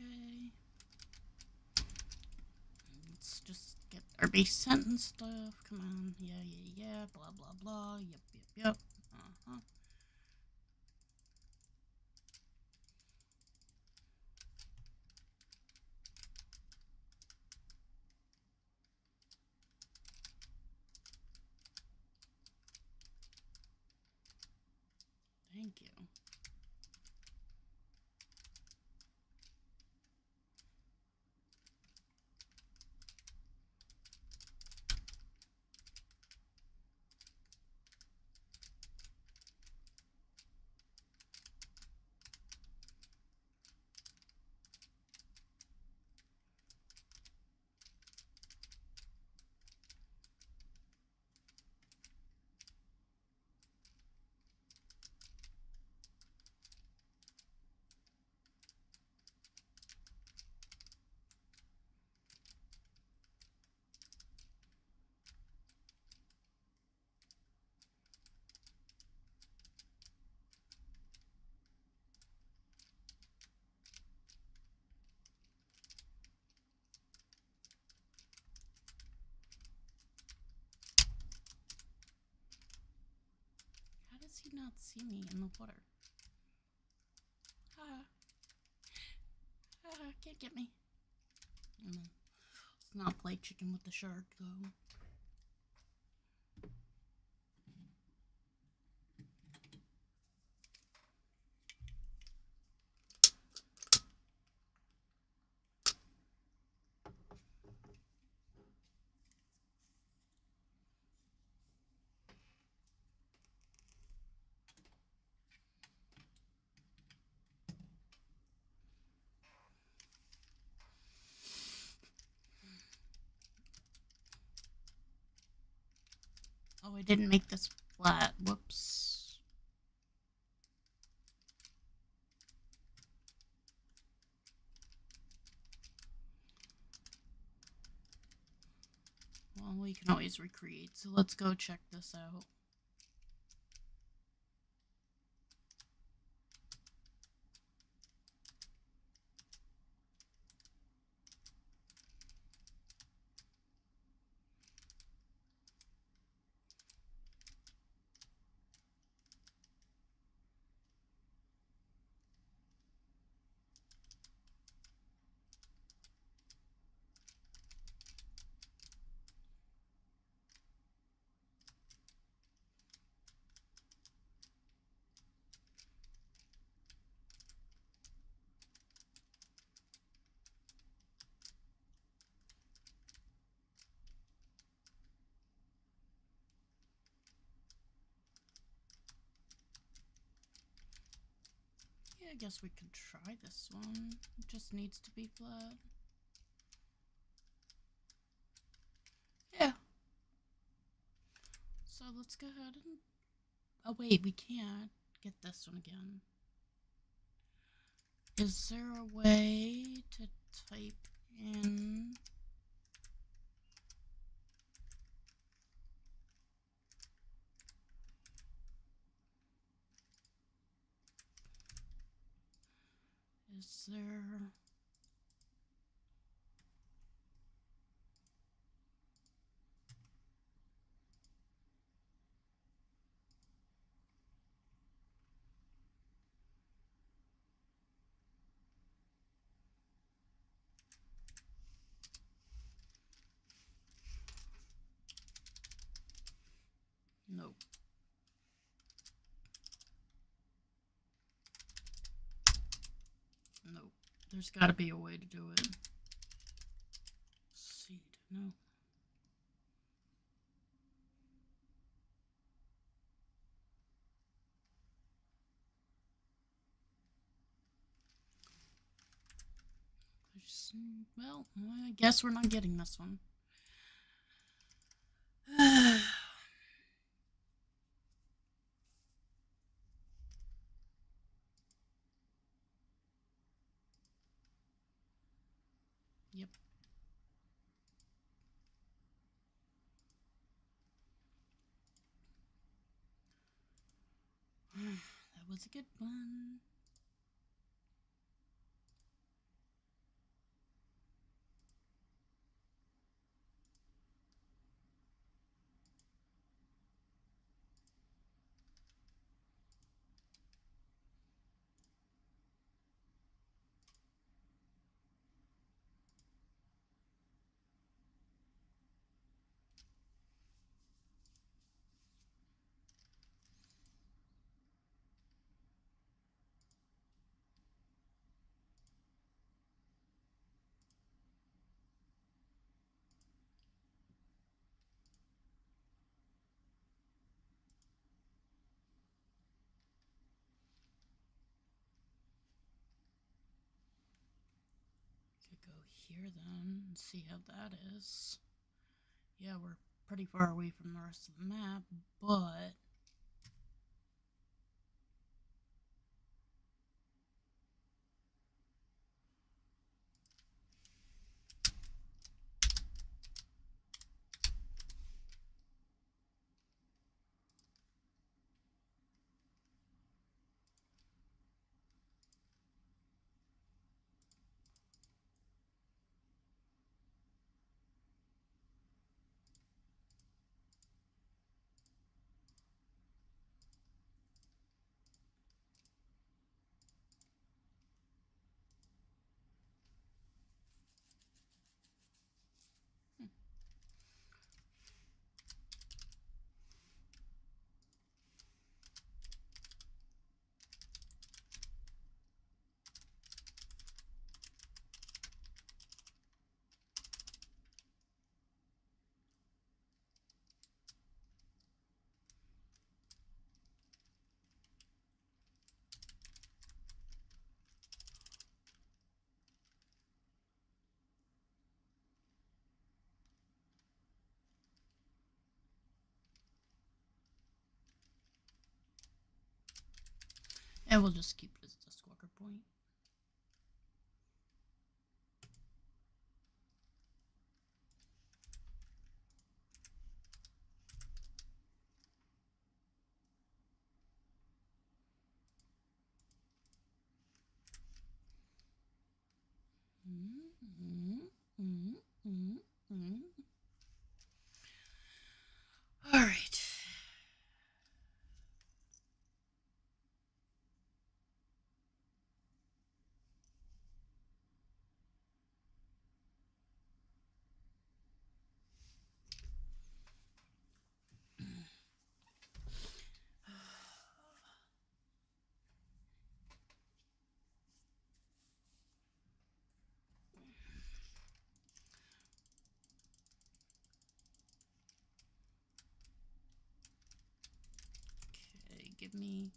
Okay. Let's just get our base sentence stuff. Come on. Yeah. Blah, blah, blah. Yep. Uh-huh. Thank you. How does he not see me in the water? Can't get me. Let's not play chicken with the shark, though. Oh, I didn't make this flat. Whoops. Well, we can always recreate, so let's go check this out. I guess we could try this one. It just needs to be flat. Yeah. So let's go ahead and... Oh wait, we can't get this one again. Is there a way to type in... Is there... Nope. Nope. There's gotta be a way to do it. Seed. No. Well, I guess we're not getting this one. Yep. That was a good one. here then and see how that is. Yeah, we're pretty far away from the rest of the map, but and we'll just keep it as the squawker point. All right. Okay, give me,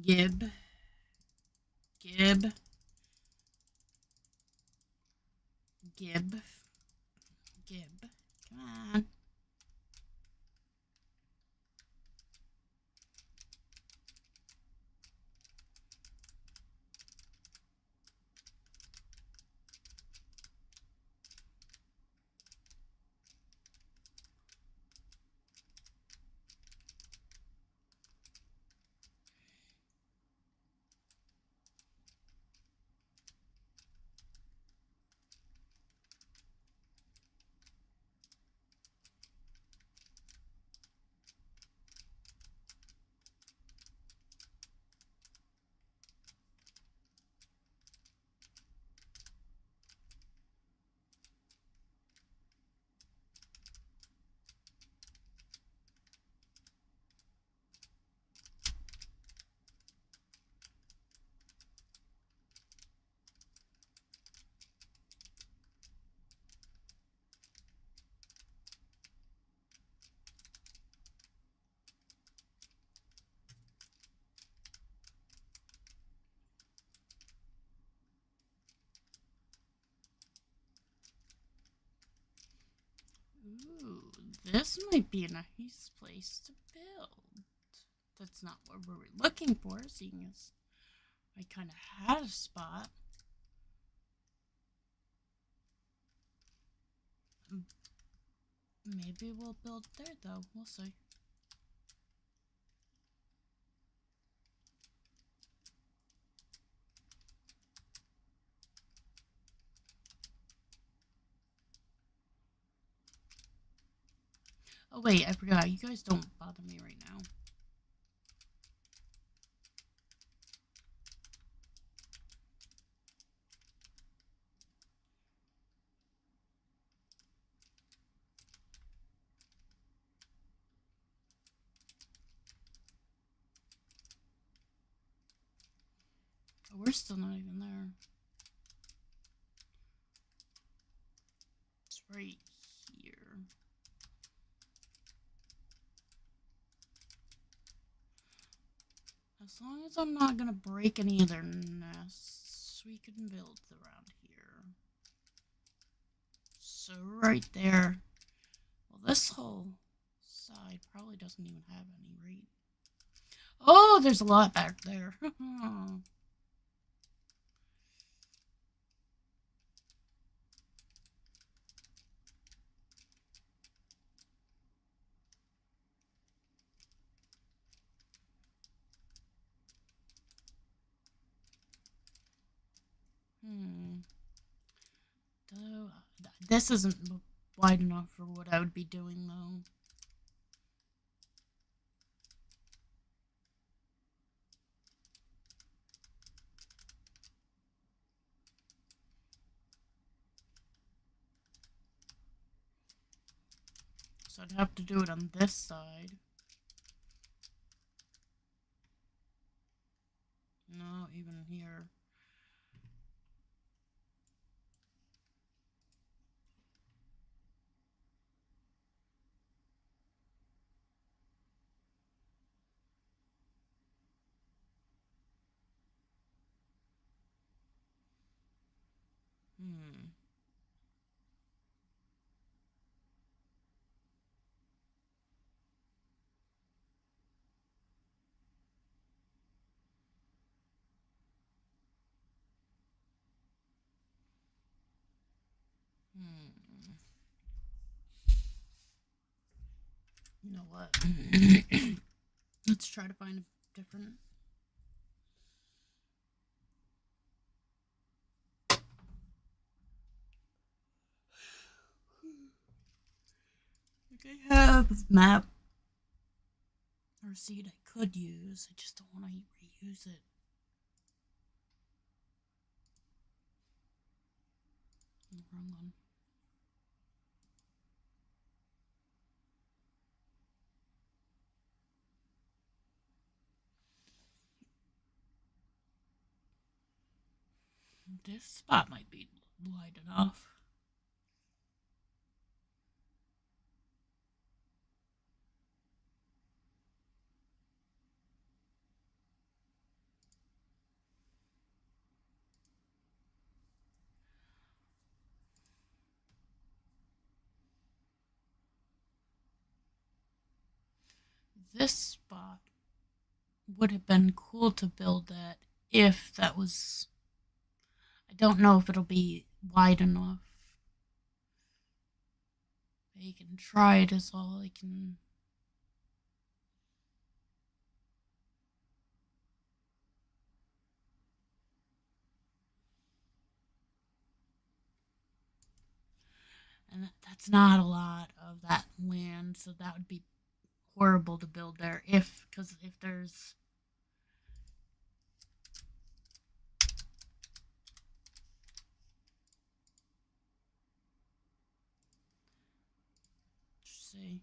Gib, Gib, Gib, Gib. Come on. Ooh, this might be a nice place to build. That's not what we were looking for, seeing as I kind of had a spot. Maybe we'll build there, though. We'll see. Oh, wait, I forgot. You guys don't bother me right now. Oh, we're still not even there. It's right here. As long as I'm not gonna break any of their nests, we can build around here. So right there. Well, this whole side probably doesn't even have any right. Oh, there's a lot back there. This isn't wide enough for what I would be doing, though. So I'd have to do it on this side. No, even here. You know what? Let's try to find a different... I have a map or seed I could use. I just don't want to reuse it. Wrong one. This spot might be wide enough. This spot would have been cool to build at if that was... I don't know if it'll be wide enough. I can try it is all I can... And that's not a lot of that land, so that would be horrible to build there because if there's... Let's see.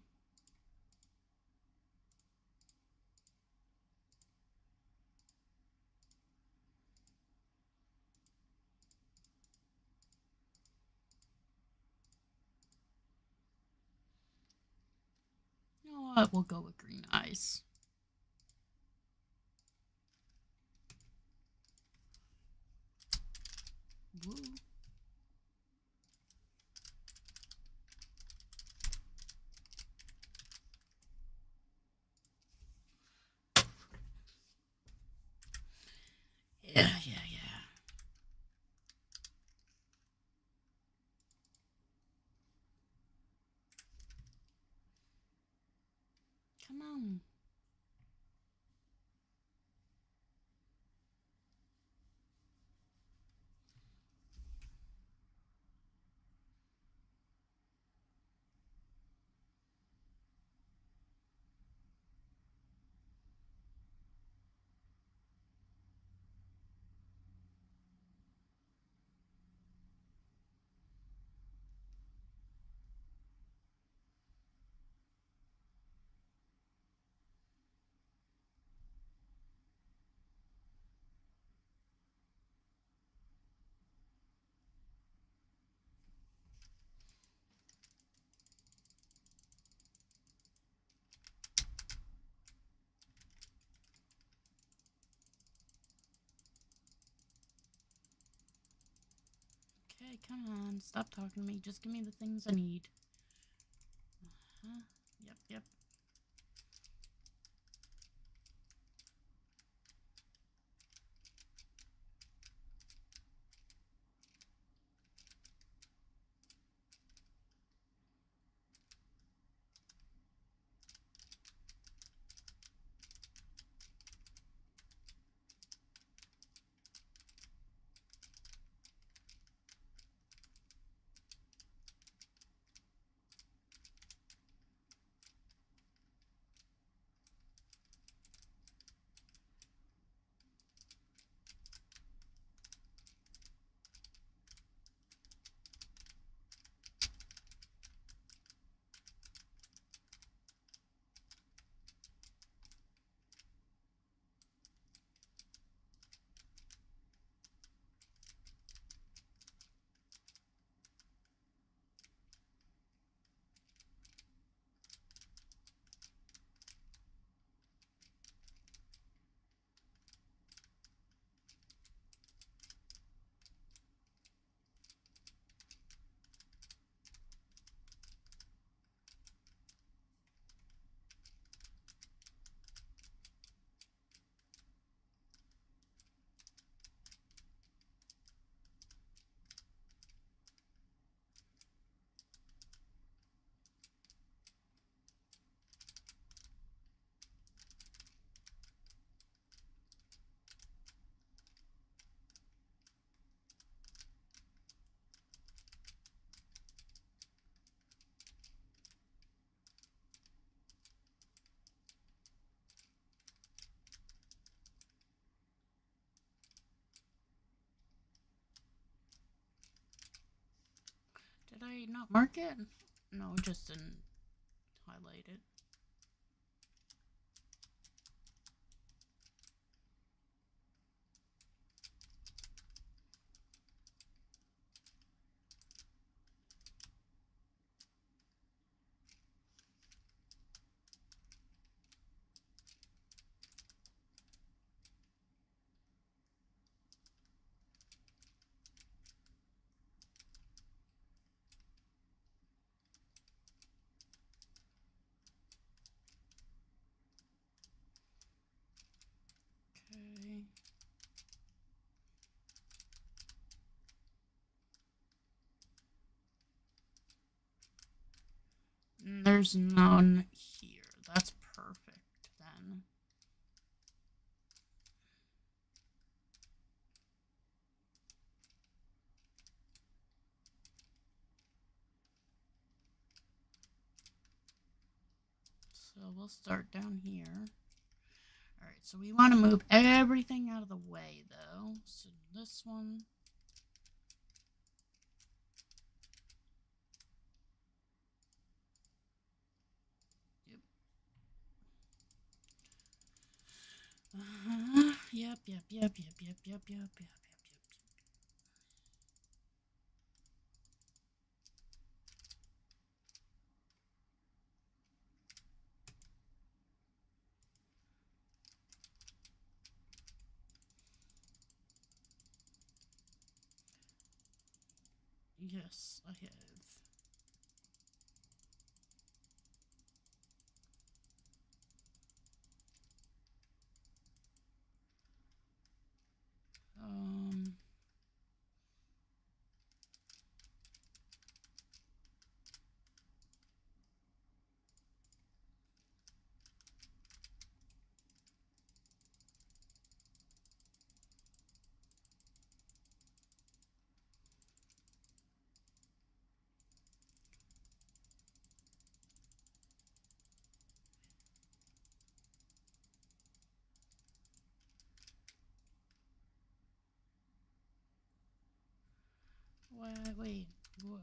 You know what? We'll go with green eyes. Woo. Yeah. Come on. Okay, come on. Stop talking to me. Just give me the things I need. Yep, yep. Did I not mark it? No, just didn't highlight it. Okay. There's none here. That's perfect then. So we'll start down here. Alright, so we want to move everything out of the way though. So this one. Yep. Yep. Yes, I have. Wait. What?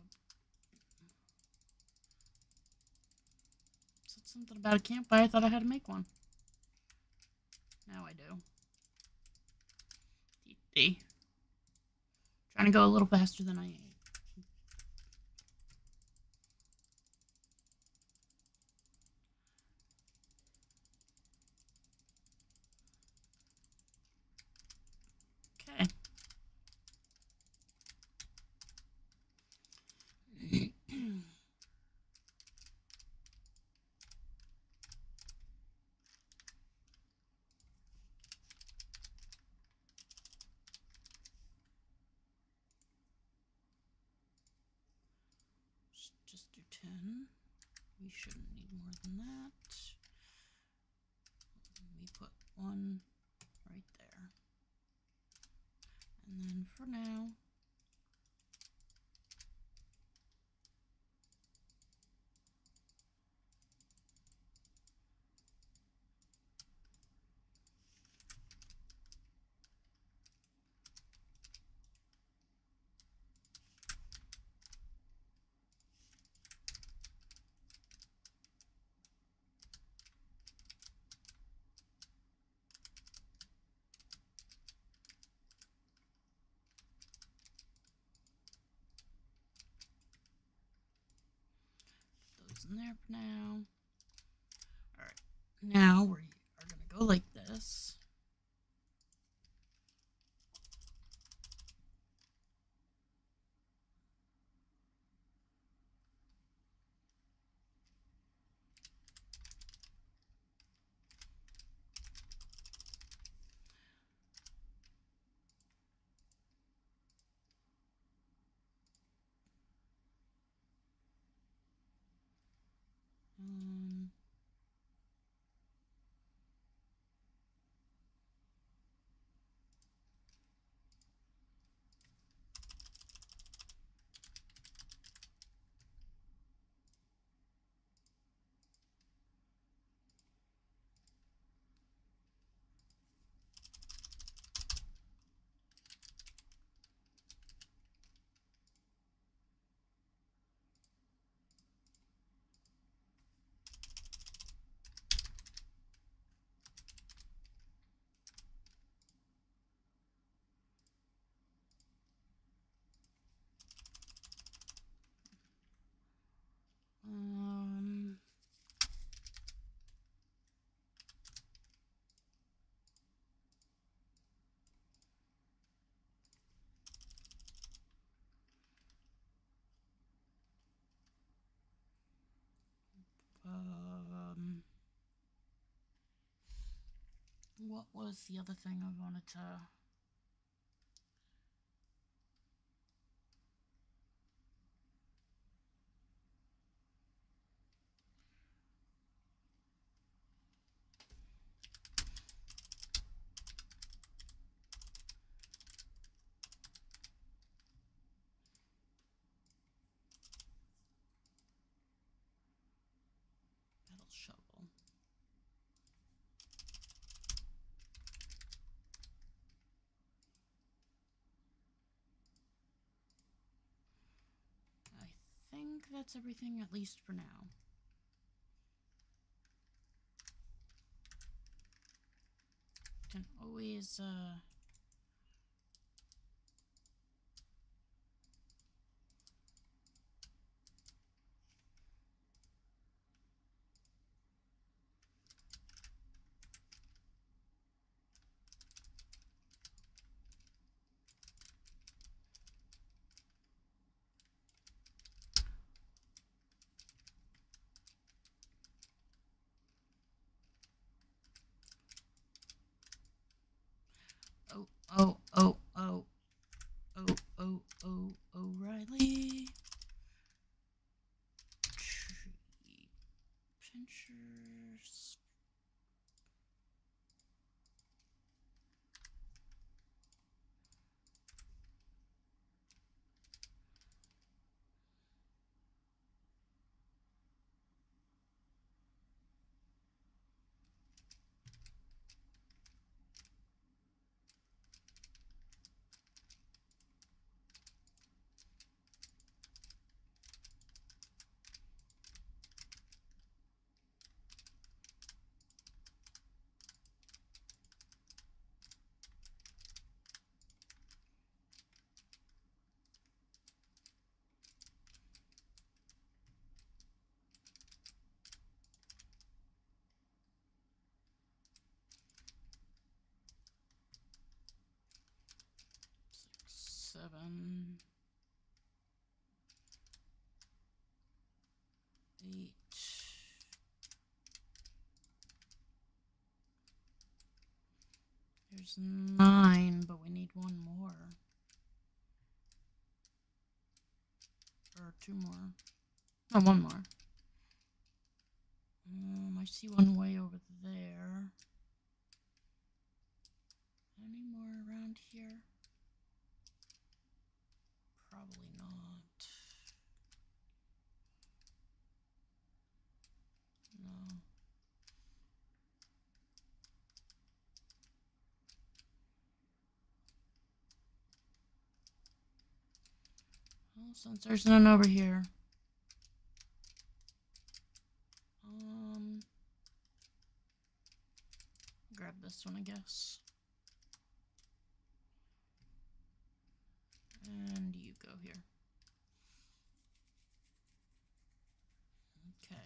Said something about a campfire. I thought I had to make one. Now I do. Trying to go a little faster than I am. Okay. 10. We shouldn't need more than that. We put 1 right there. And then for now, in there for now. Alright, now we are going to go like this. What was the other thing I wanted to... Metal shovel. I think that's everything, at least for now. Can always, O'Reilly. Tree pinchers. Seven, 8. There's 9, but we need 1 more. Or 2 more. No, one more. I see one way over there. Any more around here? Probably not. No. Well, since there's none over here. Grab this one, I guess. And you go here. Okay.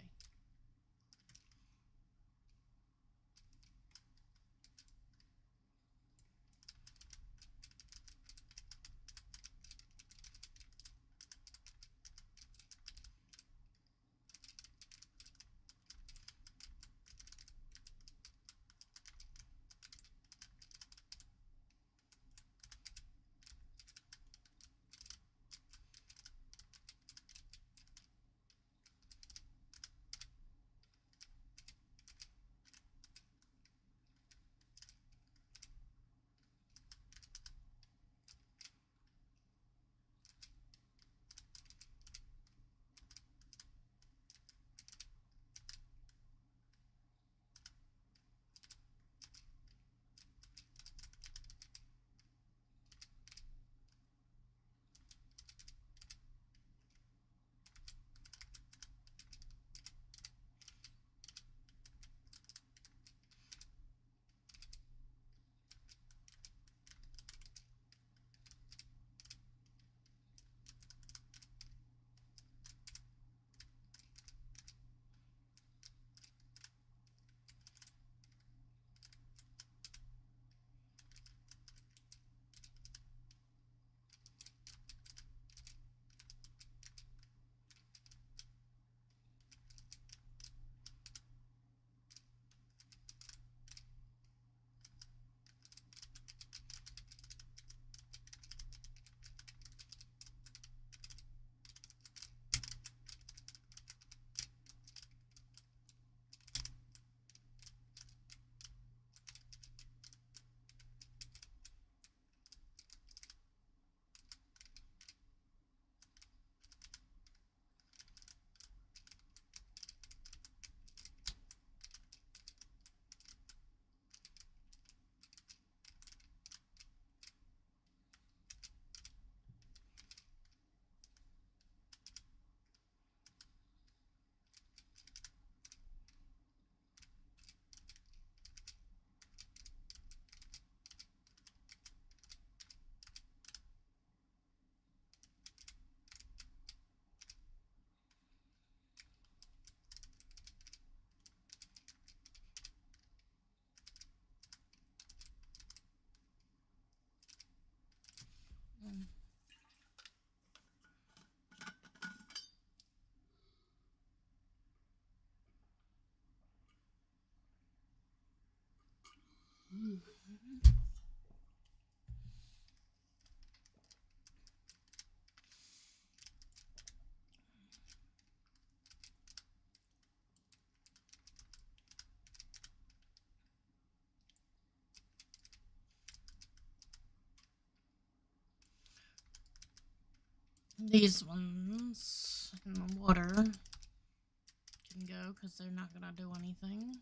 These ones in the water can go because they're not going to do anything.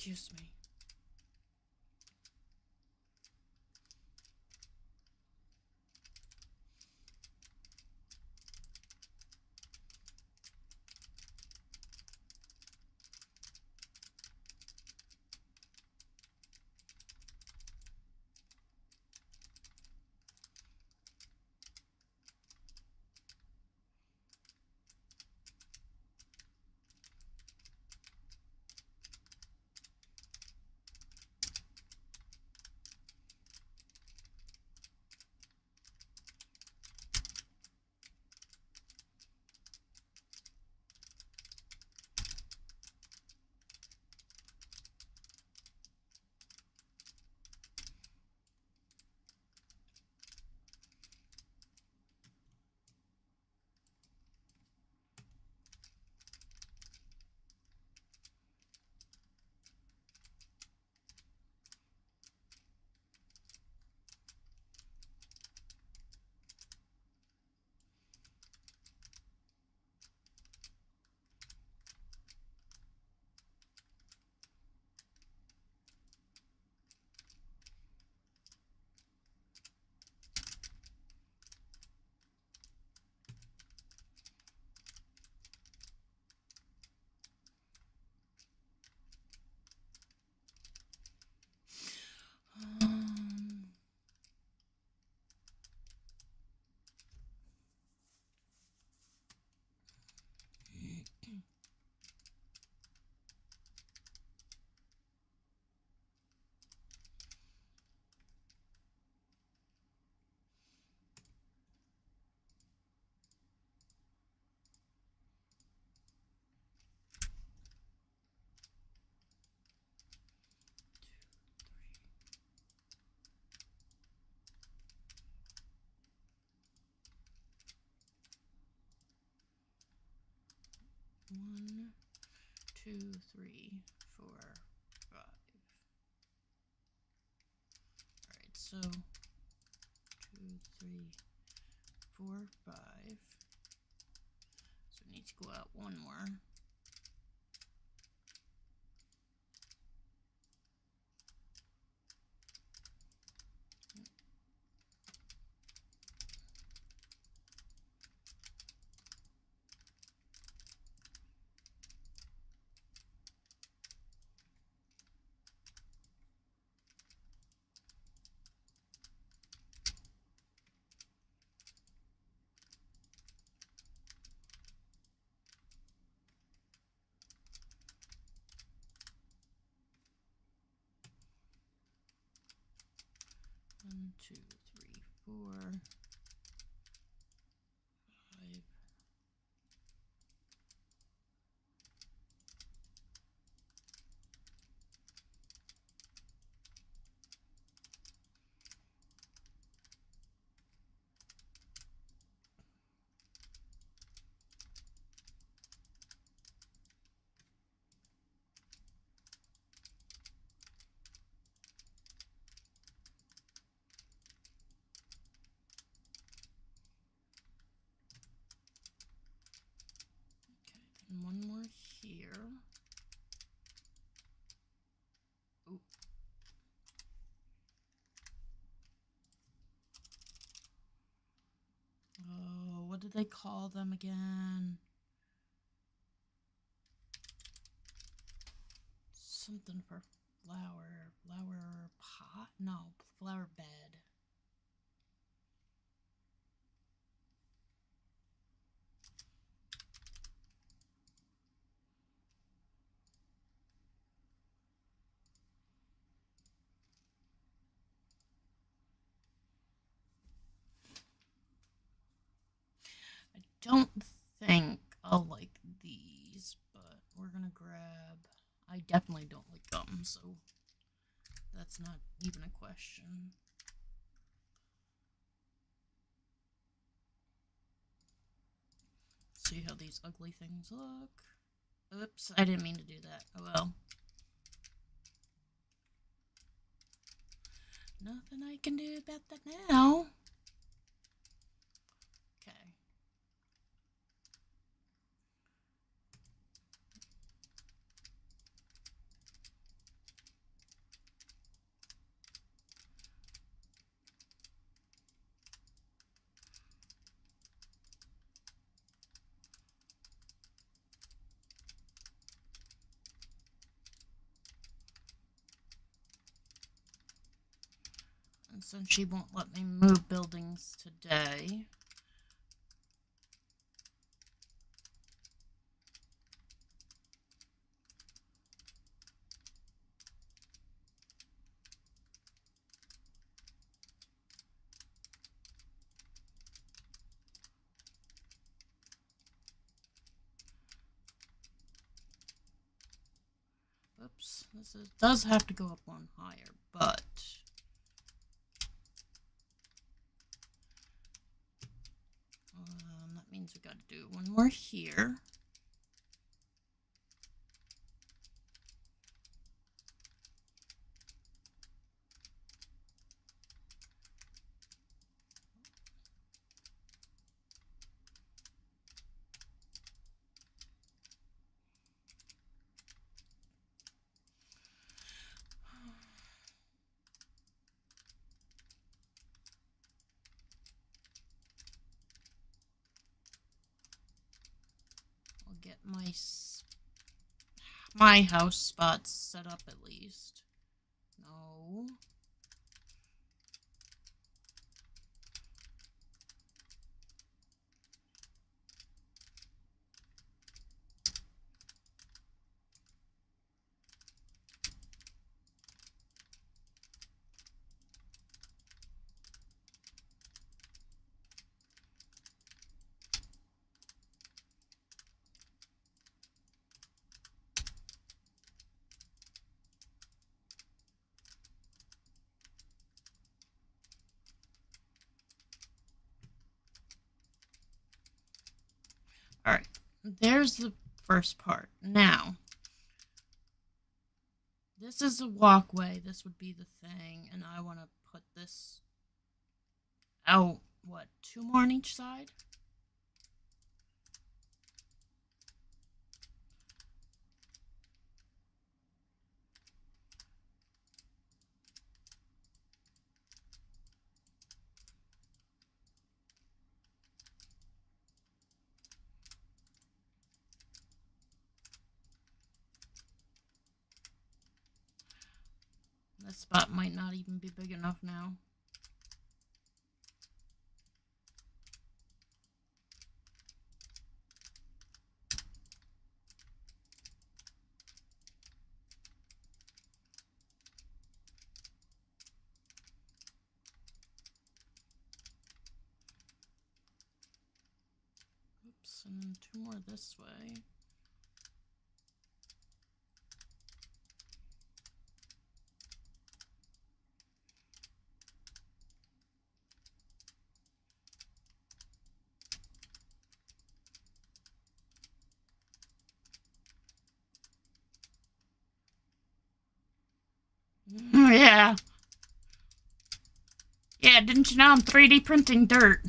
Excuse me. 1, 2, 3, 4, 5. Alright, so 2, 3, 4, 5. So we need to go out one more. One, two, three, 4, 5. And one more here. Ooh. Oh, what did they call them again? Something for flower pot? No, flower bed. I don't think I'll like these, but we're gonna grab. I definitely don't like gum, so that's not even a question. See how these ugly things look. Oops, I didn't mean to do that. Oh well. Nothing I can do about that now. Okay. And since she won't let me move buildings today, oops, does have to go up one higher, but that means we got to do one more here. I'll get my house spots set up at least. No. Alright, there's the first part. Now, this is a walkway. This would be the thing. And I want to put this out, what, 2 more on each side? This spot might not even be big enough now. Oops, and then 2 more this way. Yeah. Yeah, didn't you know I'm 3D printing dirt?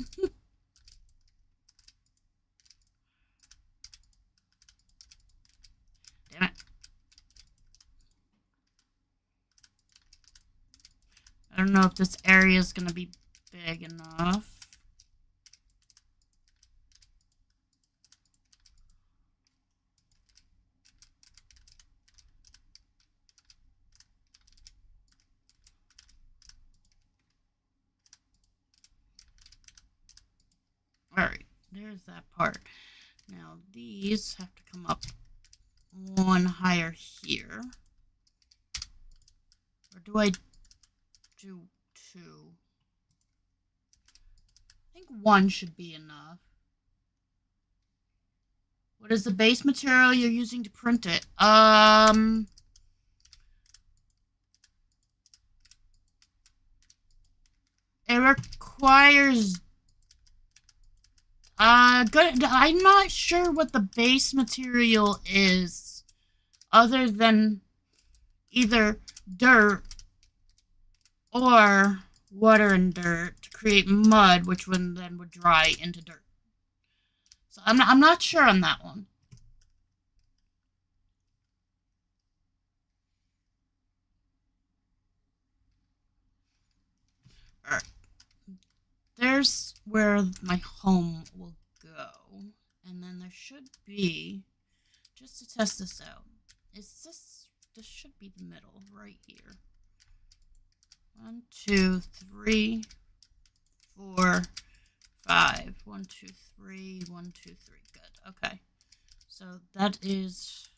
Damn it. I don't know if this area is going to be big enough. Alright, there's that part. Now these have to come up 1 higher here. Or do I do 2? I think 1 should be enough. What is the base material you're using to print it? It requires good. I'm not sure what the base material is, other than either dirt or water and dirt to create mud, which then would dry into dirt. So I'm not sure on that one. All right. There's where my home will go. And then there should be, just to test this out, this should be the middle right here. 1, 2, 3, 4, 5. 1, 2, 3, 1, 2, 3. Good. Okay. So that is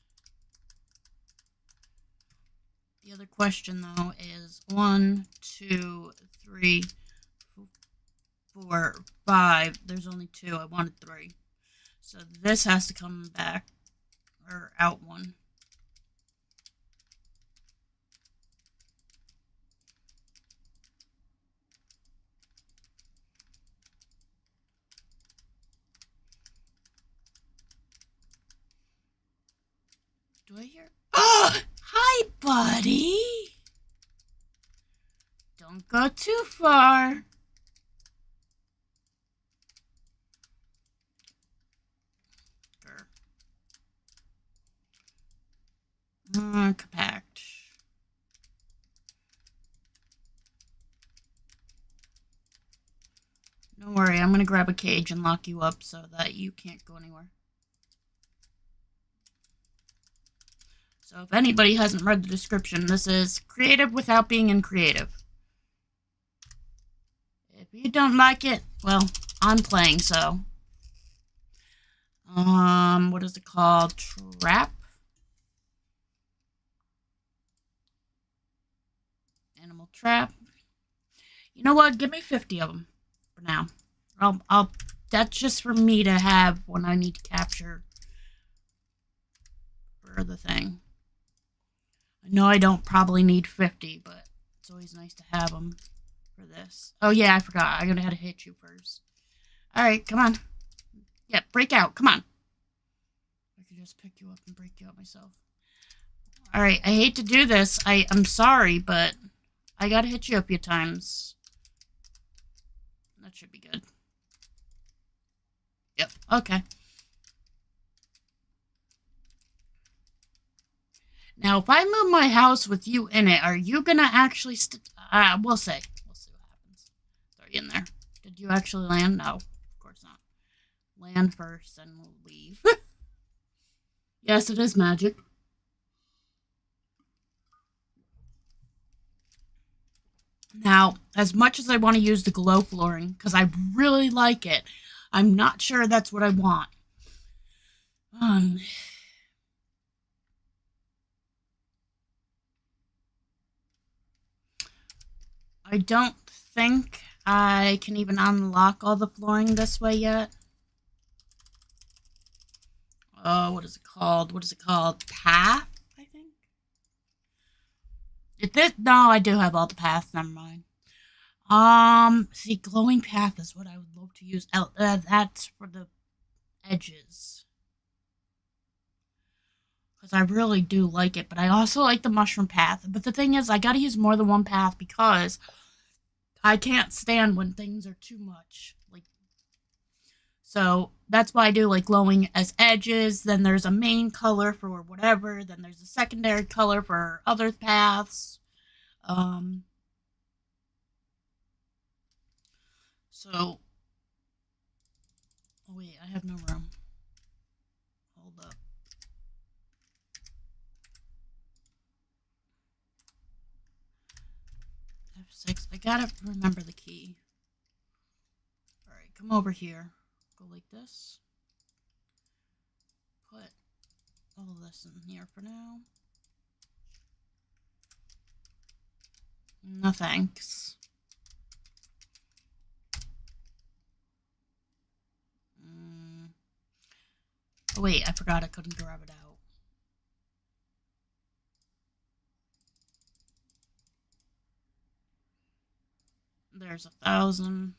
the other question though is 1, 2, 3, 4, 5. There's only 2. I wanted 3. So this has to come back or out 1. Do I hear? Oh, hi, buddy. Don't go too far. Compact. Don't worry, I'm gonna grab a cage and lock you up so that you can't go anywhere. So if anybody hasn't read the description, this is creative without being uncreative. If you don't like it, well, I'm playing, so. What is it called? Trap? Animal trap. You know what? Give me 50 of them for now. That's just for me to have when I need to capture for the thing. I know I don't probably need 50, but it's always nice to have them for this. Oh yeah, I forgot. I gotta hit you first. Alright, come on. Yeah, break out. Come on. I could just pick you up and break you up myself. Alright, I hate to do this. I'm sorry, but I gotta hit you a few times. That should be good. Yep, okay. Now, if I move my house with you in it, are you gonna actually we'll see. We'll see what happens. Throw you in there. Did you actually land? No, of course not. Land first, and we'll leave. Yes, it is magic. Now, as much as I want to use the glow flooring, because I really like it, I'm not sure that's what I want. I don't think I can even unlock all the flooring this way yet. Oh, what is it called? What is it called? Path, I think? No, I do have all the paths. Never mind. See, glowing path is what I would love to use. That's for the edges. Because I really do like it, but I also like the mushroom path. But the thing is, I gotta use more than one path because I can't stand when things are too much. So that's why I do like glowing as edges. Then there's a main color for whatever. Then there's a secondary color for other paths. So, oh wait, I have no room. Hold up. F6. I gotta remember the key. Alright, come over here. Go like this. Put all of this in here for now. No thanks. Oh wait, I forgot I couldn't grab it out. There's 1,000.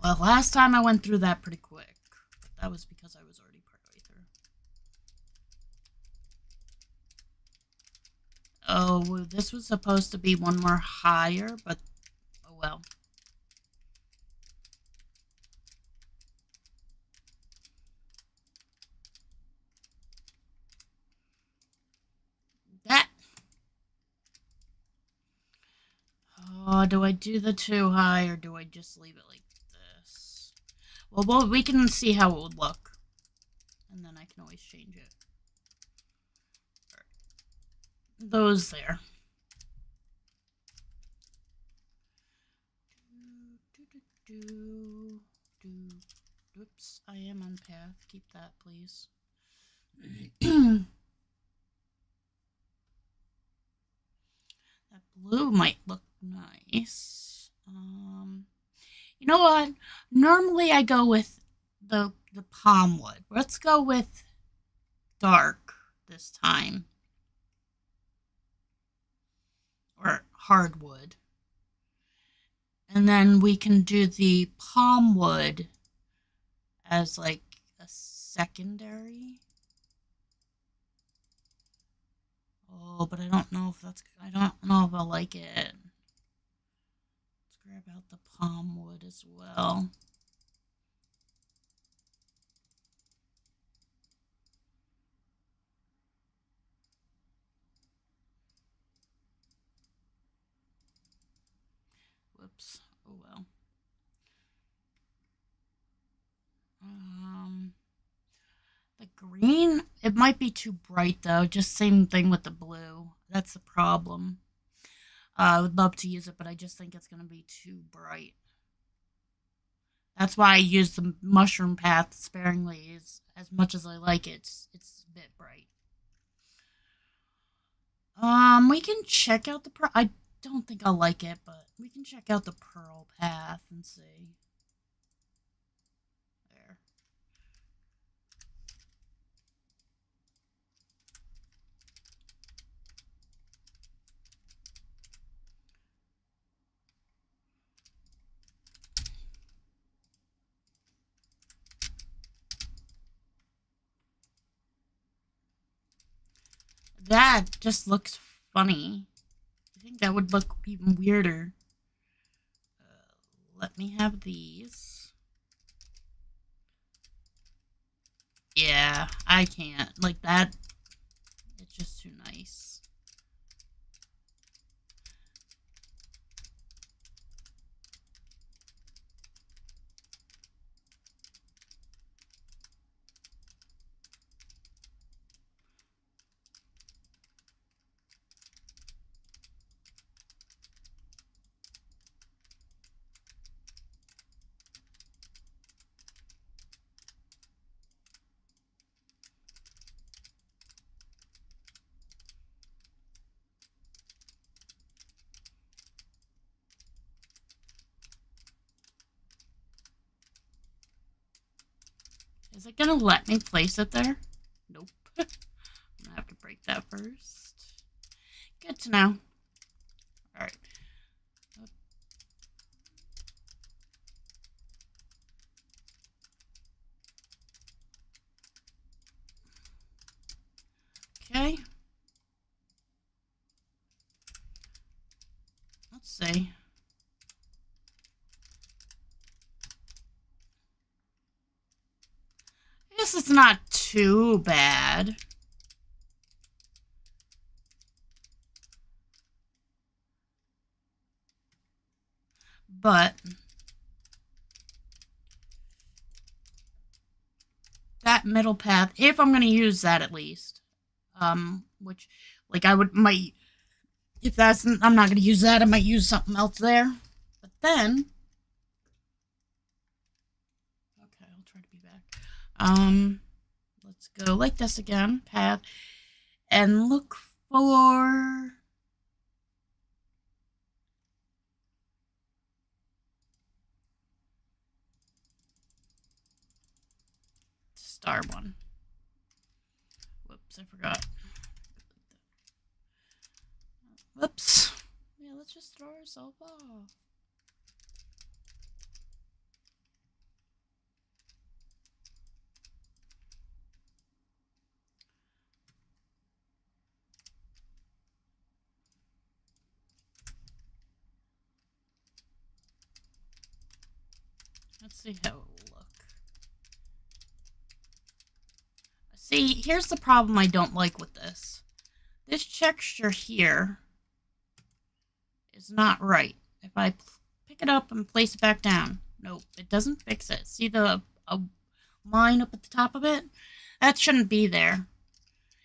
Well, last time I went through that pretty quick. But that was because I was already partway through. Oh, this was supposed to be one more higher, but oh well. That. Oh, do I do the too high or do I just leave it like this? Well, we can see how it would look. And then I can always change it. Right. Those there. Oops, I am on path. Keep that, please. That blue might look nice. You know what? Normally I go with the palm wood. Let's go with dark this time. Or hardwood. And then we can do the palm wood as like a secondary. Oh, but I don't know if I'll like it. Let's grab out the palm wood as well. Whoops. Oh well. The green, it might be too bright though. Just same thing with the blue. That's the problem. I would love to use it, but I just think it's going to be too bright. That's why I use the mushroom path sparingly. As much as I like it, it's a bit bright. We can check out the pearl. I don't think I'll like it, but we can check out the pearl path and see. There. that just looks funny. I think that would look even weirder. Let me have these. Yeah, I can't. Like that, it's just too nice. Is it gonna let me place it there? Nope. I'm gonna have to break that first. Good to know. Alright. Okay. Let's see. I guess it's not too bad. But that middle path, if I'm gonna use that at least, which, like, might, if that's, I'm not gonna use that, I might use something else there. But then, okay, I'll try to be back. Let's go like this again, path, and look for star one. Whoops, I forgot. Whoops. Yeah, let's just throw ourselves off. Let's see how it will look. See, here's the problem I don't like with this. This texture here is not right. If I pick it up and place it back down, nope, it doesn't fix it. See the line up at the top of it? That shouldn't be there.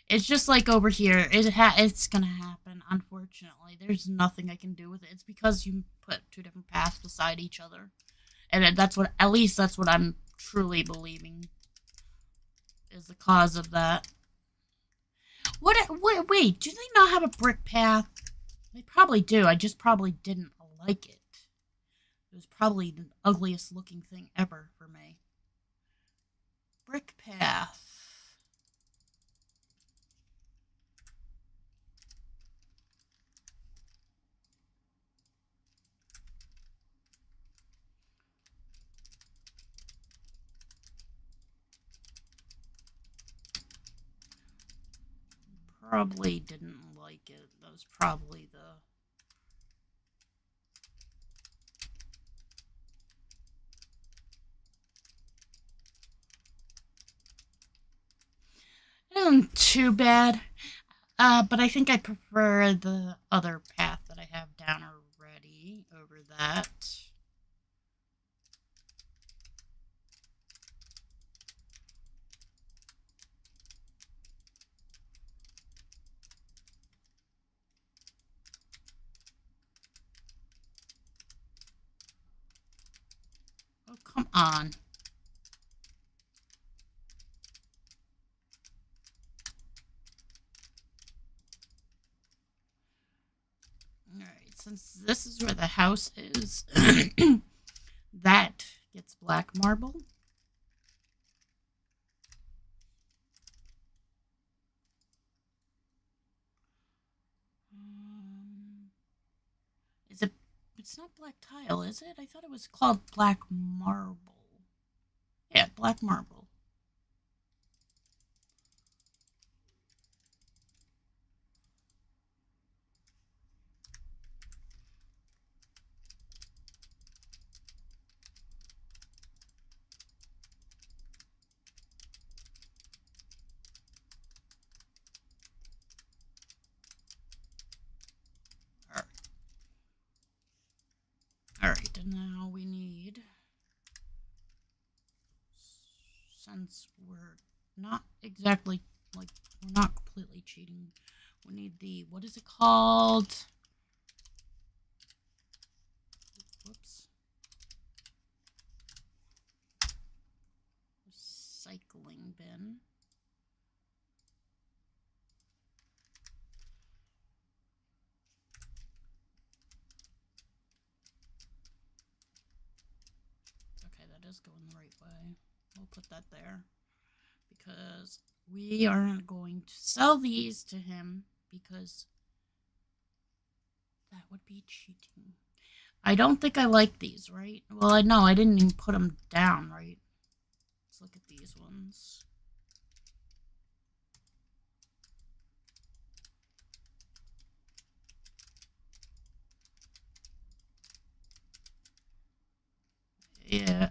It's just like over here. It's gonna happen, unfortunately. There's nothing I can do with it. It's because you put two different paths beside each other. And that's what, at least that's what I'm truly believing is the cause of that. Wait, do they not have a brick path? They probably do. I just probably didn't like it. It was probably the ugliest looking thing ever for me. Brick path. Probably didn't like it. That was probably the... It isn't too bad. But I think I prefer the other path that I have down already over that. Oh, come on. Alright, since this is where the house is, that gets black marble. Is it? It's not black tile, is it? I thought it was called black marble. Yeah, black marble. now we need, since we're not exactly, like, we're not completely cheating, we need the, what is it called? Whoops. Recycling bin. Okay, that is going the right way. We'll put that there because we aren't going to sell these to him because that would be cheating. I don't think I like these, right? Well, I know I didn't even put them down, right? Let's look at these ones. Yeah,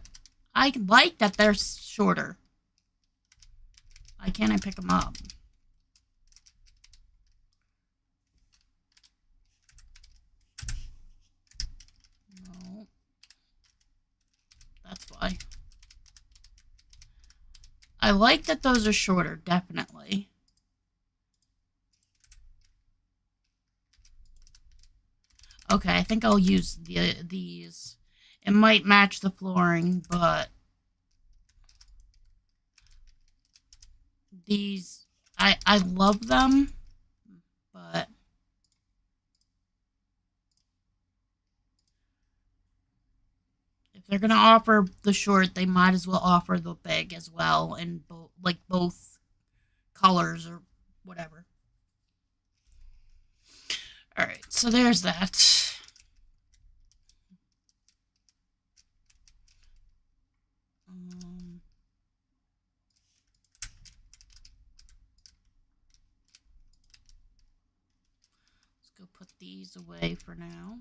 I like that they're shorter. Why can't I pick them up? No. That's why. I like that those are shorter, definitely. Okay, I think I'll use these. It might match the flooring, but these, I love them, but if they're gonna offer the short, they might as well offer the big as well, and both colors or whatever. All right, so there's that. Let's go put these away for now.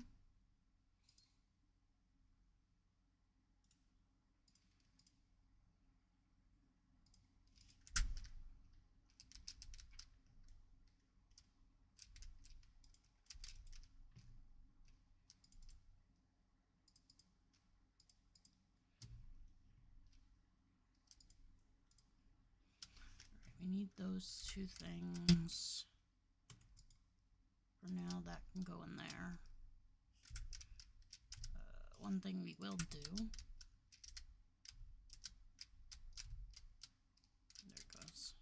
We need those two things. For now, that can go in there. One thing we will do. There it goes.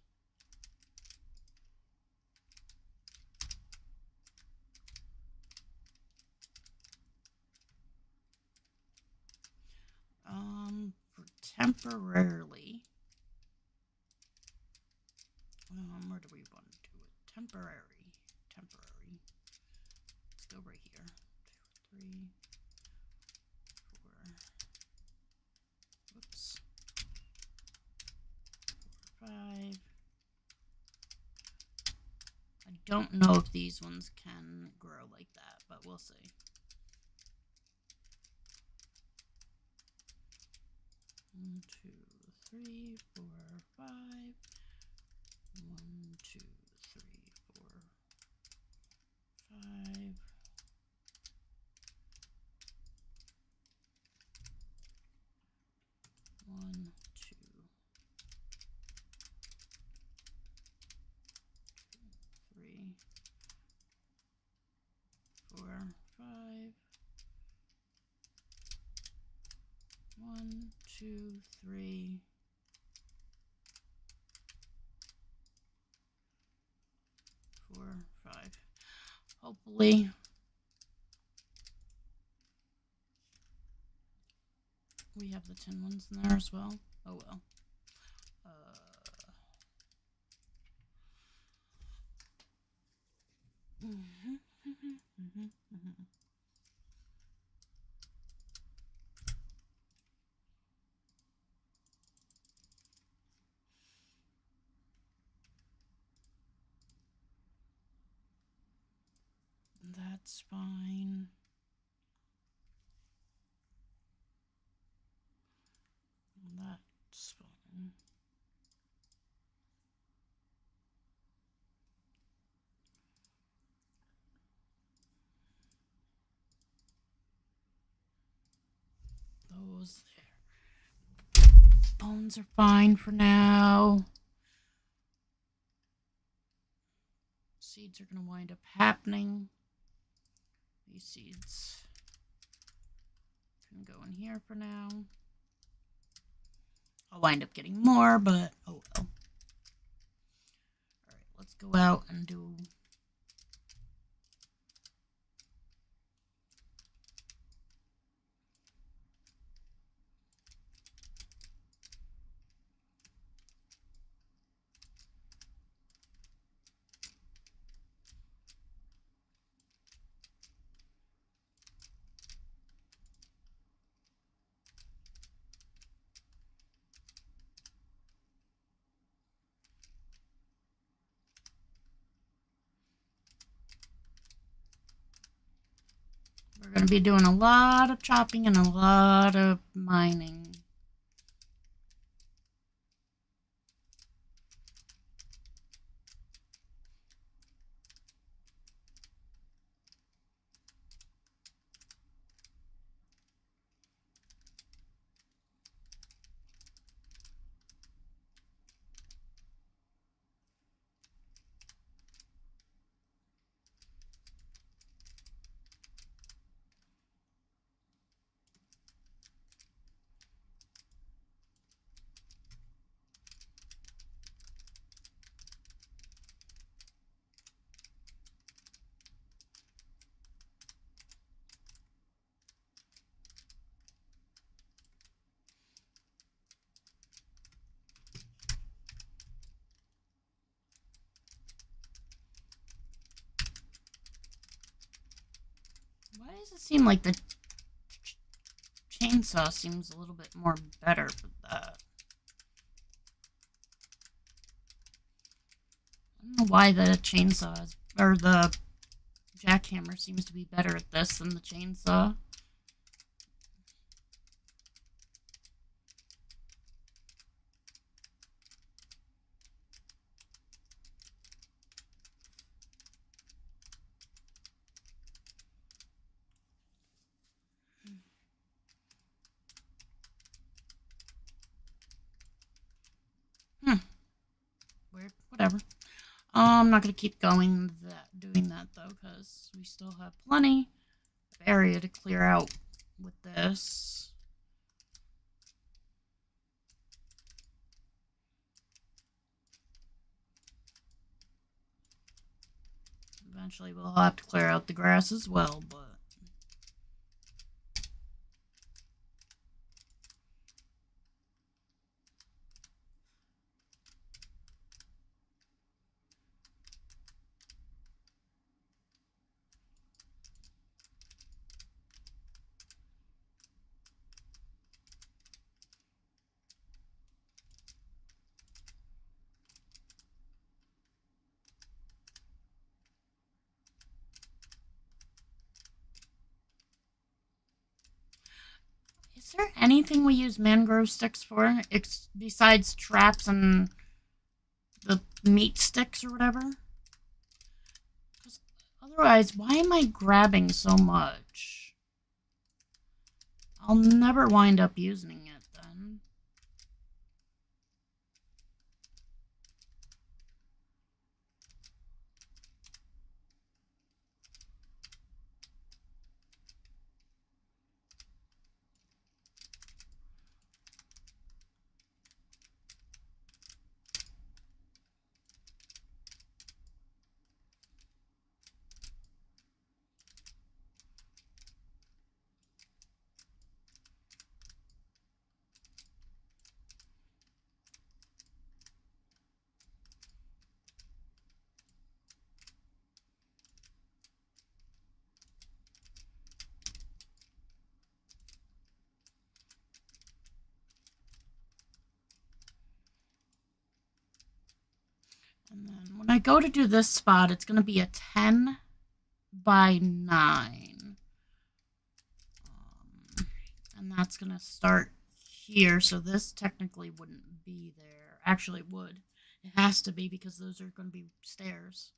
For temporarily. Where do we want to do it? Temporary. Let's go right here. 2, 3, 4. Whoops. 4, 5. I don't know if these ones can grow like that, but we'll see. One, 2, 3, 4, 5. 1, 2, 3, 4, 5. 1, 2, 3, 4, 5. 1, 2, 3. 4, 5. Hopefully. We have the tin ones in there as well. Oh well. That's fine. That's fine. bones are fine for now. Seeds are going to wind up happening. These seeds can go in here for now. I'll wind up getting more, but oh well. Alright, let's go out and do... We're going to be doing a lot of chopping and a lot of mining. Why does it seem like the chainsaw seems a little bit more better for that? I don't know why the chainsaw is, or the jackhammer seems to be better at this than the chainsaw. Weird. Whatever. I'm not going to keep doing that though, because we still have plenty of area to clear out with this. Eventually we'll have to clear out the grass as well, but... Is there anything we use mangrove sticks for, besides traps and the meat sticks or whatever? Because otherwise, why am I grabbing so much? I'll never wind up using it then. And then when I go to do this spot, it's going to be a 10 by 9. And that's going to start here, so this technically wouldn't be there. Actually, it would. It has to be because those are going to be stairs.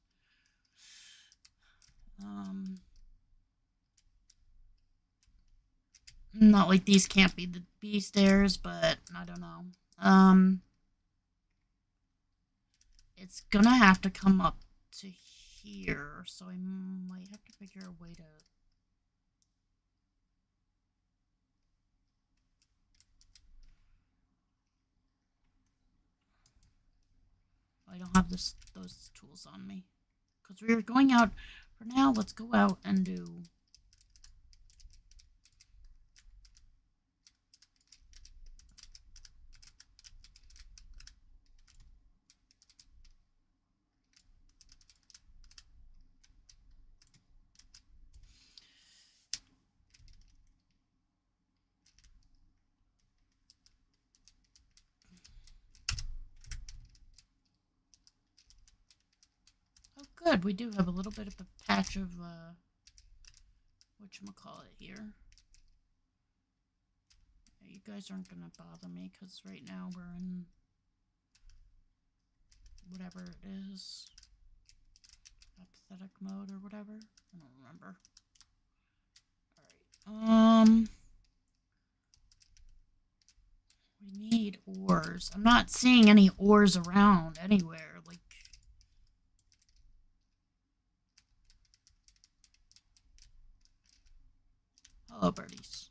Not like these can't be the B stairs, but I don't know. It's gonna have to come up to here, so I might have to figure a way to... I don't have those tools on me. Because we were going out... For now, let's go out and do... Good, we do have a little bit of a patch of, whatchamacallit here. You guys aren't gonna bother me, because right now we're in whatever it is. Apathetic mode or whatever. I don't remember. Alright, we need ores. I'm not seeing any ores around anywhere, like... Hello, birdies.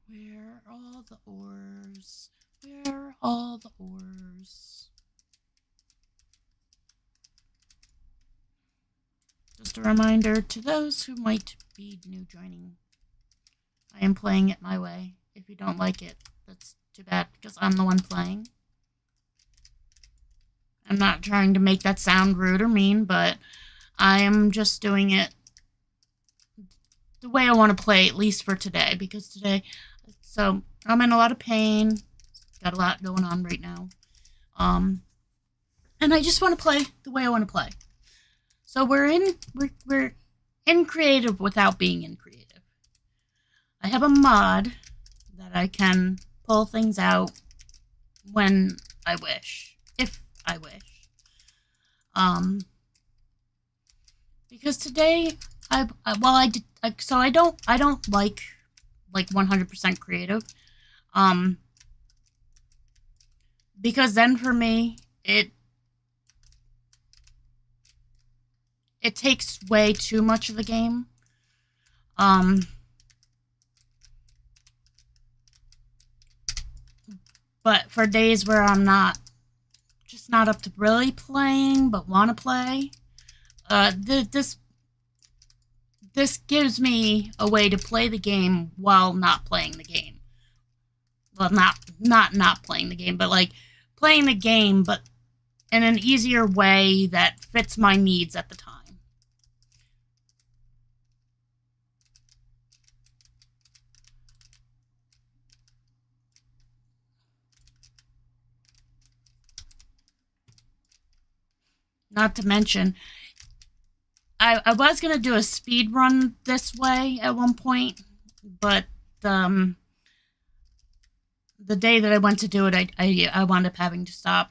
Where are all the ores? Where are all the ores? Just a reminder to those who might be new joining. I am playing it my way. If you don't like it, that's too bad, because I'm the one playing. I'm not trying to make that sound rude or mean, but I am just doing it the way I want to play, at least for today, because today... So, I'm in a lot of pain. Got a lot going on right now. And I just want to play the way I want to play. So we're in creative without being in creative. I have a mod that I can pull things out when I wish, if I wish. Because today I don't like 100% creative. Because then for me it takes way too much of the game. But for days where I'm just not up to really playing, but want to play, this gives me a way to play the game while not playing the game. Well, not playing the game, but like playing the game, but in an easier way that fits my needs at the time. Not to mention, I was going to do a speed run this way at one point, but the day that I went to do it, I wound up having to stop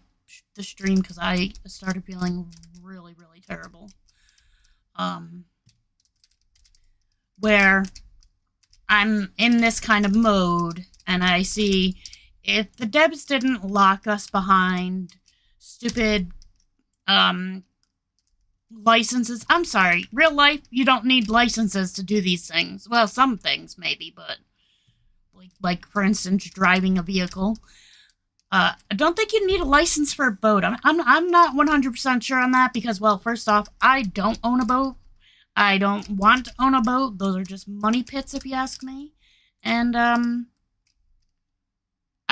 the stream because I started feeling really, really terrible. Where I'm in this kind of mode, and I see if the devs didn't lock us behind stupid licenses. I'm sorry, real life, you don't need licenses to do these things. Well, some things maybe, but like for instance, driving a vehicle. I don't think you need a license for a boat. I'm not 100% sure on that because, well, first off, I don't own a boat. I don't want to own a boat. Those are just money pits, if you ask me. And I'd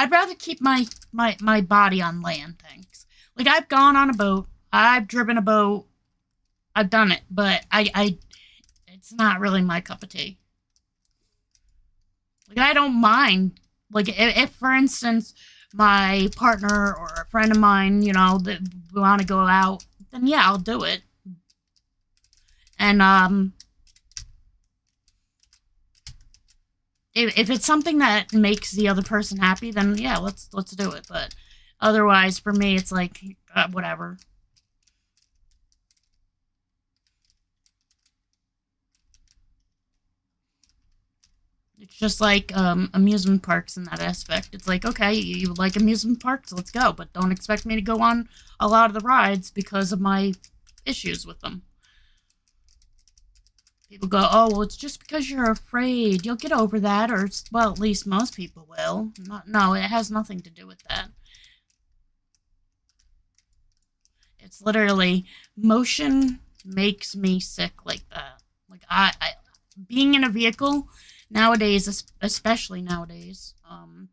rather keep my body on land, thanks. Like, I've gone on a boat. I've driven a boat. I've done it, but it's not really my cup of tea. Like, I don't mind. Like, if for instance, my partner or a friend of mine, you know, that we want to go out, then yeah, I'll do it. And if it's something that makes the other person happy, then yeah, let's do it. But otherwise, for me, it's like whatever. It's just like amusement parks in that aspect. It's like, okay, you like amusement parks, let's go, but don't expect me to go on a lot of the rides because of my issues with them. People go, oh, well, it's just because you're afraid. You'll get over that, or, well, at least most people will. No, it has nothing to do with that. It's literally, motion makes me sick like that. Like, being in a vehicle, nowadays, especially nowadays,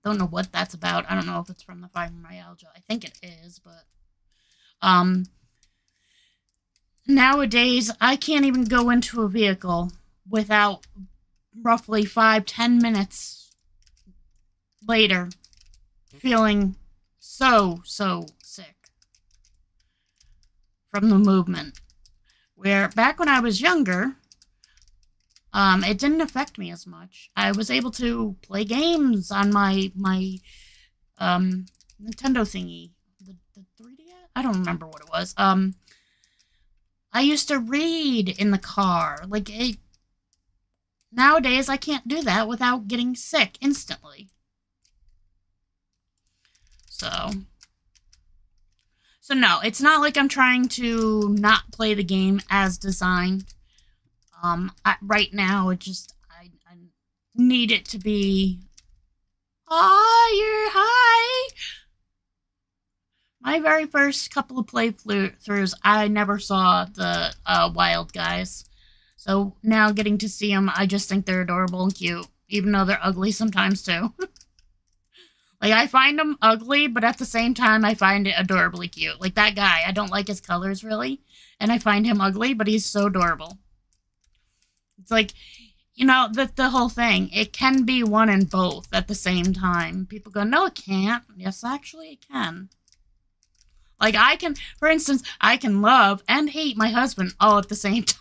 don't know what that's about. I don't know if it's from the fibromyalgia. I think it is, but, nowadays, I can't even go into a vehicle without roughly 5-10 minutes later feeling so sick from the movement. Where back when I was younger, it didn't affect me as much. I was able to play games on my Nintendo thingy, the 3DS. I don't remember what it was. I used to read in the car. Like, nowadays, I can't do that without getting sick instantly. So no, it's not like I'm trying to not play the game as designed. Right now, I need it to be high. My very first couple of playthroughs, I never saw the wild guys. So now getting to see them, I just think they're adorable and cute, even though they're ugly sometimes too. Like, I find them ugly, but at the same time, I find it adorably cute. Like, that guy, I don't like his colors really, and I find him ugly, but he's so adorable. It's like, the whole thing, it can be one and both at the same time. People go, no, it can't. Yes, actually, it can. Like, for instance, I can love and hate my husband all at the same time.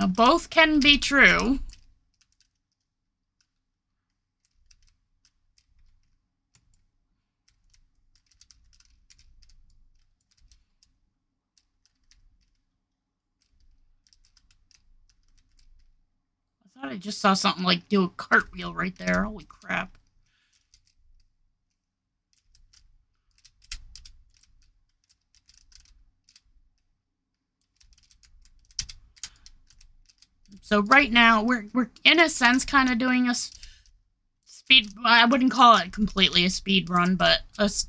Both can be true. I thought I just saw something like do a cartwheel right there. Holy crap. So right now, we're in a sense kind of doing a speed. I wouldn't call it completely a speed run, but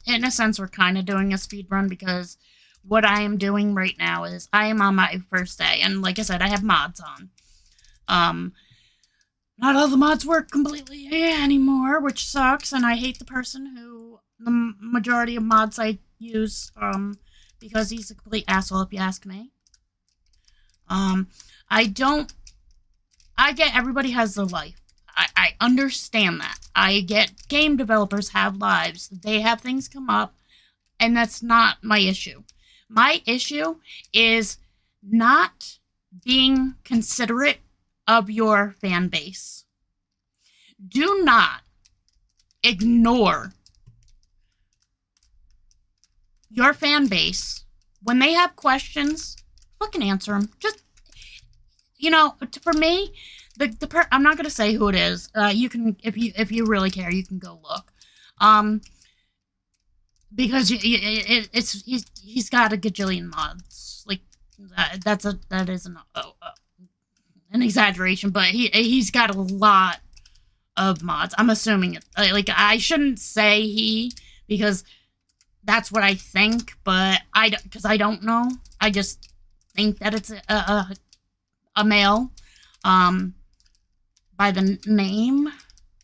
in a sense, we're kind of doing a speed run because what I am doing right now is I am on my first day, and like I said, I have mods on. Not all the mods work completely anymore, which sucks, and I hate the person who the majority of mods I use, because he's a complete asshole if you ask me. I get everybody has their life. I understand that. I get game developers have lives. They have things come up, and that's not my issue. My issue is not being considerate of your fan base. Do not ignore your fan base. When they have questions, fucking answer them. Just, for me, I'm not gonna say who it is. You can, if you really care, you can go look. Because he's got a gajillion mods. Like, that is an exaggeration, but he's got a lot of mods. I'm assuming it. Like, I shouldn't say he, because that's what I think, but because I don't know. I just think that it's a male, by the name,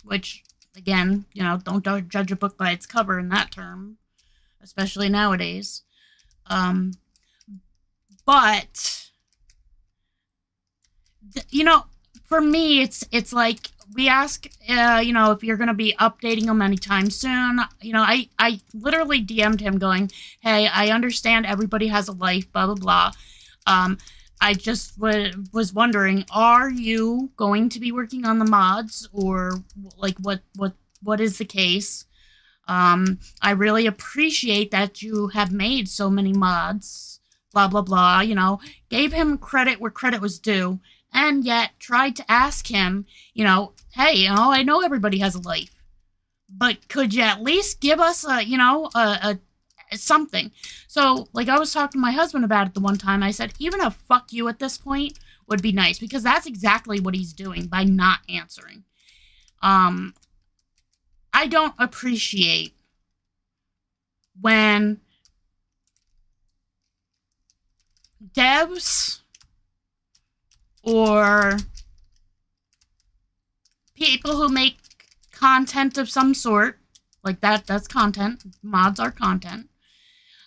which, again, don't judge a book by its cover in that term, especially nowadays. But, for me, it's like, we ask, if you're going to be updating him anytime soon. I literally DM'd him going, hey, I understand everybody has a life, blah, blah, blah. I just was wondering, are you going to be working on the mods, or like what is the case? I really appreciate that you have made so many mods, blah, blah, blah, gave him credit where credit was due, and yet tried to ask him, hey, I know everybody has a life, but could you at least give us a something? So, like, I was talking to my husband about it the one time. I said, even a fuck you at this point would be nice, because that's exactly what he's doing by not answering. I don't appreciate when devs or people who make content of some sort, like that's content, mods are content.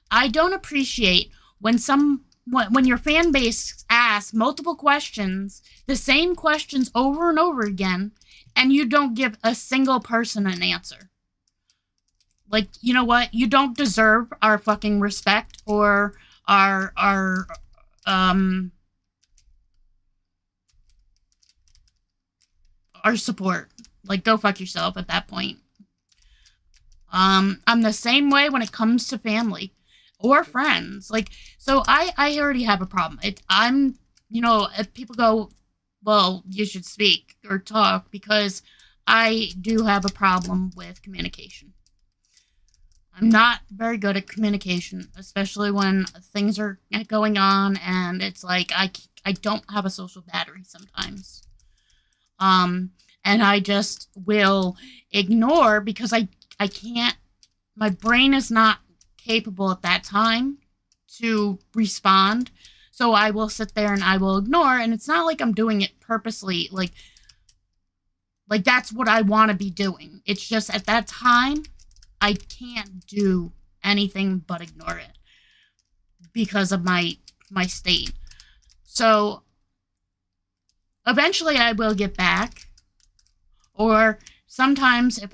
I don't appreciate when your fan base asks multiple questions, the same questions over and over again, and you don't give a single person an answer. Like, you know what? You don't deserve our fucking respect or our support. Like, go fuck yourself at that point. I'm the same way when it comes to family or friends. Like, so I already have a problem. If people go, well, you should speak or talk, because I do have a problem with communication. I'm not very good at communication, especially when things are going on and it's like I don't have a social battery sometimes. And I just will ignore, because I can't, my brain is not capable at that time to respond. So I will sit there and I will ignore, and it's not like I'm doing it purposely, like that's what I want to be doing. It's just at that time, I can't do anything but ignore it because of my state. So eventually I will get back, or sometimes if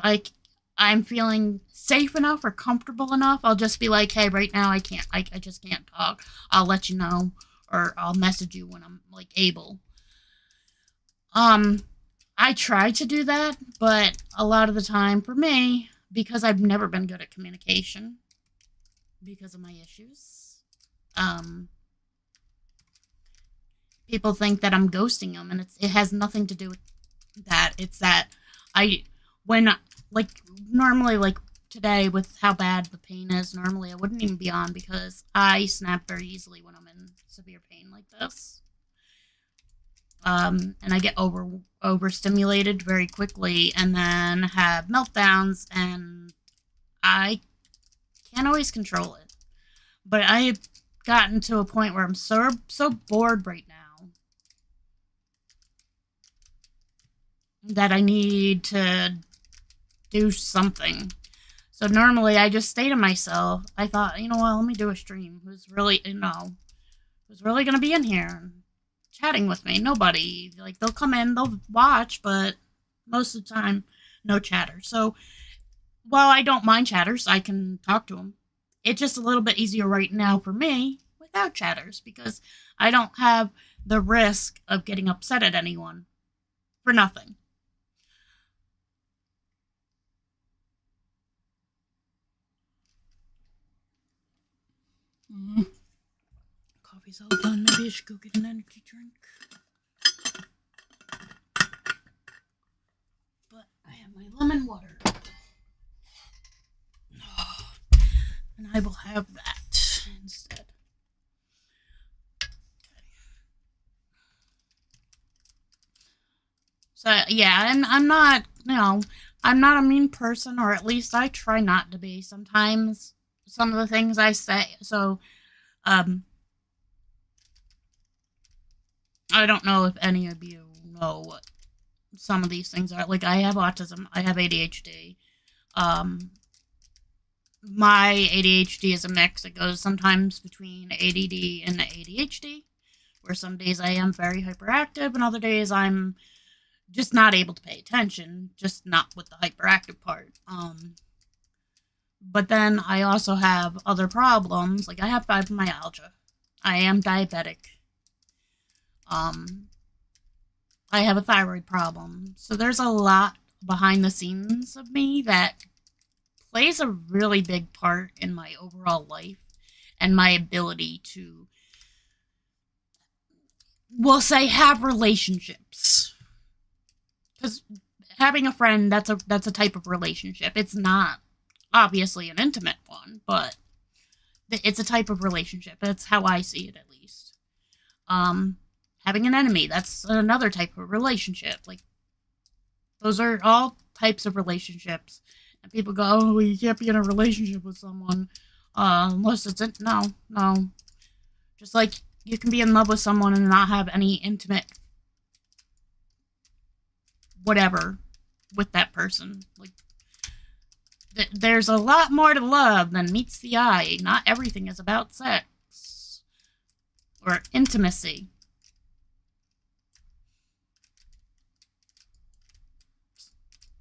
I'm feeling safe enough or comfortable enough, I'll just be like, hey, right now I can't, I just can't talk. I'll let you know, or I'll message you when I'm like able. I try to do that, but a lot of the time for me, because I've never been good at communication because of my issues, people think that I'm ghosting them, and it has nothing to do with that. It's that normally, like today, with how bad the pain is, normally I wouldn't even be on, because I snap very easily when I'm in severe pain like this. And I get overstimulated very quickly, and then have meltdowns, and I can't always control it. But I've gotten to a point where I'm so bored right now that I need to do something. So normally I just stay to myself. I thought, you know what, let me do a stream. Who's really going to be in here and chatting with me? Nobody. Like, they'll come in, they'll watch, but most of the time, no chatter. So while I don't mind chatters, I can talk to them. It's just a little bit easier right now for me without chatters, because I don't have the risk of getting upset at anyone for nothing. Coffee's all done. Maybe I should go get an energy drink. But I have my lemon water. And I will have that instead. Okay. So, yeah, and I'm not a mean person, or at least I try not to be. Sometimes some of the things I say, so, I don't know if any of you know what some of these things are. Like, I have autism, I have ADHD. My ADHD is a mix. It goes sometimes between ADD and ADHD, where some days I am very hyperactive, and other days I'm just not able to pay attention, just not with the hyperactive part. But then I also have other problems, like I have fibromyalgia. I am diabetic. I have a thyroid problem. So there's a lot behind the scenes of me that plays a really big part in my overall life and my ability to, we'll say, have relationships. Because having a friend, that's a type of relationship. It's not obviously an intimate one, but it's a type of relationship. That's how I see it, at least. Having an enemy, that's another type of relationship. Like, those are all types of relationships. And people go, oh, well, you can't be in a relationship with someone unless it's no. Just like you can be in love with someone and not have any intimate whatever with that person. Like, there's a lot more to love than meets the eye. Not everything is about sex or intimacy.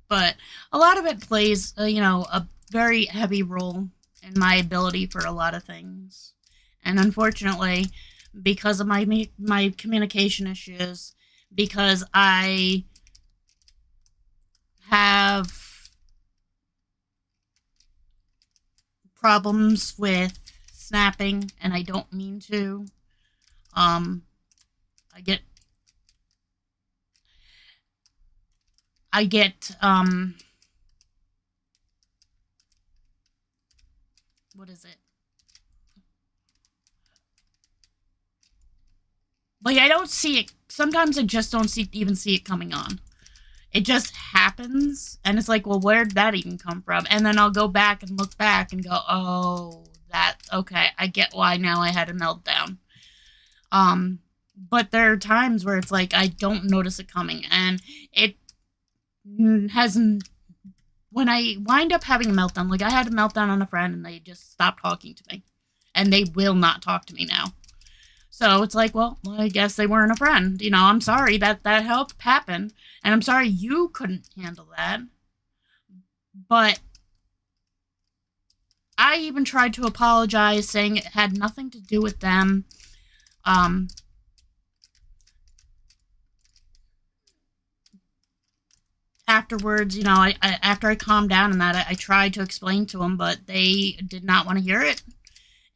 But a lot of it plays, a very heavy role in my ability for a lot of things. And unfortunately, because of my communication issues, because I have problems with snapping, and I don't mean to, I get what is it? Like, I don't see it. Sometimes I just don't even see it coming on. It just happens, and it's like, well, where'd that even come from? And then I'll go back and look back and go, oh, okay, I get why now I had a meltdown. But there are times where it's like, I don't notice it coming, and it hasn't, when I wind up having a meltdown, like I had a meltdown on a friend and they just stopped talking to me, and they will not talk to me now. So it's like, well, I guess they weren't a friend. I'm sorry that helped happen, and I'm sorry you couldn't handle that. But I even tried to apologize, saying it had nothing to do with them. Afterwards, after I calmed down and that, I tried to explain to them, but they did not want to hear it.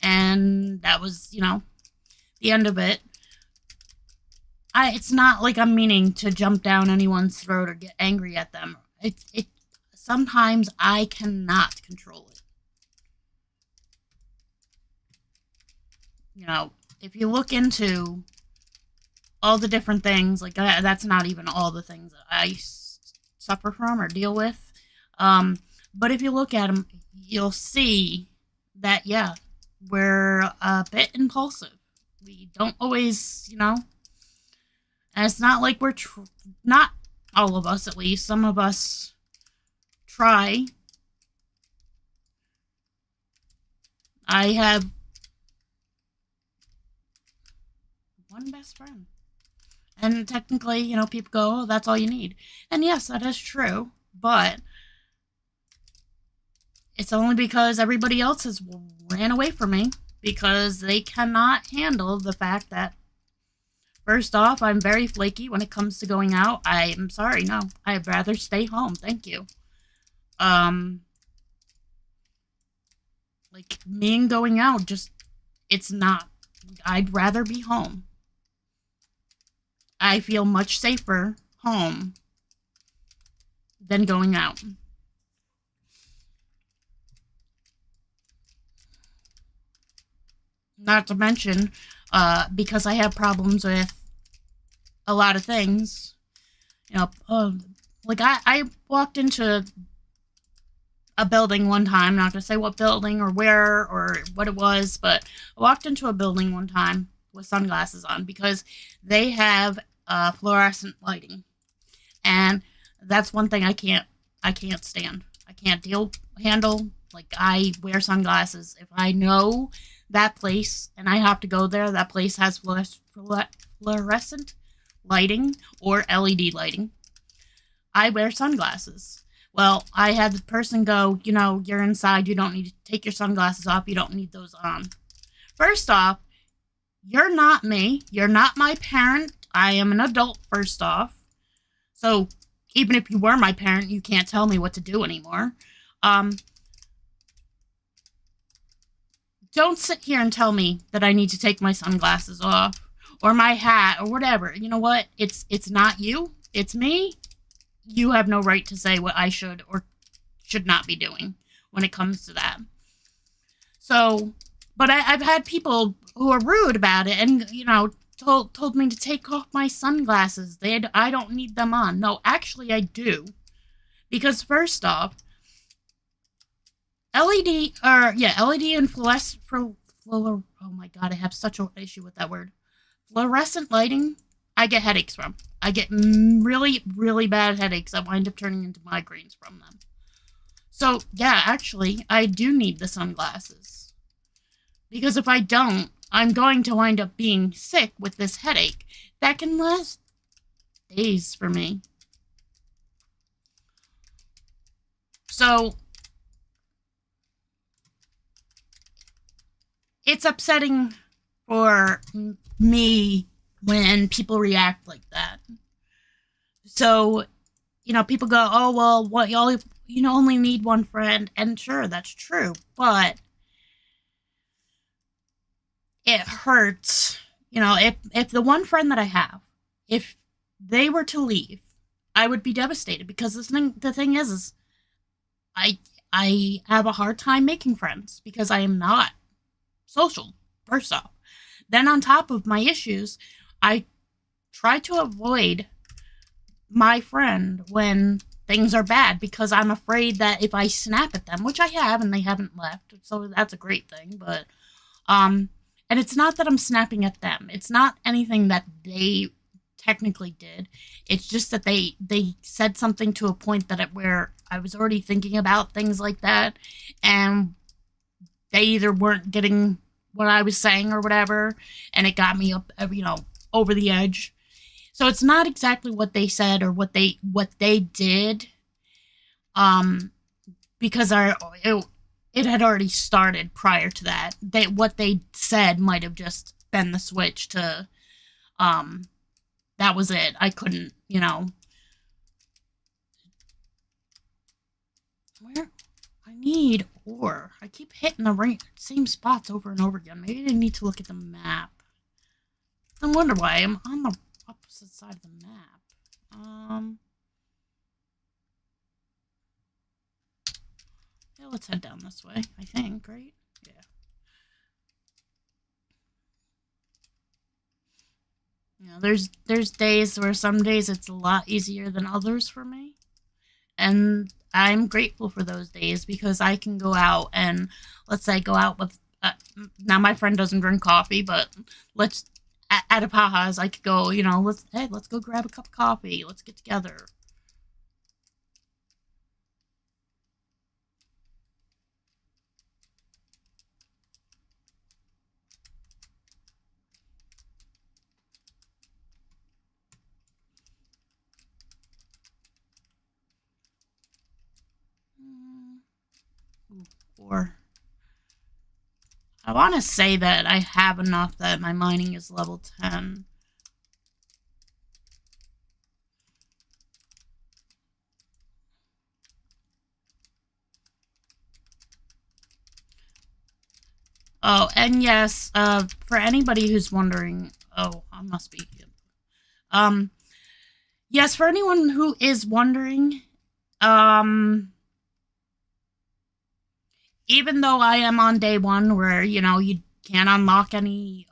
And that was, the end of it. It's not like I'm meaning to jump down anyone's throat or get angry at them. Sometimes I cannot control it. If you look into all the different things, like that's not even all the things that I suffer from or deal with. But if you look at them, you'll see that, yeah, we're a bit impulsive. We don't always, and it's not like we're, not all of us at least, some of us try. I have one best friend. And technically, people go, oh, that's all you need. And yes, that is true. But it's only because everybody else has ran away from me, because they cannot handle the fact that, first off, I'm very flaky when it comes to going out. I'm sorry, no. I'd rather stay home. Thank you. Like, me and going out, just, it's not. I'd rather be home. I feel much safer home than going out. Not to mention, because I have problems with a lot of things, like I walked into a building one time, not to say what building or where or what it was, but I walked into a building one time with sunglasses on because they have fluorescent lighting, and that's one thing I can't stand. I can't handle. Like, I wear sunglasses if I know that place and I have to go there. That place has fluorescent lighting or LED lighting. I wear sunglasses. Well, I had the person go, you're inside. You don't need to take your sunglasses off. You don't need those on. First off, you're not me. You're not my parent. I am an adult, first off. So even if you were my parent, you can't tell me what to do anymore. Don't sit here and tell me that I need to take my sunglasses off or my hat or whatever. You know what? It's not you. It's me. You have no right to say what I should or should not be doing when it comes to that. So, but I've had people who are rude about it and, told me to take off my sunglasses. I don't need them on. No, actually I do. Because first off, LED and oh my god, I have such an issue with that word. Fluorescent lighting, I get headaches from. I get really, really bad headaches that wind up turning into migraines from them. So, yeah, actually, I do need the sunglasses. Because if I don't, I'm going to wind up being sick with this headache that can last days for me. So, it's upsetting for me when people react like that. So, people go, oh, well, what, you only need one friend. And sure, that's true. But it hurts. If the one friend that I have, if they were to leave, I would be devastated because the thing is I have a hard time making friends because I am not social, first off. Then on top of my issues, I try to avoid my friend when things are bad because I'm afraid that if I snap at them, which I have and they haven't left, so that's a great thing, but and it's not that I'm snapping at them. It's not anything that they technically did. It's just that they said something to a point where I was already thinking about things like that, and they either weren't getting what I was saying or whatever, and it got me up, over the edge. So it's not exactly what they said or what they did, because it had already started prior to that. What they said might have just been the switch to, that was it. I couldn't, where I need ore. I keep hitting the same spots over and over again. Maybe I need to look at the map. I wonder why I'm on the opposite side of the map. Yeah, let's head down this way, I think, right? Yeah. There's days where some days it's a lot easier than others for me. And I'm grateful for those days because I can go out and, let's say, go out with, now my friend doesn't drink coffee, but at a Paha's, I could go, let's go grab a cup of coffee. Let's get together. Or I want to say that I have enough that my mining is level 10. Oh, and yes, for anybody who's wondering, I must be. Yes, for anyone who is wondering, even though I am on day one where, you can't unlock any,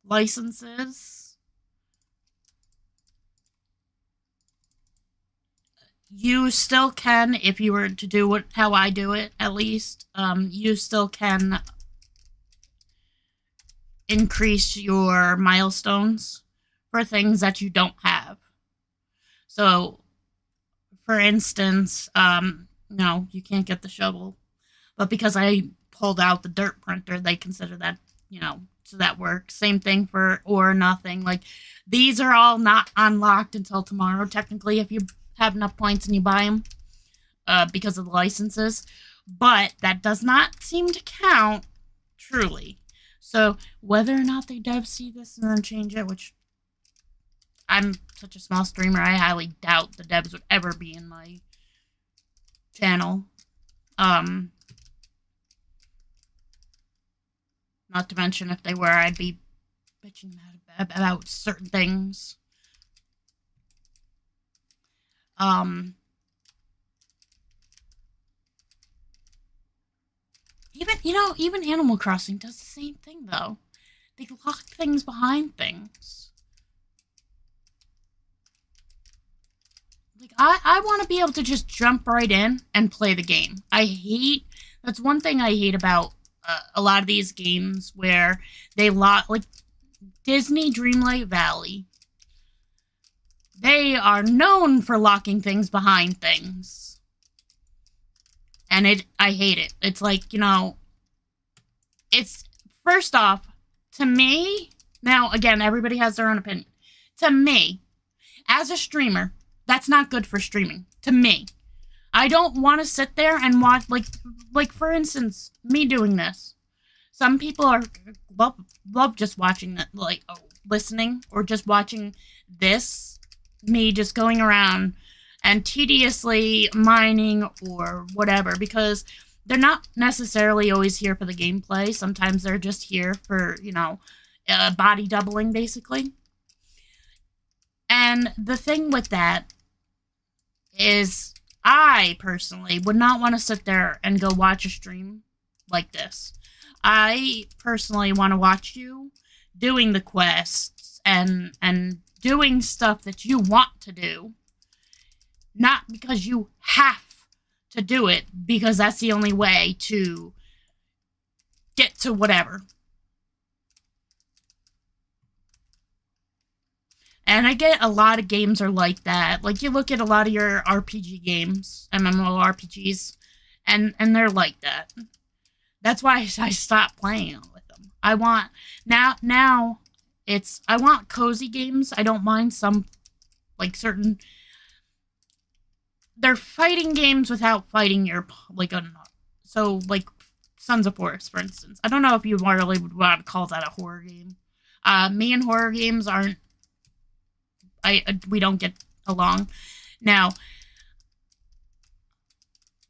licenses, you still can, if you were to do how I do it, at least, you still can increase your milestones for things that you don't have. So, for instance, no, you can't get the shovel, but because I pulled out the dirt printer, they consider that, you know, so that works. Same thing for or nothing. Like, these are all not unlocked until tomorrow, technically, if you have enough points and you buy them, because of the licenses. But that does not seem to count, truly. So, whether or not they dev see this and then change it, which I'm such a small streamer, I highly doubt the devs would ever be in my channel. Not to mention, if they were, I'd be bitching about certain things. Even Animal Crossing does the same thing, though. They lock things behind things. Like, I want to be able to just jump right in and play the game. That's one thing I hate about a lot of these games where they lock, like Disney Dreamlight Valley. They are known for locking things behind things. And I hate it. It's like, it's, first off, to me, now, again, everybody has their own opinion. To me, as a streamer, that's not good for streaming. To me. I don't want to sit there and watch, like for instance, me doing this. Some people love just watching that, listening, or just watching this, me just going around and tediously mining or whatever, because they're not necessarily always here for the gameplay. Sometimes they're just here for, body doubling, basically. And the thing with that is, I personally would not want to sit there and go watch a stream like this. I personally want to watch you doing the quests and doing stuff that you want to do. Not because you have to do it, because that's the only way to get to whatever. And I get a lot of games are like that. Like, you look at a lot of your RPG games, MMORPGs, and they're like that. That's why I stopped playing with them. I want cozy games. I don't mind some, certain, they're fighting games without fighting your, so, Sons of Forest, for instance. I don't know if you really would want to call that a horror game. Me and horror games aren't, we don't get along. Now,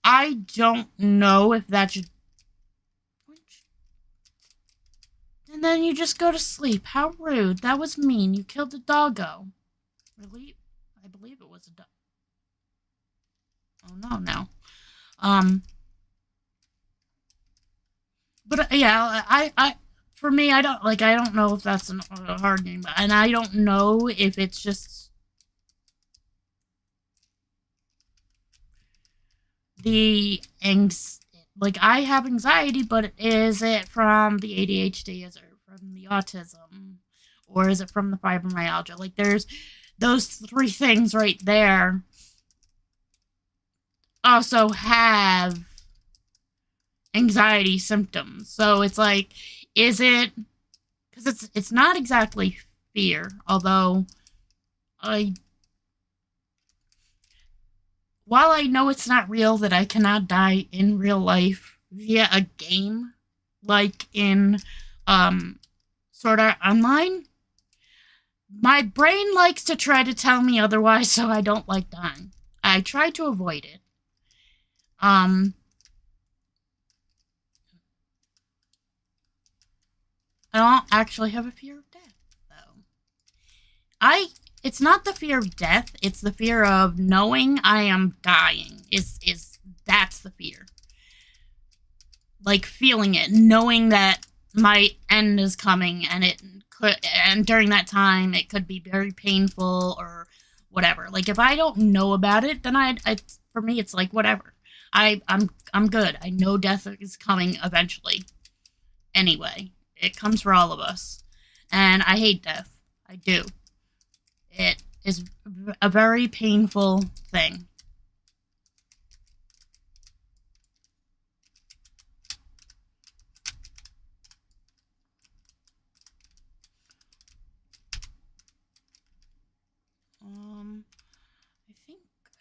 I don't know if that should, and then you just go to sleep. How rude. That was mean. You killed a doggo. Really? I believe it was a dog. Oh, no. But, yeah, for me, I don't know if that's a hard game, and I don't know if it's just I have anxiety, but is it from the ADHD? Is it from the autism? Or is it from the fibromyalgia? There's those three things right there also have anxiety symptoms. So it's is it, because it's not exactly fear, although while I know it's not real, that I cannot die in real life via a game, like in Sword Art Online, my brain likes to try to tell me otherwise, so I don't like dying. I try to avoid it. I don't actually have a fear of death, though. It's not the fear of death, it's the fear of knowing I am dying. That's the fear. Feeling it, knowing that my end is coming, and during that time it could be very painful or whatever. If I don't know about it, then for me it's whatever. I'm good. I know death is coming eventually. Anyway, it comes for all of us. And I hate death. I do. It is a very painful thing.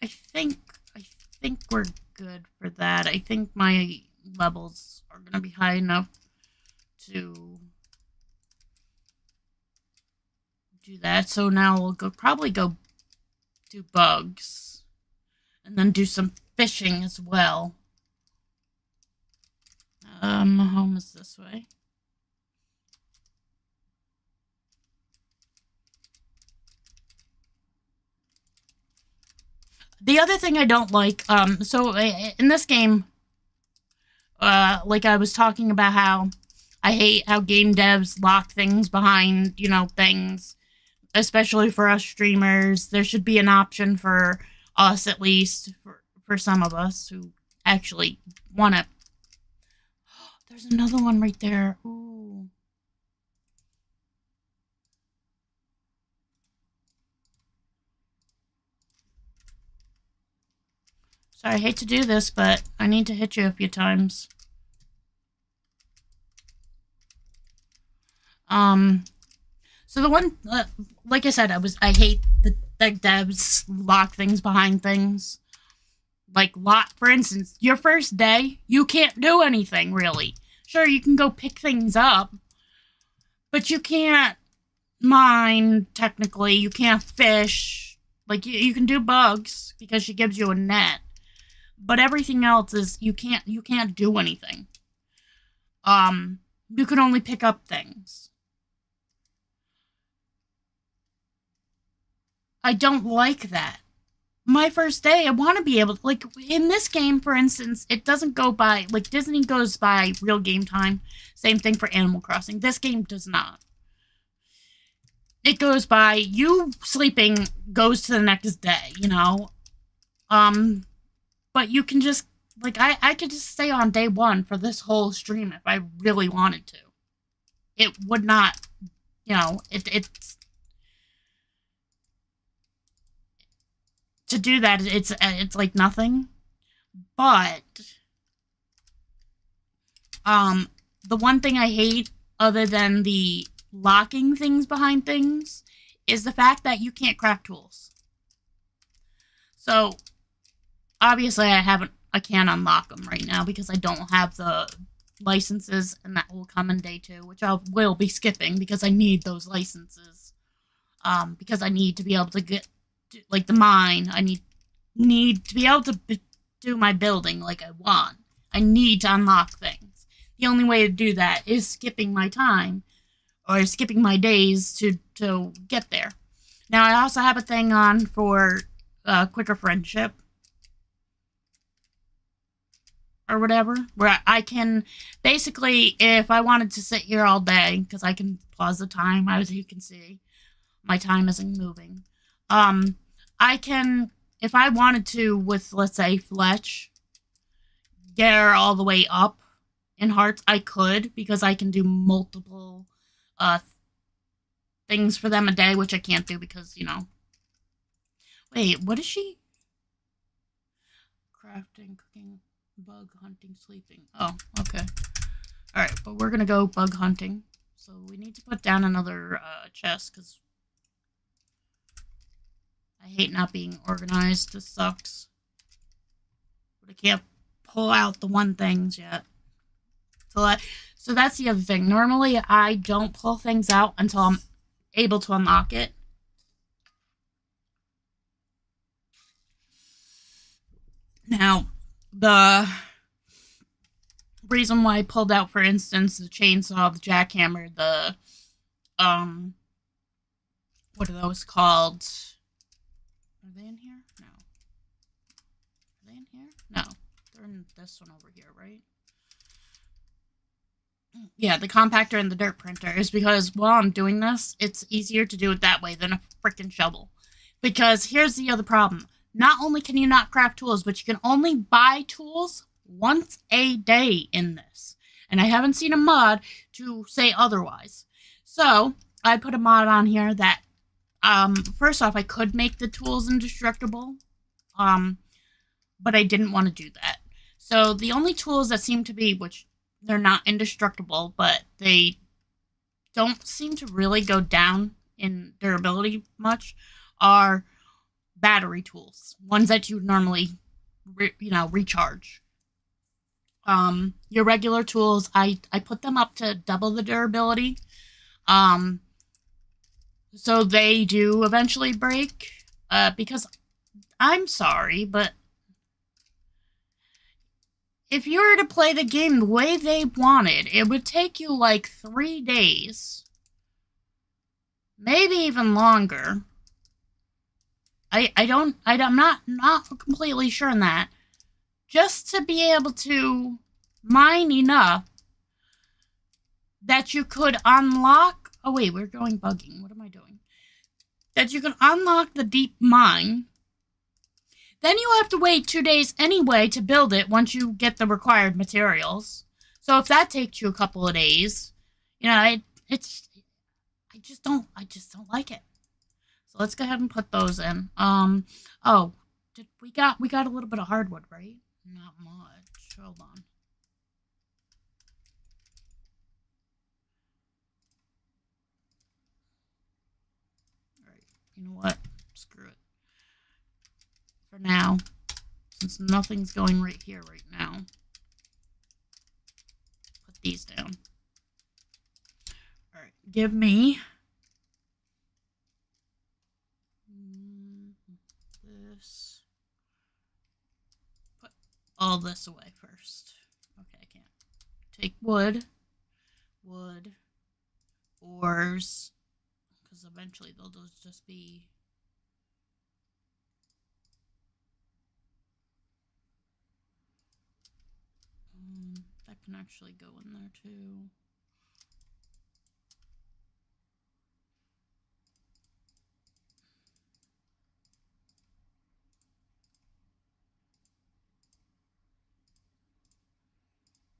I think we're good for that. I think my levels are gonna be high enough to do that. So now we'll probably go do bugs, and then do some fishing as well. Home is this way. The other thing I don't like, so in this game, like I was talking about how I hate how game devs lock things behind, things, especially for us streamers. There should be an option for us, at least, for some of us who actually want to. There's another one right there. Ooh. Sorry, I hate to do this, but I need to hit you a few times. So the one, like I said, I hate the devs lock things behind things. Like, for instance, your first day, you can't do anything, really. Sure, you can go pick things up, but you can't mine, technically. You can't fish. Like, you can do bugs, because she gives you a net. But everything else is, you can't do anything. You can only pick up things. I don't like that. My first day, I want to be able to, like, in this game, for instance, it doesn't go by, like, Disney goes by real game time. Same thing for Animal Crossing. This game does not. It goes by, you sleeping goes to the next day, But you can just, like, I could just stay on day one for this whole stream if I really wanted to. It would not, it's... To do that, it's like nothing. But, the one thing I hate, other than the locking things behind things, is the fact that you can't craft tools. So, obviously I can't unlock them right now because I don't have the licenses, and that will come in day 2, which I will be skipping because I need those licenses. Because I need to be able to get, like, the mine. I need to be able to do my building like I want. I need to unlock things. The only way to do that is skipping my time, or skipping my days to get there. Now, I also have a thing on for quicker friendship, or whatever, where I can, basically, if I wanted to sit here all day, because I can pause the time, as you can see, my time isn't moving. I can, if I wanted to, with, let's say, Fletch, get her all the way up in hearts, I could, because I can do multiple, things for them a day, which I can't do because, Wait, what is she? Crafting, cooking, bug hunting, sleeping. Oh, okay. Alright, but we're gonna go bug hunting. So we need to put down another, chest, because I hate not being organized. This sucks. But I can't pull out the one things yet. So that's the other thing. Normally, I don't pull things out until I'm able to unlock it. Now, the reason why I pulled out, for instance, the chainsaw, the jackhammer, the, what are those called? Are they in here? No. Are they in here? No. They're in this one over here, right? Yeah, the compactor and the dirt printer is because while I'm doing this, it's easier to do it that way than a freaking shovel. Because here's the other problem. Not only can you not craft tools, but you can only buy tools once a day in this. And I haven't seen a mod to say otherwise. So, I put a mod on here that, first off, I could make the tools indestructible. But I didn't want to do that. So, the only tools that seem to be, which they're not indestructible, but they don't seem to really go down in durability much, are battery tools, ones that you normally, recharge. Your regular tools, I put them up to double the durability. So they do eventually break. Because I'm sorry, but if you were to play the game the way they wanted, it would take you like 3 days. Maybe even longer. I'm not completely sure on that. Just to be able to mine enough that you could unlock... Oh wait, we're going bugging. What am I doing? That you can unlock the deep mine. Then you have to wait 2 days anyway to build it once you get the required materials. So if that takes you a couple of days, I just don't like it. So let's go ahead and put those in. Oh, we got a little bit of hardwood, right? Not much. Hold on. All right. You know what? Screw it. For now, since nothing's going right here right now, put these down. All right, give me this. Put all this away first. Okay, I can't. Take wood, ores, because eventually they'll just be... that can actually go in there too.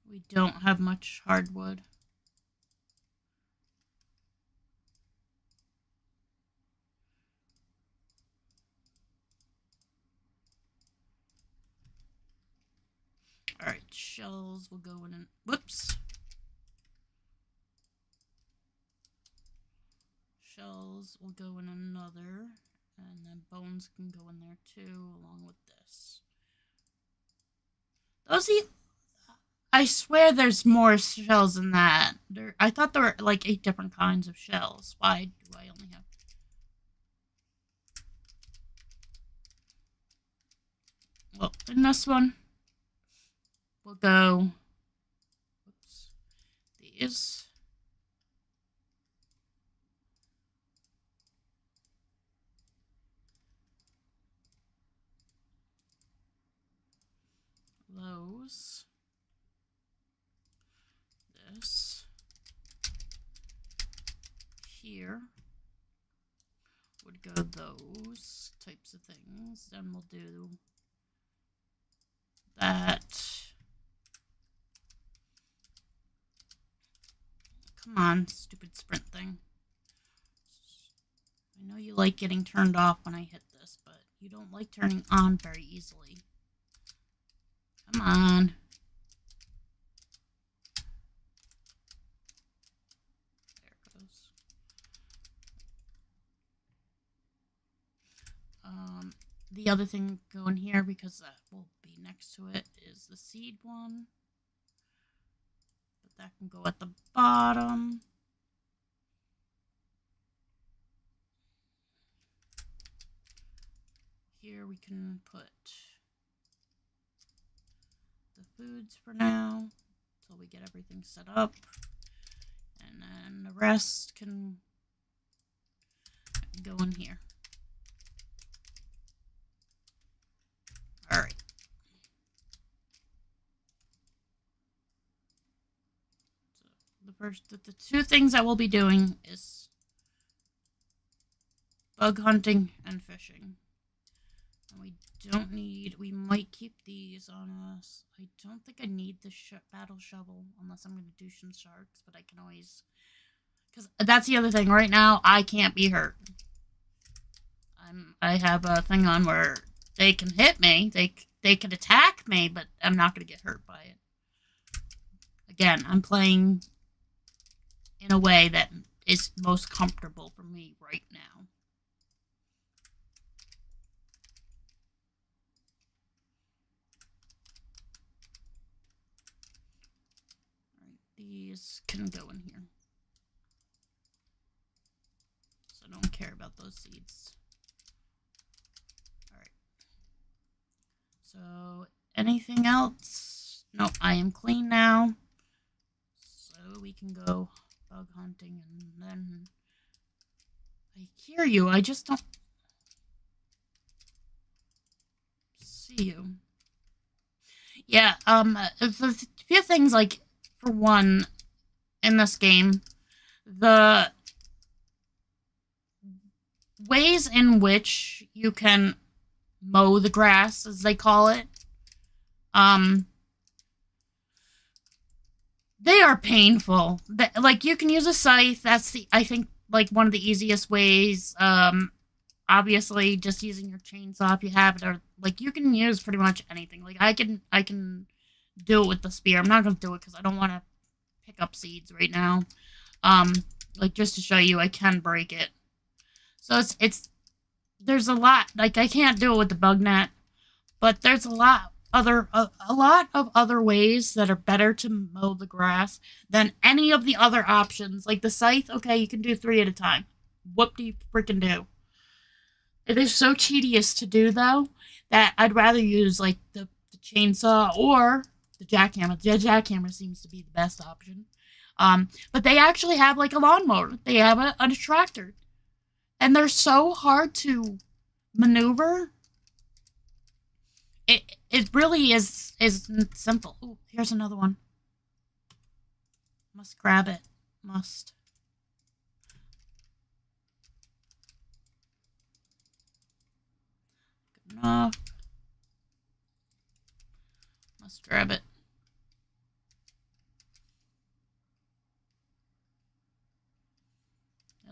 We don't have much hardwood. Alright, shells will go in. Whoops. Shells will go in another. And then bones can go in there too, along with this. I swear there's more shells than that. I thought there were like 8 different kinds of shells. Why do I only have... Well, in this one, we'll go... Oops. These. Those. This. Here. Would go those types of things. Then we'll do that. Come on, stupid sprint thing. I know you like getting turned off when I hit this, but you don't like turning on very easily. Come on. There it goes. The other thing going here, because that will be next to it, is the seed one. But that can go at the bottom. Here we can put the foods for now, until we get everything set up. And then the rest can go in here. Alright. So the 2 things I will be doing is bug hunting and fishing. And we might keep these on us. I don't think I need the battle shovel unless I'm going to do some sharks, but I can always... Because that's the other thing. Right now, I can't be hurt. I have a thing on where they can hit me. They can attack me, but I'm not going to get hurt by it. Again, I'm playing in a way that is most comfortable for me right now. these can go in here. So I don't care about those seeds. Alright. So, anything else? No, I am clean now. So we can go bug hunting, and then I hear you, I just don't see you. Yeah, a few things, like, for one, in this game, the ways in which you can mow the grass, as they call it, they are painful. Like, you can use a scythe, that's I think, like, one of the easiest ways. Obviously, just using your chainsaw if you have it, or, like, you can use pretty much anything. Like, I can do it with the spear. I'm not gonna do it because I don't want to pick up seeds right now. Like, just to show you, I can break it. So there's a lot, like, I can't do it with the bug net, but there's a lot of other ways that are better to mow the grass than any of the other options. Like the scythe, okay, you can do 3 at a time. What do you freaking do? It is so tedious to do, though, that I'd rather use, like, the chainsaw or the jackhammer. The jackhammer seems to be the best option. But they actually have, like, a lawnmower. They have a tractor. And they're so hard to maneuver. It really is simple. Ooh, here's another one. Must grab it. Must. Good enough. Must grab it.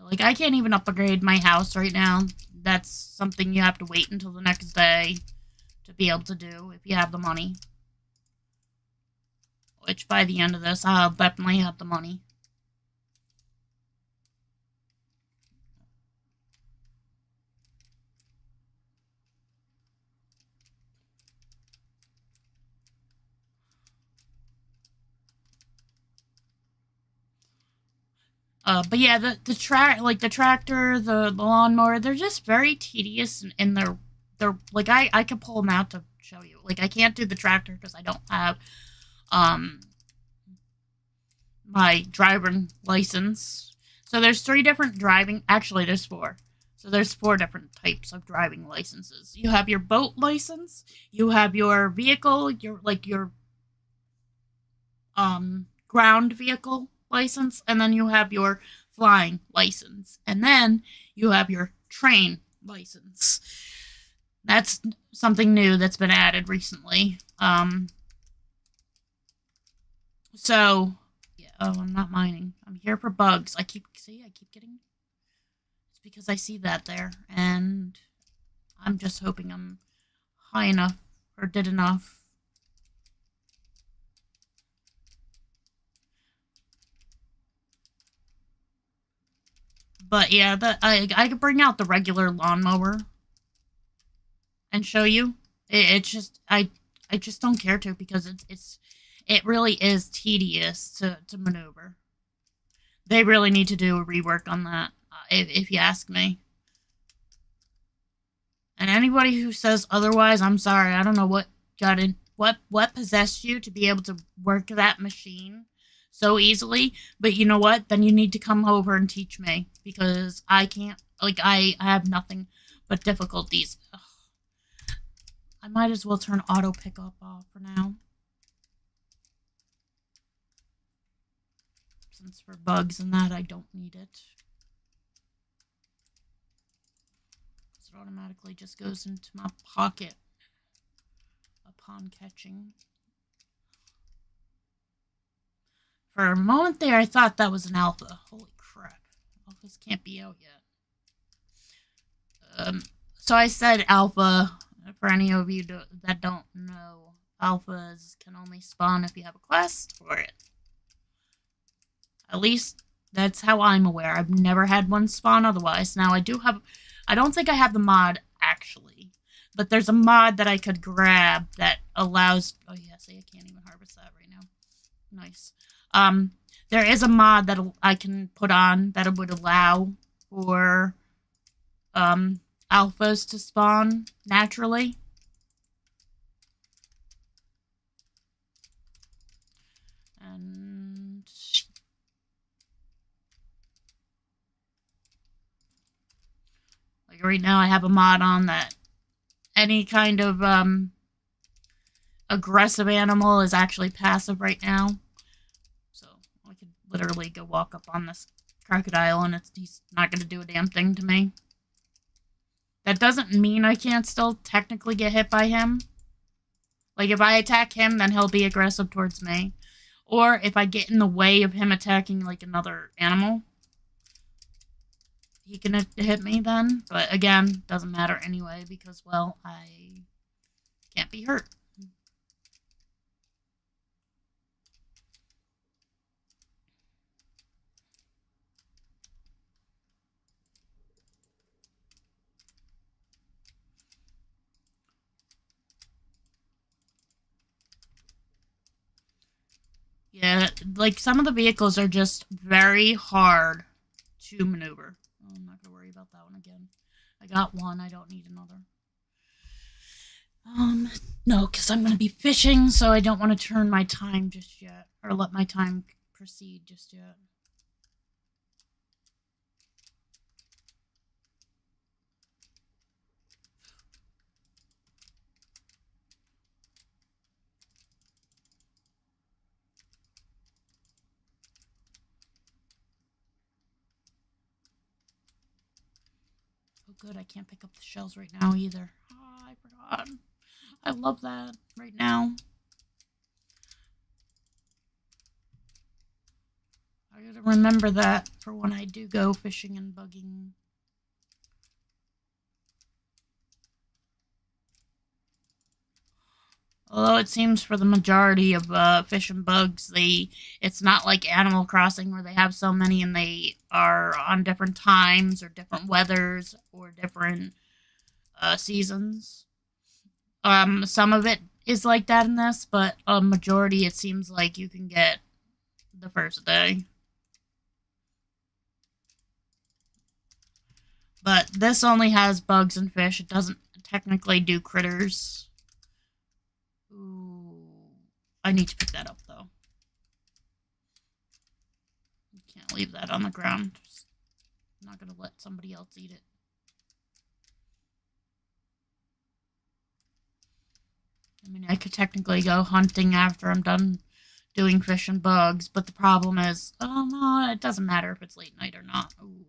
Like, I can't even upgrade my house right now. That's something you have to wait until the next day to be able to do if you have the money. Which, by the end of this, I'll definitely have the money. But yeah, the tractor, the lawnmower, they're just very tedious in their like, I could pull them out to show you. Like, I can't do the tractor because I don't have my driving license. So there's 3 different driving, actually there's 4. So there's 4 different types of driving licenses. You have your boat license, you have your vehicle, your ground vehicle license, and then you have your flying license, and then you have your train license. That's something new that's been added recently. So yeah. Oh, I'm not mining. I'm here for bugs. I keep getting. It's because I see that there, and I'm just hoping I'm high enough or did enough. But yeah, I could bring out the regular lawnmower and show you. It's just I just don't care to, because it really is tedious to maneuver. They really need to do a rework on that, if you ask me. And anybody who says otherwise, I'm sorry. I don't know what got in, what possessed you to be able to work that machine so easily. But you know what? Then you need to come over and teach me, because I can't. Like, I have nothing but difficulties. Ugh. I might as well turn auto pickup off for now, since for bugs and that, I don't need it. It automatically just goes into my pocket upon catching. For a moment there, I thought that was an alpha. Holy crap. Alphas can't be out yet. So I said alpha. For any of you that don't know, alphas can only spawn if you have a quest for it. At least, that's how I'm aware. I've never had one spawn otherwise. Now, I don't think I have the mod, actually. But there's a mod that I could grab that allows... Oh, yeah, see, I can't even harvest that right now. Nice. there is a mod that I can put on that would allow for alphas to spawn naturally. And like right now I have a mod on that any kind of aggressive animal is actually passive right now. So I could literally go walk up on this crocodile and he's not going to do a damn thing to me. That doesn't mean I can't still technically get hit by him. Like, if I attack him, then he'll be aggressive towards me. Or if I get in the way of him attacking, like, another animal, he can hit me then. But, again, doesn't matter anyway because, well, I can't be hurt. Yeah, like, some of the vehicles are just very hard to maneuver. Oh, I'm not going to worry about that one again. I got one. I don't need another. No, because I'm going to be fishing, so I don't want to turn my time just yet. Or let my time proceed just yet. Oh, good, I can't pick up the shells right now either. Oh, I forgot. I love that right now. I gotta remember that for when I do go fishing and bugging. Although it seems for the majority of fish and bugs, it's not like Animal Crossing where they have so many and they are on different times or different weathers or different seasons. Some of it is like that in this, but a majority it seems like you can get the first day. But this only has bugs and fish. It doesn't technically do critters. Ooh, I need to pick that up, though. Can't leave that on the ground. I'm not going to let somebody else eat it. I mean, I could technically go hunting after I'm done doing fish and bugs, but the problem is, oh no, it doesn't matter if it's late night or not. Ooh.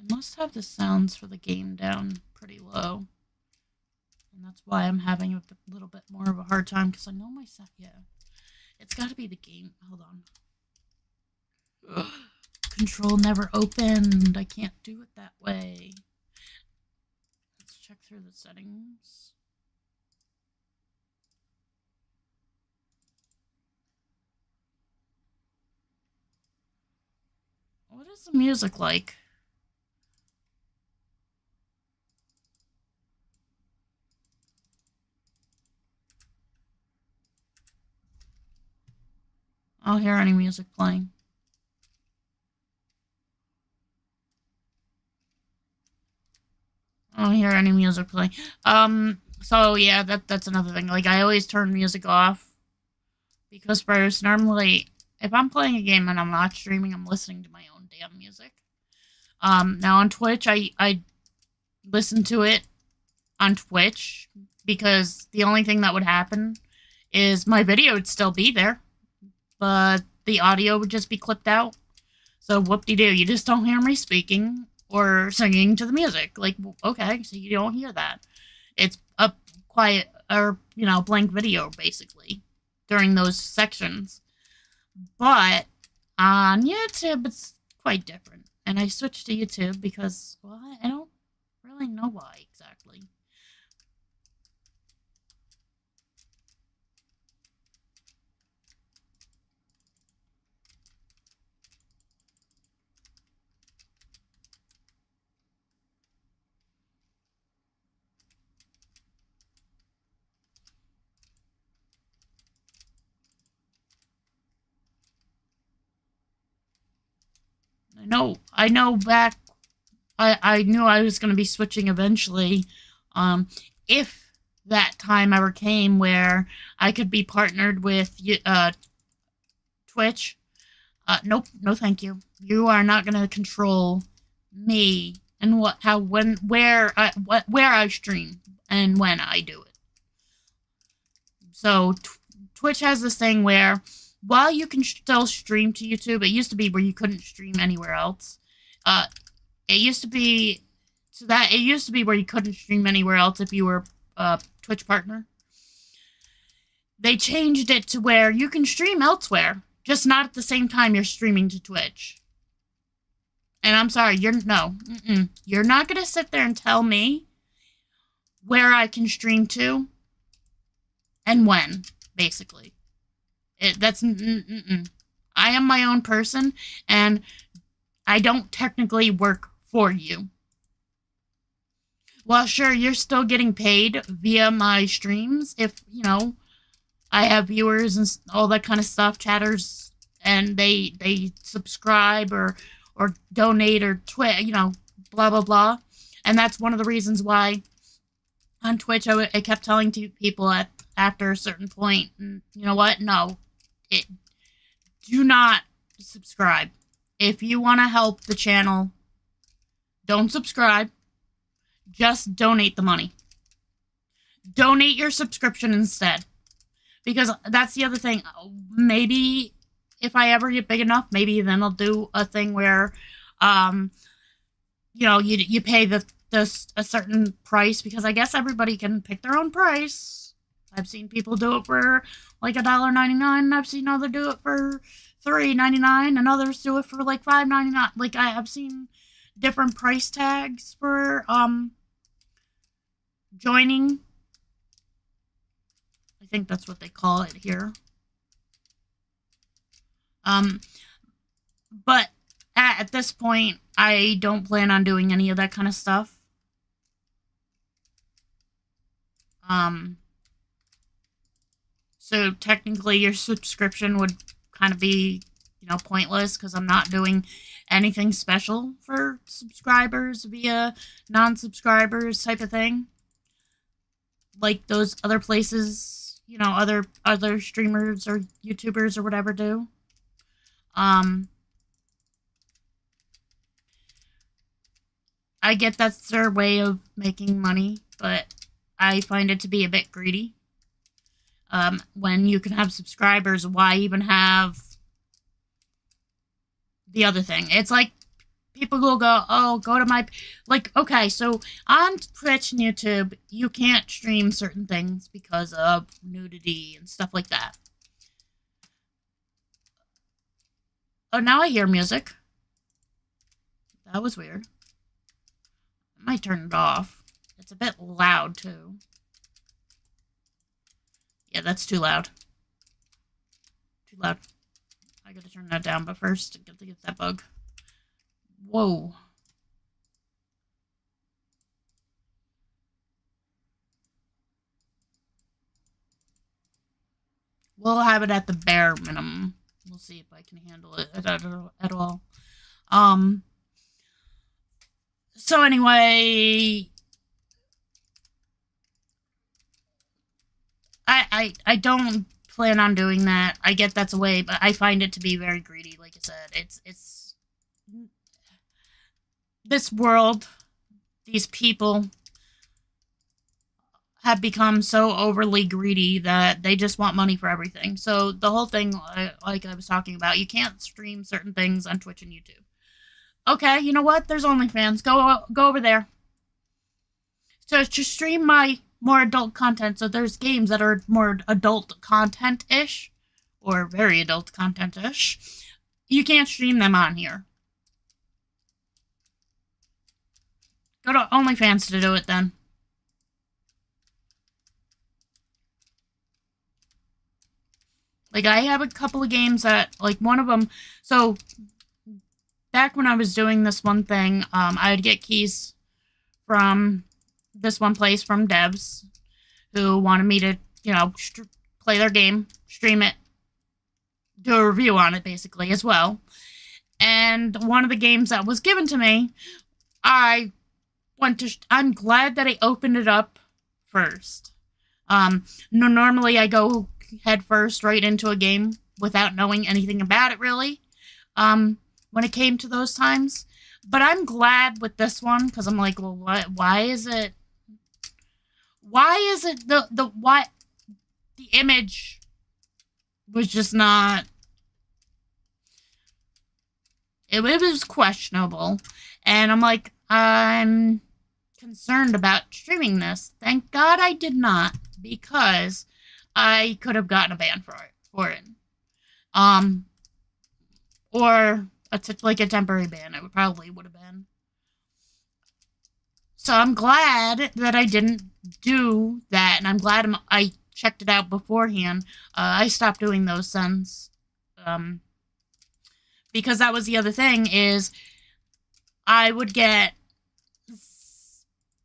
I must have the sounds for the game down pretty low. And that's why I'm having a little bit more of a hard time, because I know my sound. Yeah. It's got to be the game. Hold on. Ugh. Control never opened. I can't do it that way. Let's check through the settings. What is the music like? I don't hear any music playing. I don't hear any music playing. So yeah, that's another thing. Like, I always turn music off. Because first, normally, if I'm playing a game and I'm not streaming, I'm listening to my own damn music. Now on Twitch, I listen to it on Twitch because the only thing that would happen is my video would still be there, but the audio would just be clipped out. So whoop-de-doo, you just don't hear me speaking or singing to the music. Like, okay, so you don't hear that. It's a quiet, or, blank video, basically, during those sections. But on YouTube, it's quite different. And I switched to YouTube because, well, I don't really know why exactly. I know back, I knew I was going to be switching eventually. If that time ever came where I could be partnered with Twitch, nope, no thank you. You are not going to control me and where I stream and when I do it. So Twitch has this thing where while you can still stream to YouTube, it used to be where you couldn't stream anywhere else. It used to be where you couldn't stream anywhere else if you were a Twitch partner. They changed it to where you can stream elsewhere, just not at the same time you're streaming to Twitch. And I'm sorry, you're not gonna sit there and tell me where I can stream to and when, basically. I am my own person, and I don't technically work for you. Well, sure, you're still getting paid via my streams if, I have viewers and all that kind of stuff, chatters, and they subscribe or donate or blah, blah, blah. And that's one of the reasons why on Twitch I kept telling people after a certain point, you know what? No. Do not subscribe. If you want to help the channel, don't subscribe. Just donate the money. Donate your subscription instead. Because that's the other thing. Maybe if I ever get big enough, maybe then I'll do a thing where, you pay a certain price, because I guess everybody can pick their own price. I've seen people do it for like $1.99, and I've seen others do it for $3.99, and others do it for like $5.99. Like I have seen different price tags for joining. I think that's what they call it here. But at this point, I don't plan on doing any of that kind of stuff. So technically your subscription would kind of be, pointless, because I'm not doing anything special for subscribers via non-subscribers type of thing. Like those other places, other streamers or YouTubers or whatever do. I get that's their way of making money, but I find it to be a bit greedy. When you can have subscribers, why even have the other thing? It's like people will go, go to my... Like, okay, so on Twitch and YouTube, you can't stream certain things because of nudity and stuff like that. Oh, now I hear music. That was weird. I might turn it off. It's a bit loud, too. Yeah, that's too loud. Too loud. I gotta turn that down, but first, I gotta get that bug. Whoa. We'll have it at the bare minimum. We'll see if I can handle it at all. So anyway, I don't plan on doing that. I get that's a way, but I find it to be very greedy. Like I said, it's this world, these people have become so overly greedy that they just want money for everything. So the whole thing, like I was talking about, you can't stream certain things on Twitch and YouTube. Okay, you know what? There's OnlyFans. Go over there. So to stream my more adult content, so there's games that are more adult content-ish, or very adult content-ish, you can't stream them on here. Go to OnlyFans to do it then. Like, I have a couple of games that, like, one of them, so, back when I was doing this one thing, I would get keys from this one place from devs who wanted me to, you know, play their game, stream it, do a review on it, basically, as well. And one of the games that was given to me, I'm glad that I opened it up first. Normally I go head first right into a game without knowing anything about it, really, when it came to those times. But I'm glad with this one, because I'm like, well, why is it the image was just not, it was questionable. And I'm like, I'm concerned about streaming this. Thank God I did not, because I could have gotten a ban for it. Or like a temporary ban, it probably would have been. So I'm glad that I didn't do that, and I'm glad I checked it out beforehand. I stopped doing those since, because that was the other thing, is I would get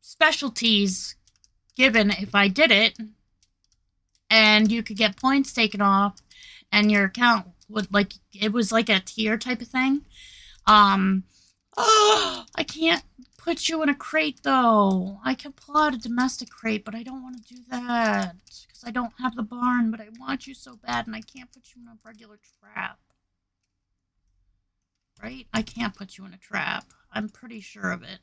specialties given if I did it, and you could get points taken off, and your account would, like, it was like a tier type of thing. I can't put you in a crate, though. I can pull out a domestic crate, but I don't want to do that, because I don't have the barn, but I want you so bad, and I can't put you in a regular trap. Right? I can't put you in a trap. I'm pretty sure of it.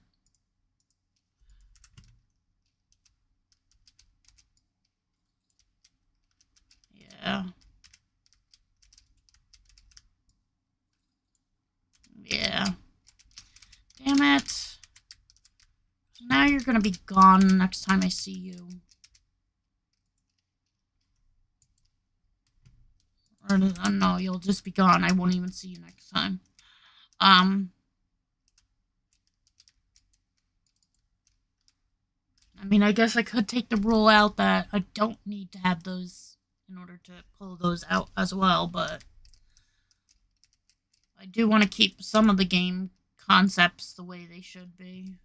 Yeah. Yeah. Damn it. Now you're gonna be gone next time I see you. Or, no, you'll just be gone. I won't even see you next time. I mean, I guess I could take the rule out that I don't need to have those in order to pull those out as well, but I do want to keep some of the game concepts the way they should be.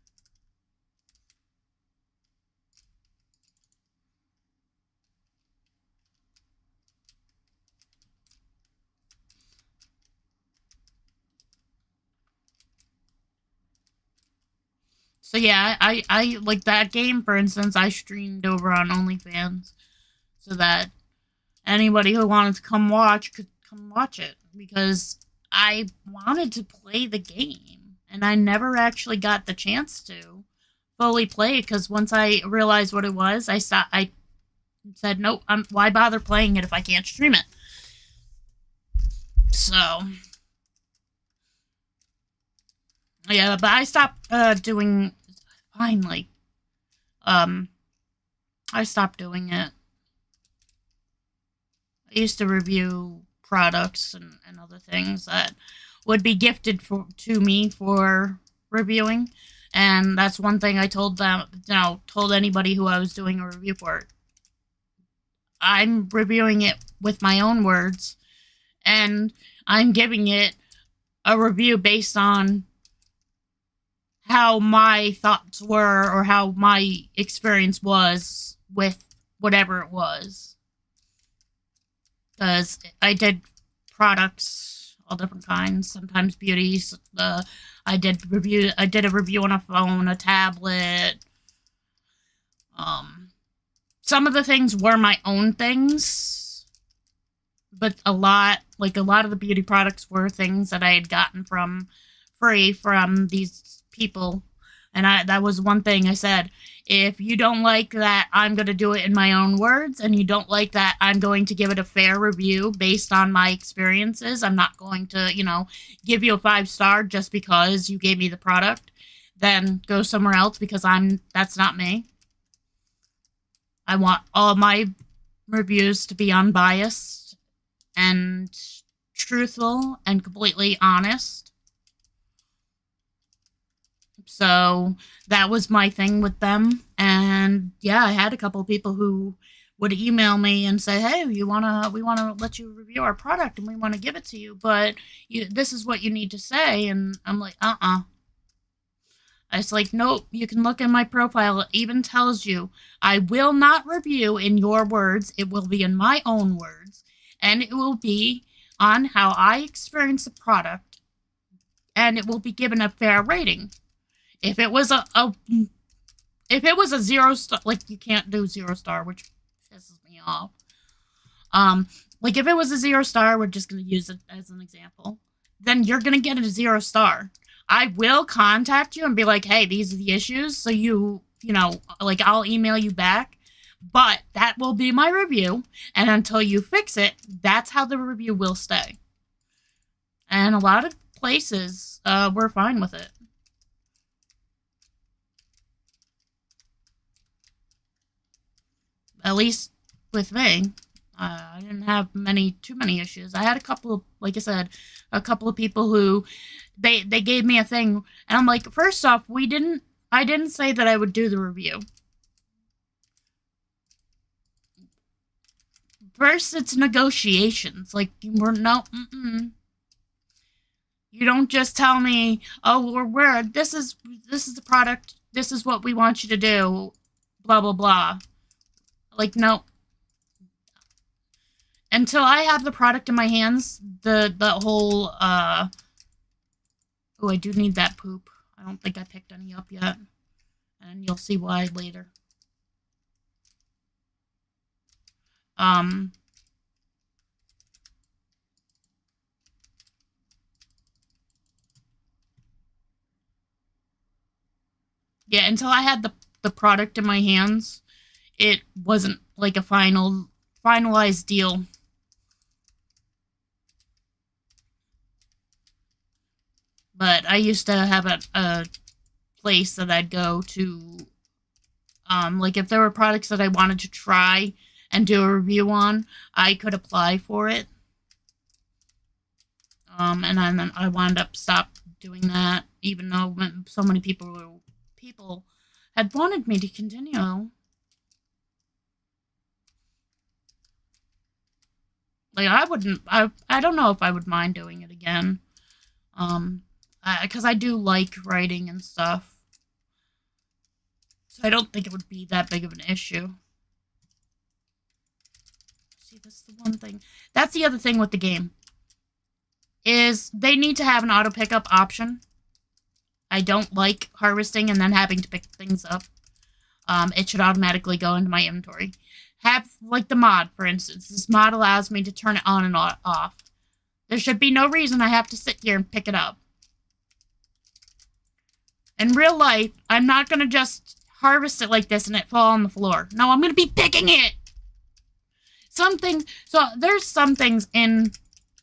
So yeah, I like that game, for instance, I streamed over on OnlyFans so that anybody who wanted to come watch could come watch it, because I wanted to play the game, and I never actually got the chance to fully play it, because once I realized what it was, I said, nope, why bother playing it if I can't stream it? So, yeah, but I stopped doing, finally, I stopped doing it. I used to review products and other things that would be gifted to me for reviewing, and that's one thing I told them, told anybody who I was doing a review for. I'm reviewing it with my own words, and I'm giving it a review based on how my thoughts were, or how my experience was with whatever it was. Because I did products, all different kinds, sometimes beauties. I did a review on a phone, a tablet. Some of the things were my own things, but a lot of the beauty products were things that I had gotten from free from these people. And that was one thing I said, if you don't like that, I'm going to do it in my own words, and you don't like that, I'm going to give it a fair review based on my experiences. I'm not going to, give you a 5-star just because you gave me the product. Then go somewhere else, because that's not me. I want all my reviews to be unbiased and truthful and completely honest. So that was my thing with them. And yeah, I had a couple of people who would email me and say, "Hey, we wanna let you review our product and we want to give it to you, but this is what you need to say." And I'm like, It's like, nope, you can look in my profile. It even tells you I will not review in your words. It will be in my own words. And it will be on how I experience the product. And it will be given a fair rating. If it was a 0 star, like you can't do 0 star, which pisses me off. Like if it was a 0 star, we're just gonna use it as an example. Then you're gonna get a 0 star. I will contact you and be like, hey, these are the issues. So like I'll email you back. But that will be my review. And until you fix it, that's how the review will stay. And a lot of places were fine with it. At least with me. I didn't have too many issues. I had a couple of, like I said, a couple of people who they gave me a thing, and I'm like, first off, I didn't say that I would do the review. First, it's negotiations. Like you don't just tell me, oh, this is the product, this is what we want you to do, blah blah blah. Like no. Until I have the product in my hands, the whole, oh, I do need that poop. I don't think I picked any up yet. And you'll see why later. Yeah, until I had the product in my hands, it wasn't like a finalized deal. But I used to have a place that I'd go to, like if there were products that I wanted to try and do a review on, I could apply for it. And then I wound up doing that, even though so many people had wanted me to continue. Like I don't know if I would mind doing it again. Because I do like writing and stuff. So I don't think it would be that big of an issue. See, that's the one thing. That's the other thing with the game. Is they need to have an auto pickup option. I don't like harvesting and then having to pick things up. It should automatically go into my inventory. Have, like the mod, for instance. This mod allows me to turn it on and off. There should be no reason I have to sit here and pick it up. In real life, I'm not going to just harvest it like this and it fall on the floor. No, I'm going to be picking it! So there's some things in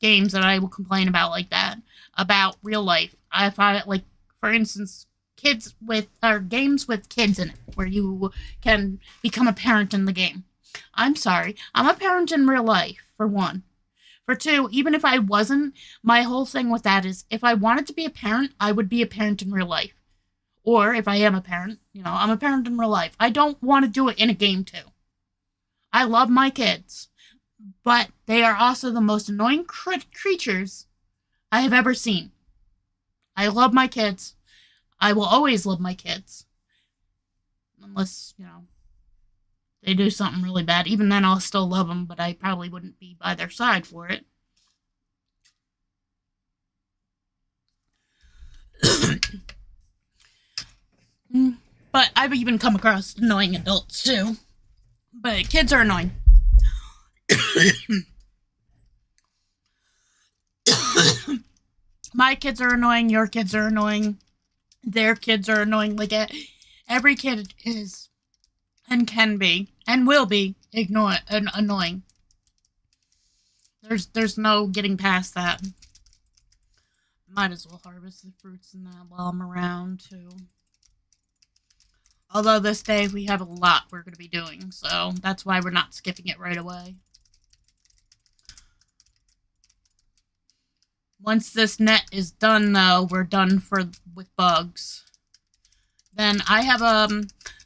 games that I will complain about like that. About real life. I find, like, for instance, games with kids in it, where you can become a parent in the game. I'm sorry. I'm a parent in real life, for one. For two, even if I wasn't, my whole thing with that is, if I wanted to be a parent, I would be a parent in real life. Or, if I am a parent, I'm a parent in real life. I don't want to do it in a game, too. I love my kids. But they are also the most annoying creatures I have ever seen. I love my kids. I will always love my kids. Unless, they do something really bad. Even then, I'll still love them, but I probably wouldn't be by their side for it. But I've even come across annoying adults, too. But kids are annoying. My kids are annoying, your kids are annoying, their kids are annoying. Like, every kid is, and can be, and will be, annoying. There's no getting past that. Might as well harvest the fruits and that while I'm around, too. Although this day we have a lot we're going to be doing, so that's why we're not skipping it right away. Once this net is done, though, we're done with bugs. Then I have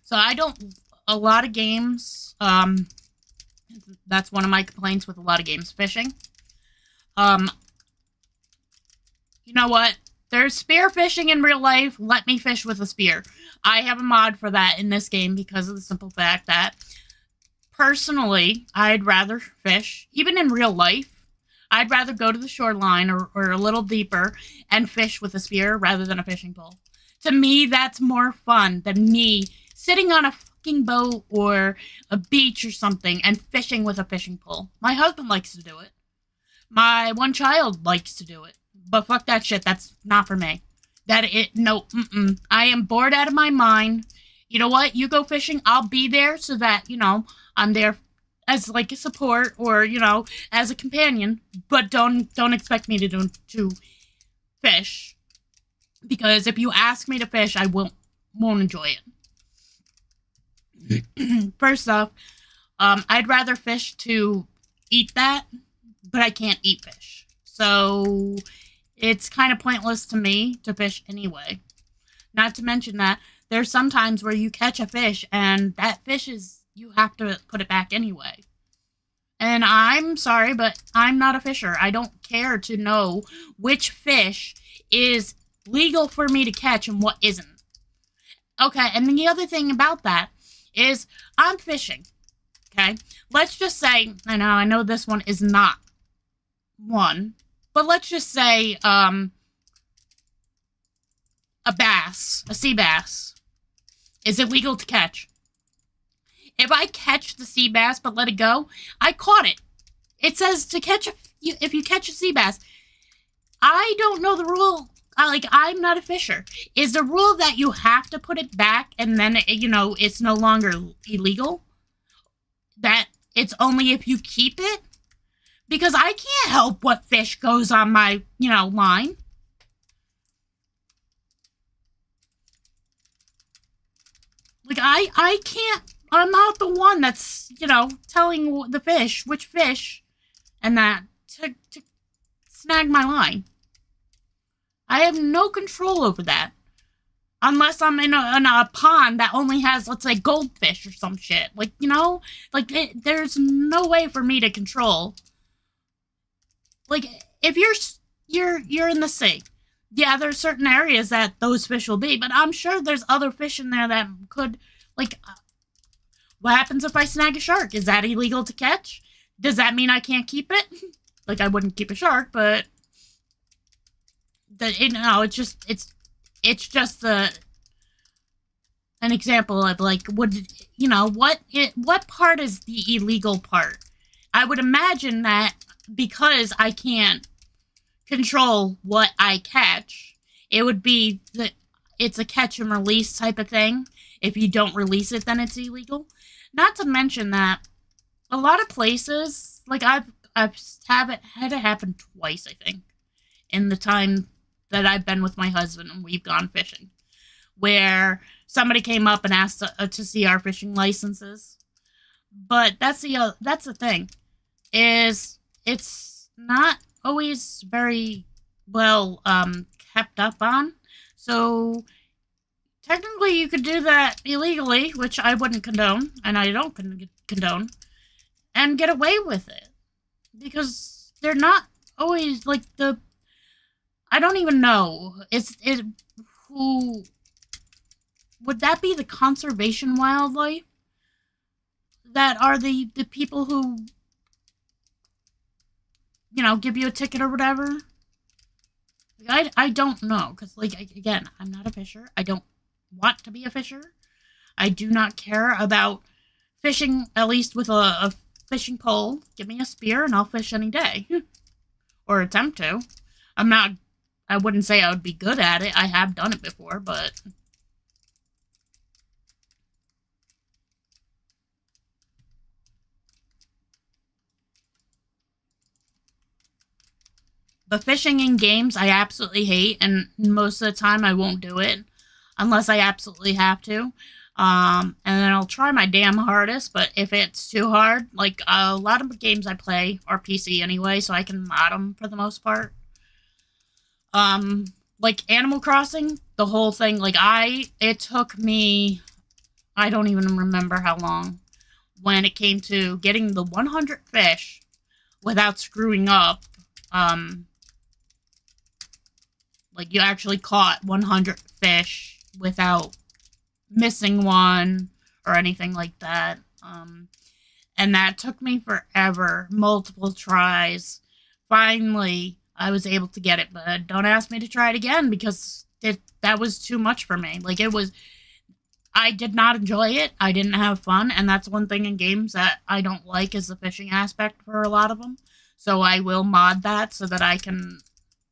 so I don't a lot of games. That's one of my complaints with a lot of games. Fishing. Um, you know what? There's spear fishing in real life. Let me fish with a spear. I have a mod for that in this game because of the simple fact that, personally, I'd rather fish, even in real life, I'd rather go to the shoreline or a little deeper and fish with a spear rather than a fishing pole. To me, that's more fun than me sitting on a fucking boat or a beach or something and fishing with a fishing pole. My husband likes to do it. My one child likes to do it. But fuck that shit. That's not for me. I am bored out of my mind. You know what? You go fishing. I'll be there so that, I'm there as like a support or, as a companion. But don't expect me to fish. Because if you ask me to fish, I won't enjoy it. First off, I'd rather fish to eat that, but I can't eat fish. So it's kind of pointless to me to fish anyway. Not to mention that there's some times where you catch a fish and that fish you have to put it back anyway. And I'm sorry, but I'm not a fisher. I don't care to know which fish is legal for me to catch and what isn't. Okay, and then the other thing about that is I'm fishing. Okay, let's just say, I know this one is not one, but let's just say a sea bass is illegal to catch. If I catch the sea bass but let it go, I caught it. It says to catch if you catch a sea bass. I don't know the rule. I'm not a fisher. Is the rule that you have to put it back and then, it's no longer illegal? That it's only if you keep it? Because I can't help what fish goes on my, line. I can't, I'm not the one that's, telling the fish, which fish, and that, to snag my line. I have no control over that. Unless I'm in a pond that only has, let's say, goldfish or some shit. There's no way for me to control. If you're in the sea, yeah, there's certain areas that those fish will be, but I'm sure there's other fish in there that could, what happens if I snag a shark? Is that illegal to catch? Does that mean I can't keep it? I wouldn't keep a shark, but it's just an example of what part is the illegal part? I would imagine that because I can't control what I catch, it would be that it's a catch and release type of thing. If you don't release it, then it's illegal. Not to mention that a lot of places, I've had it happen twice, I think, in the time that I've been with my husband and we've gone fishing, where somebody came up and asked to see our fishing licenses. But that's the thing, is it's not always very well kept up on. So technically you could do that illegally, which I wouldn't condone, and I don't condone, and get away with it. Because they're not always I don't even know. Who would that be? The conservation wildlife that are the people who give you a ticket or whatever. I don't know, because again, I'm not a fisher. I don't want to be a fisher. I do not care about fishing, at least with a fishing pole. Give me a spear and I'll fish any day, or attempt to. I wouldn't say I would be good at it. I have done it before, but the fishing in games I absolutely hate, and most of the time I won't do it unless I absolutely have to. And then I'll try my damn hardest, but if it's too hard, a lot of the games I play are PC anyway, so I can mod them for the most part. like Animal Crossing, the whole thing, like it took me, I don't even remember how long, when it came to getting the 100 fish without screwing up. Um, like you actually caught 100 fish without missing one or anything like that. And that took me forever, multiple tries. Finally, I was able to get it, but don't ask me to try it again because that was too much for me. Like it was, I did not enjoy it. I didn't have fun, and that's one thing in games that I don't like is the fishing aspect for a lot of them. So I will mod that so that I can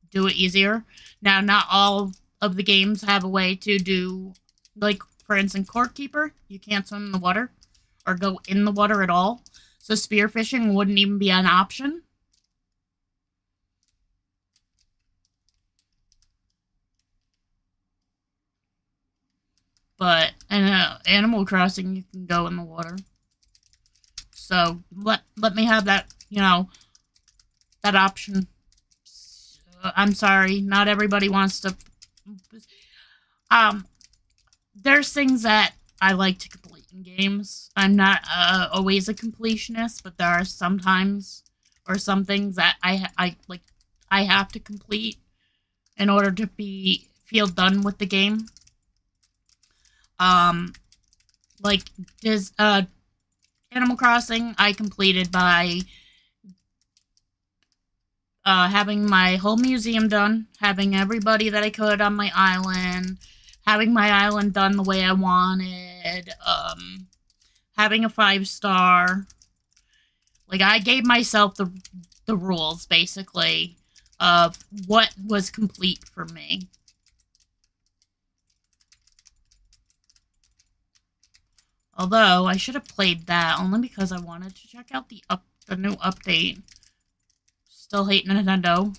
do it easier. Now, not all of the games have a way to do, like, for instance, Court Keeper, you can't swim in the water or go in the water at all. So spearfishing wouldn't even be an option. But in Animal Crossing, you can go in the water. So let me have that, that option. I'm sorry, not everybody wants to. There's things that I like to complete in games. I'm not always a completionist, but there are sometimes or some things that I like. I have to complete in order to feel done with the game. Like this Animal Crossing, I completed by having my whole museum done, having everybody that I could on my island, having my island done the way I wanted, having a 5-star. Like, I gave myself the rules, basically, of what was complete for me. Although, I should have played that only because I wanted to check out the new update. Still hate Nintendo.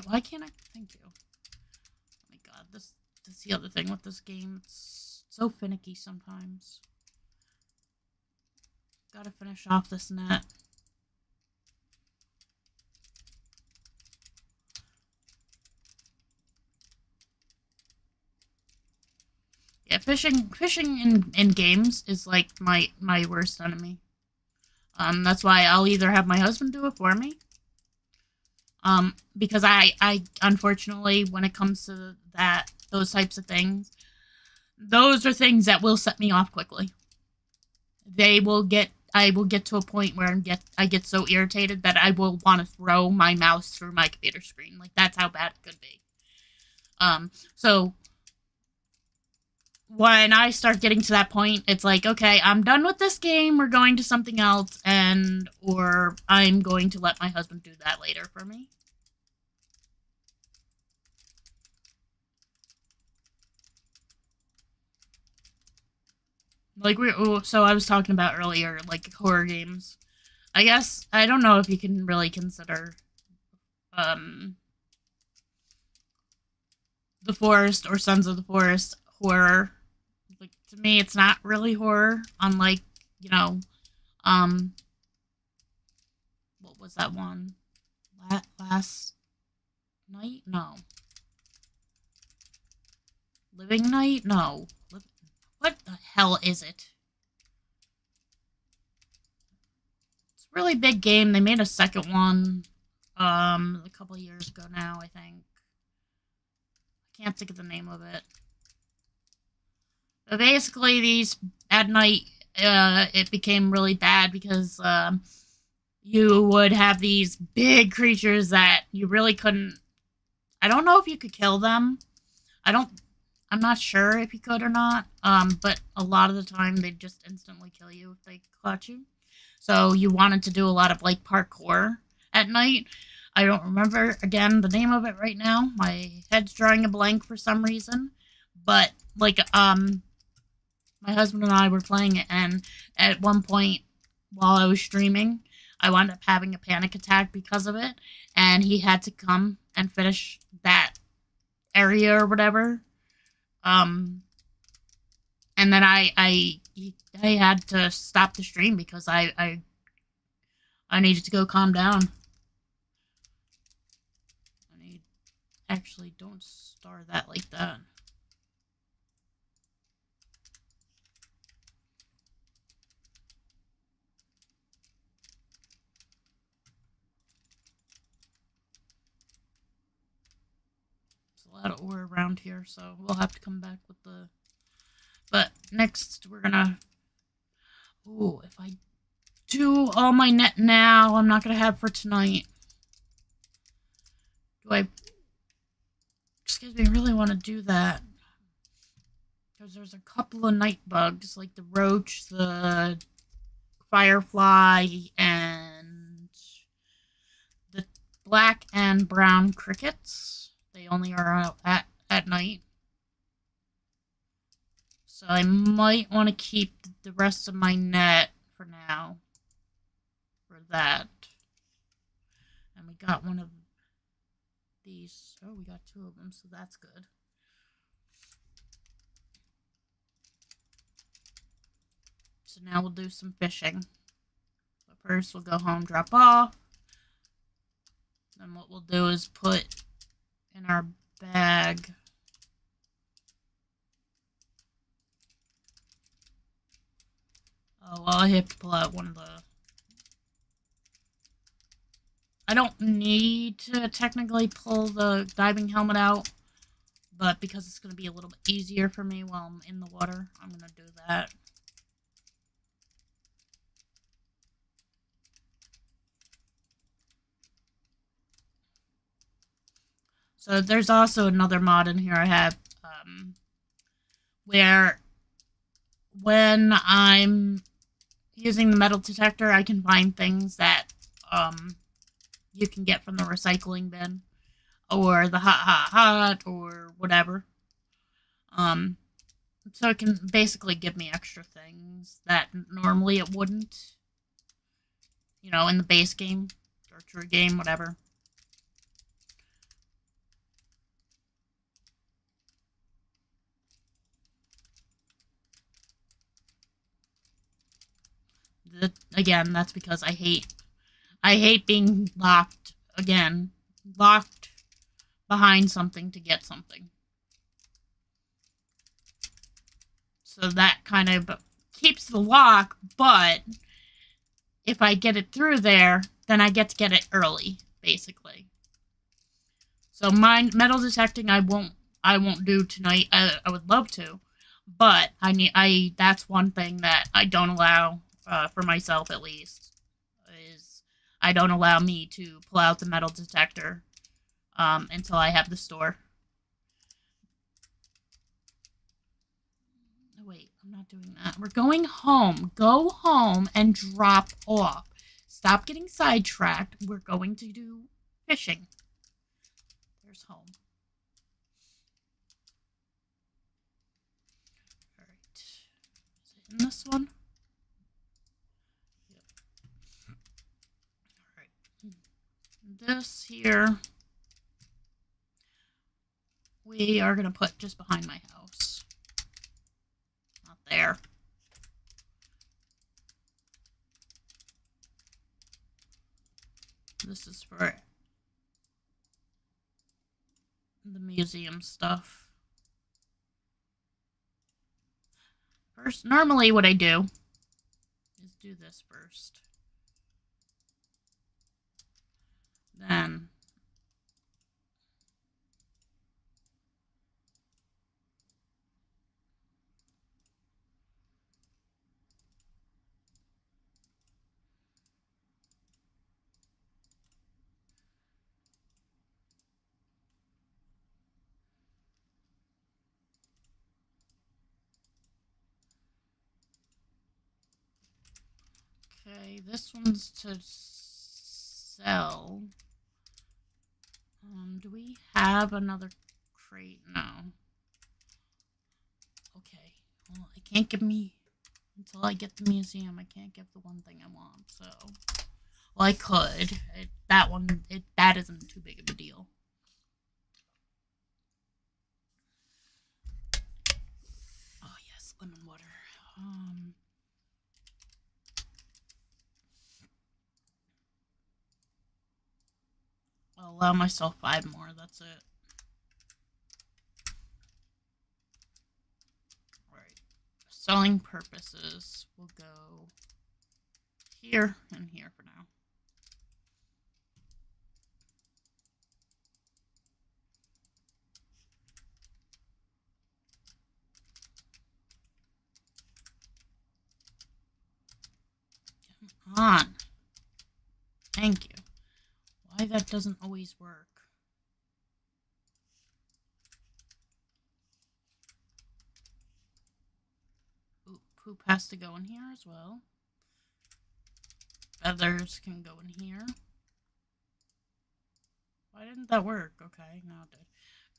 Why can't I? Thank you. Oh my god, that's the other thing with this game. It's so finicky sometimes. Gotta finish off this net. Yeah, fishing in games is like my worst enemy. That's why I'll either have my husband do it for me. Because I unfortunately, when it comes to those types of things, those are things that will set me off quickly. I will get to a point where I get so irritated that I will want to throw my mouse through my computer screen. Like, that's how bad it could be. So when I start getting to that point, it's like, okay, I'm done with this game, we're going to something else, or I'm going to let my husband do that later for me. Like, so I was talking about earlier, like, horror games. I guess, I don't know if you can really consider, The Forest or Sons of the Forest horror. Like, to me, it's not really horror, unlike, what was that one? Last Night? No. Living Night? No. What the hell is it? It's a really big game. They made a second one, a couple years ago now, I think. I can't think of the name of it. But basically, at night, it became really bad because, you would have these big creatures that you really couldn't. I don't know if you could kill them. I'm not sure if you could or not. But a lot of the time they just instantly kill you if they clutch you. So you wanted to do a lot of like parkour at night. I don't remember again the name of it right now. My head's drawing a blank for some reason. But like my husband and I were playing it, and at one point while I was streaming, I wound up having a panic attack because of it, and he had to come and finish that area or whatever. And then I had to stop the stream because I needed to go calm down. Actually, don't star that like that. There's a lot of ore around here, so we'll have to come back with the... But next, we're gonna... Ooh, if I do all my net now, I'm not gonna have for tonight. Do I... Excuse me, I really want to do that. Because there's a couple of night bugs, like the roach, the firefly, and the black and brown crickets. They only are out at night. So I might want to keep the rest of my net for now. For that. And we got one of these. Oh, we got two of them, so that's good. So now we'll do some fishing. But first we'll go home, drop off. Then what we'll do is put in our bag. Oh, well, I have to pull out one of the... I don't need to technically pull the diving helmet out, but because it's going to be a little bit easier for me while I'm in the water, I'm going to do that. So there's also another mod in here I have, where when I'm using the metal detector, I can find things that you can get from the recycling bin, or the hot, or whatever. So it can basically give me extra things that normally it wouldn't. You know, in the base game, or true game, whatever. Again, that's because I hate being locked behind something to get something. So that kind of keeps the lock, but if I get it through there, then I get to get it early, basically. So my metal detecting I won't do tonight. I would love to, but that's one thing that I don't allow, for myself at least, is I don't allow me to pull out the metal detector until I have the store. Oh, wait, I'm not doing that. We're going home. Go home and drop off. Stop getting sidetracked. We're going to do fishing. There's home. Alright. Is it in this one? Yep. Alright. This here, we are going to put just behind my house. Not there. This is for the museum stuff. First, normally what I do is do this first. Then okay, this one's to sell. Do we have another crate? No. Okay. Well, I can't give me... Until I get the museum, I can't give the one thing I want, so... Well, I could. That isn't too big of a deal. Oh, yes, lemon water. I'll allow myself 5 more, that's it. selling purposes, we'll go here and here for now. Come on. Thank you. Why that doesn't always work. Ooh, poop has to go in here as well. Feathers can go in here. Why didn't that work? Okay, now it did.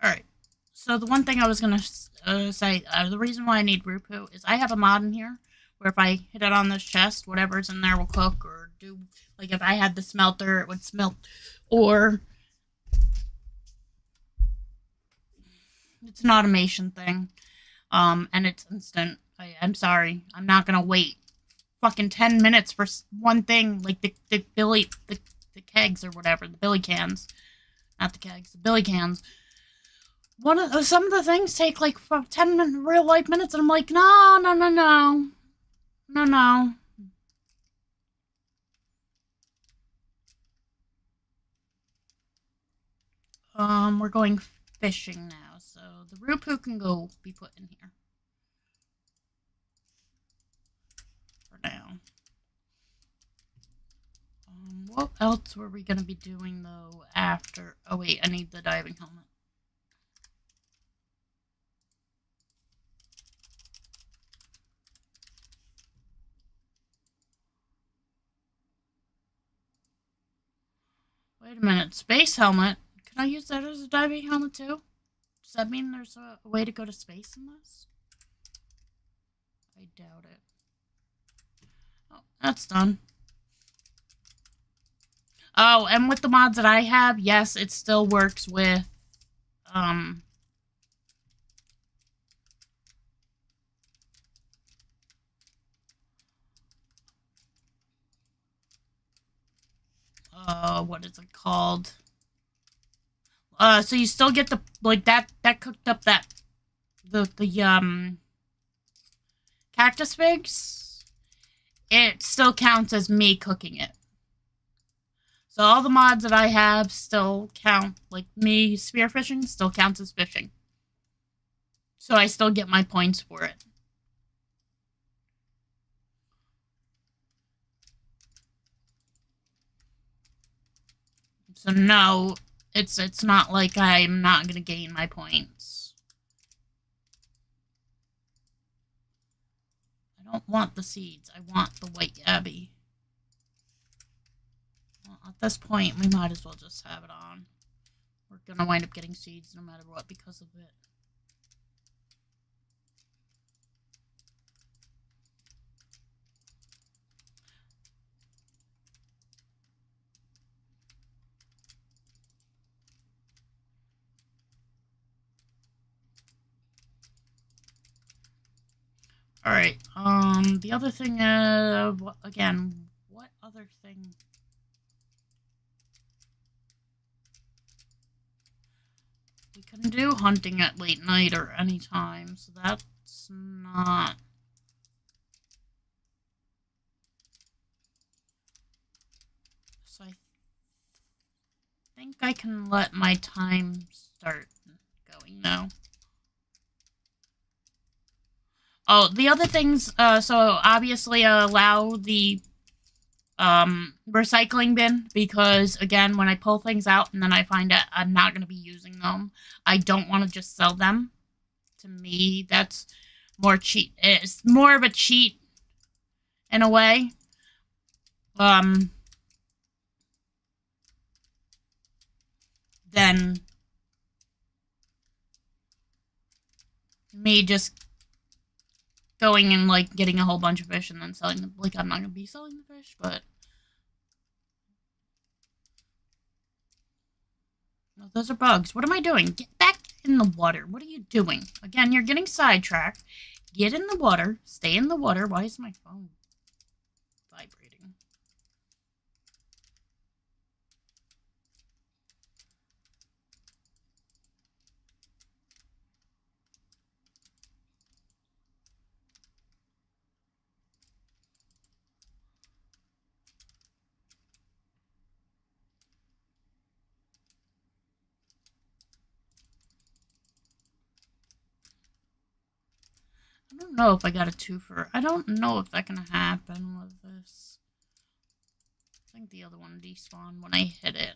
Alright. So the one thing I was going to say, the reason why I need root poo is I have a mod in here where if I hit it on this chest, whatever's in there will cook or do, like if I had the smelter, it would smelt, or it's an automation thing, and it's instant. I'm sorry, I'm not going to wait fucking 10 minutes for one thing, like the kegs or whatever, the billy cans, not the kegs, the billy cans. Some of the things take like 10 real life minutes, and I'm like, no. We're going fishing now, so the root poo can go be put in here for now. What else were we gonna be doing though after? Oh wait, I need the diving helmet. Wait a minute, space helmet? Can I use that as a diving helmet too? Does that mean there's a way to go to space in this? I doubt it. Oh, that's done. Oh, and with the mods that I have, yes, it still works with, what is it called? So you still get the, like, that cooked up the cactus figs. It still counts as me cooking it. So all the mods that I have still count, like me spearfishing still counts as fishing. So I still get my points for it. So no, it's not like I'm not gonna gain my points. I don't want the seeds. I want the white yabby. Well, at this point, we might as well just have it on. We're gonna wind up getting seeds no matter what because of it. Alright, the other thing, again, what other thing? We can do hunting at late night or any time, so that's not... So I think I can let my time start going now. Oh, the other things, so obviously allow the recycling bin, because again, when I pull things out and then I find out I'm not going to be using them, I don't want to just sell them. To me, that's more cheat. It's more of a cheat in a way. Than me just going and, like, getting a whole bunch of fish and then selling them. Like, I'm not going to be selling the fish, but... No, those are bugs. What am I doing? Get back in the water. What are you doing? Again, you're getting sidetracked. Get in the water. Stay in the water. Why is my phone vibrating? I don't know if I got a twofer. I don't know if that's gonna happen with this. I think the other one despawned when I hit it.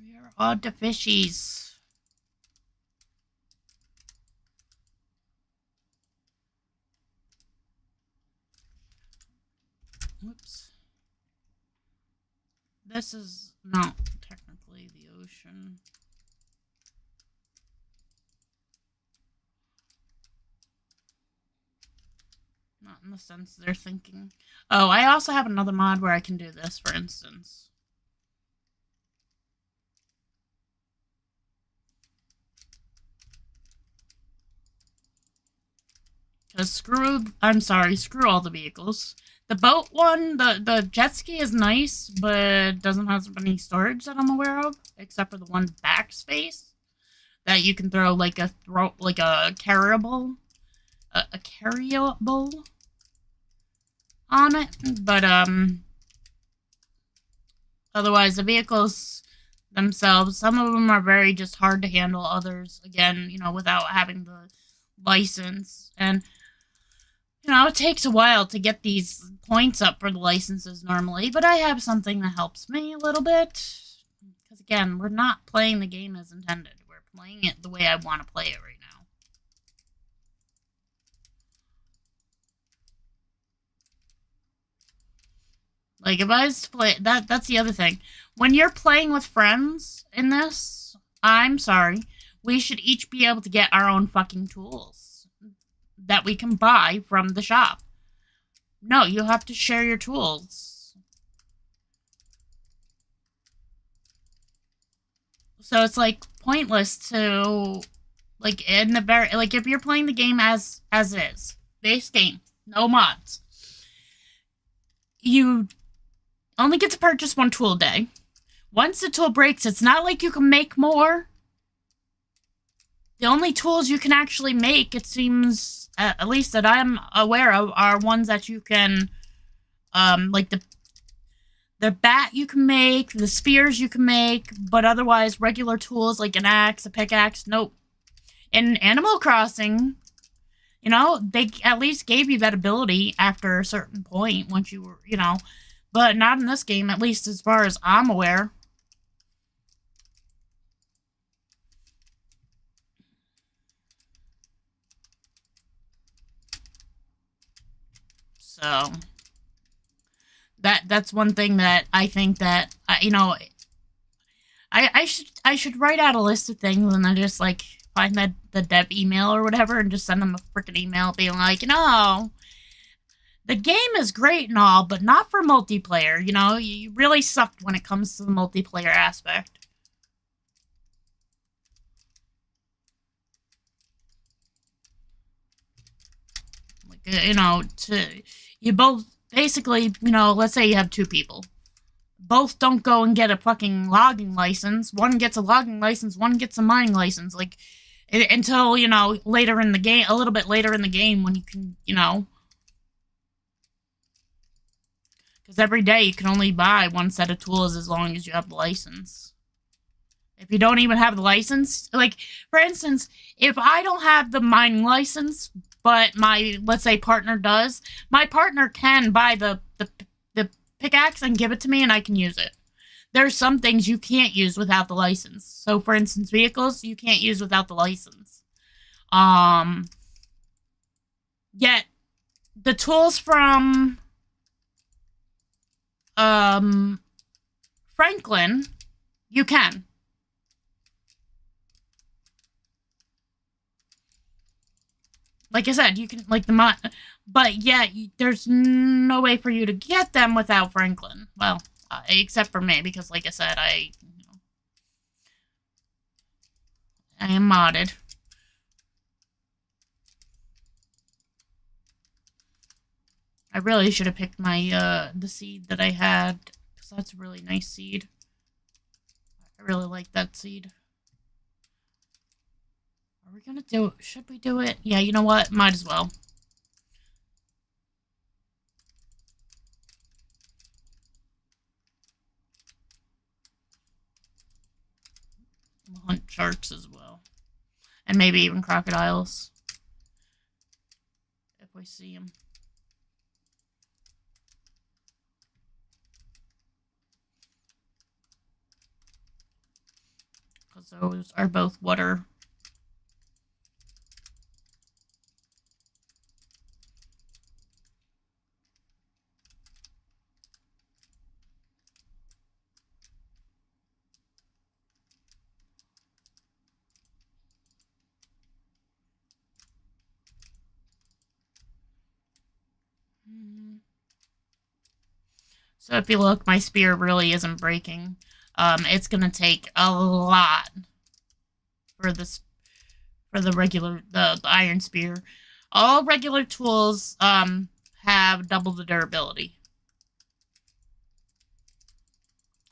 We are all the fishies. Oops. This is not technically the ocean. Not in the sense they're thinking. Oh, I also have another mod where I can do this, for instance. Because screw all the vehicles. The boat one, the jet ski is nice, but doesn't have any storage that I'm aware of, except for the one backspace that you can throw like a carryable on it. But otherwise the vehicles themselves, some of them are very just hard to handle. Others, again, you know, without having the license, and you know, it takes a while to get these points up for the licenses normally, but I have something that helps me a little bit. Because again, we're not playing the game as intended. We're playing it the way I want to play it right now. Like, if I was to play... That's the other thing. When you're playing with friends in this, I'm sorry, we should each be able to get our own fucking tools that we can buy from the shop. No, you have to share your tools. So it's like pointless to like in the very like if you're playing the game as is, base game, no mods. You only get to purchase one tool a day. Once the tool breaks, it's not like you can make more. The only tools you can actually make, it seems, at least that I'm aware of, are ones that you can, like the bat you can make, the spears you can make, but otherwise regular tools like an axe, a pickaxe, nope. In Animal Crossing, you know, they at least gave you that ability after a certain point once you were, you know, but not in this game, at least as far as I'm aware. So that's one thing that I think that you know, I should write out a list of things and then just like find the dev email or whatever and just send them a freaking email being like, you know, the game is great and all, but not for multiplayer. You know, you really sucked when it comes to the multiplayer aspect. Like, you know, you both basically, you know, let's say you have two people. Both don't go and get a fucking logging license. One gets a logging license, one gets a mining license. Like, until, you know, later in the game, a little bit later in the game when you can, you know. Because every day you can only buy one set of tools as long as you have the license. If you don't even have the license, like, for instance, if I don't have the mining license, but my, let's say, partner does, my partner can buy the pickaxe and give it to me and I can use it. There's some things you can't use without the license. So, for instance, vehicles, you can't use without the license. Yet, the tools from, Franklin, you can. Like I said, you can, like, the mod, but yeah, there's no way for you to get them without Franklin. Well, except for me, because like I said, I am modded. I really should have picked my, the seed that I had, because that's a really nice seed. I really like that seed. Are we gonna do it? Should we do it? Yeah, you know what? Might as well. We'll hunt sharks as well. And maybe even crocodiles. If we see them. Because those are both water. So if you look, my spear really isn't breaking. It's gonna take a lot for this, for the regular, the iron spear. All regular tools, have double the durability.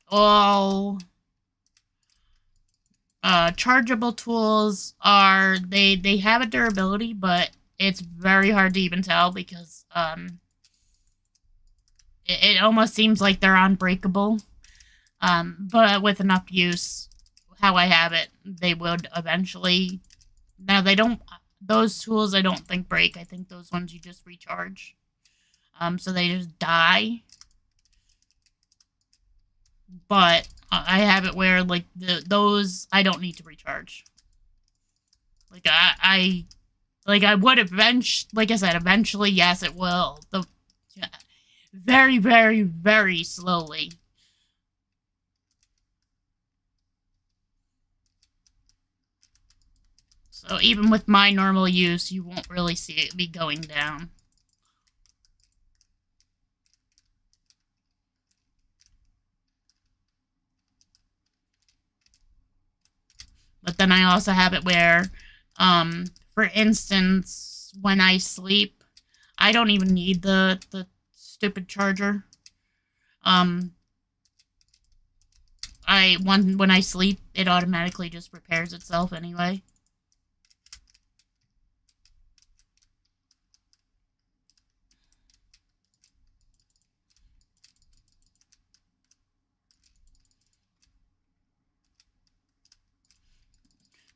All, chargeable tools are, they have a durability, but it's very hard to even tell because, it almost seems like they're unbreakable. But with enough use, how I have it, they would eventually. Now, they don't. Those tools I don't think break. I think those ones you just recharge. So they just die. But I have it where, like, those I don't need to recharge. Like, I would eventually, like I said, eventually, yes, it will. Very, very, very slowly. So even with my normal use, you won't really see it be going down. But then I also have it where, for instance, when I sleep, I don't even need the stupid charger. When I sleep, it automatically just repairs itself anyway.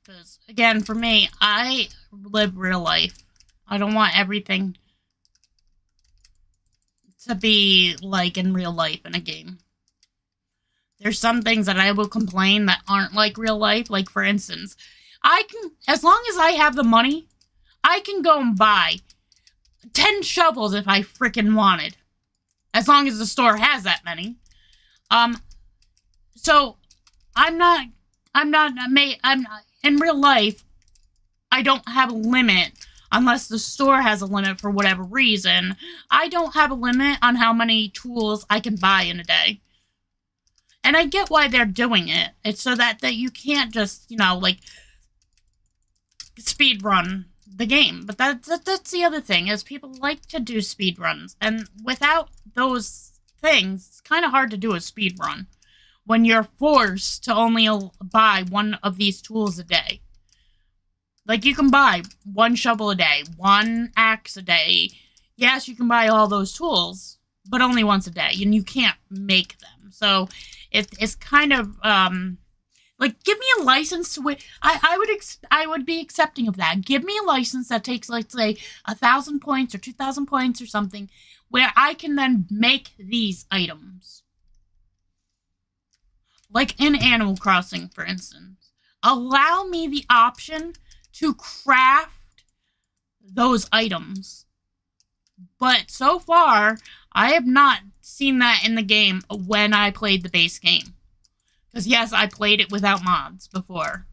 Because, again, for me, I live real life. I don't want everything to be like in real life in a game. There's some things that I will complain that aren't like real life. Like, for instance, I can, as long as I have the money, I can go and buy 10 shovels if I freaking wanted. As long as the store has that many. So I'm not, in real life, I don't have a limit unless the store has a limit for whatever reason. I don't have a limit on how many tools I can buy in a day. And I get why they're doing it. It's so that you can't just, like, speed run the game. But that's the other thing, is people like to do speed runs. And without those things, it's kind of hard to do a speed run when you're forced to only buy one of these tools a day. Like, you can buy one shovel a day, one axe a day. Yes, you can buy all those tools, but only once a day, and you can't make them. So it's kind of, like, give me a license to it. I would be accepting of that. Give me a license that takes, let's say, 1,000 points or 2,000 points or something, where I can then make these items. Like in Animal Crossing, for instance. Allow me the option to craft those items. But so far, I have not seen that in the game when I played the base game. Because yes, I played it without mods before.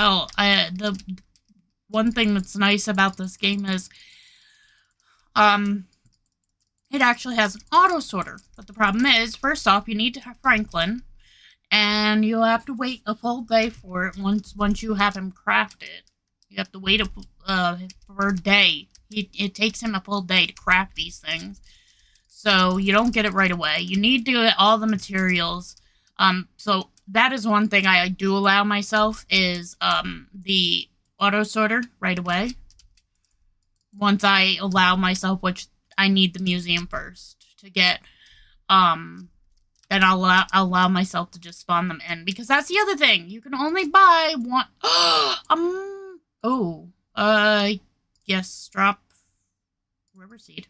Hell, the one thing that's nice about this game is, it actually has an auto sorter. But the problem is, first off, you need to have Franklin, and you'll have to wait a full day for it once you have him crafted. You have to wait for a day. It takes him a full day to craft these things. So you don't get it right away. You need to get all the materials. So that is one thing I do allow myself is the auto sorter right away. Once I allow myself, which I need the museum first to get, then I'll allow myself to just spawn them in, because that's the other thing. You can only buy one. Yes, drop river seed.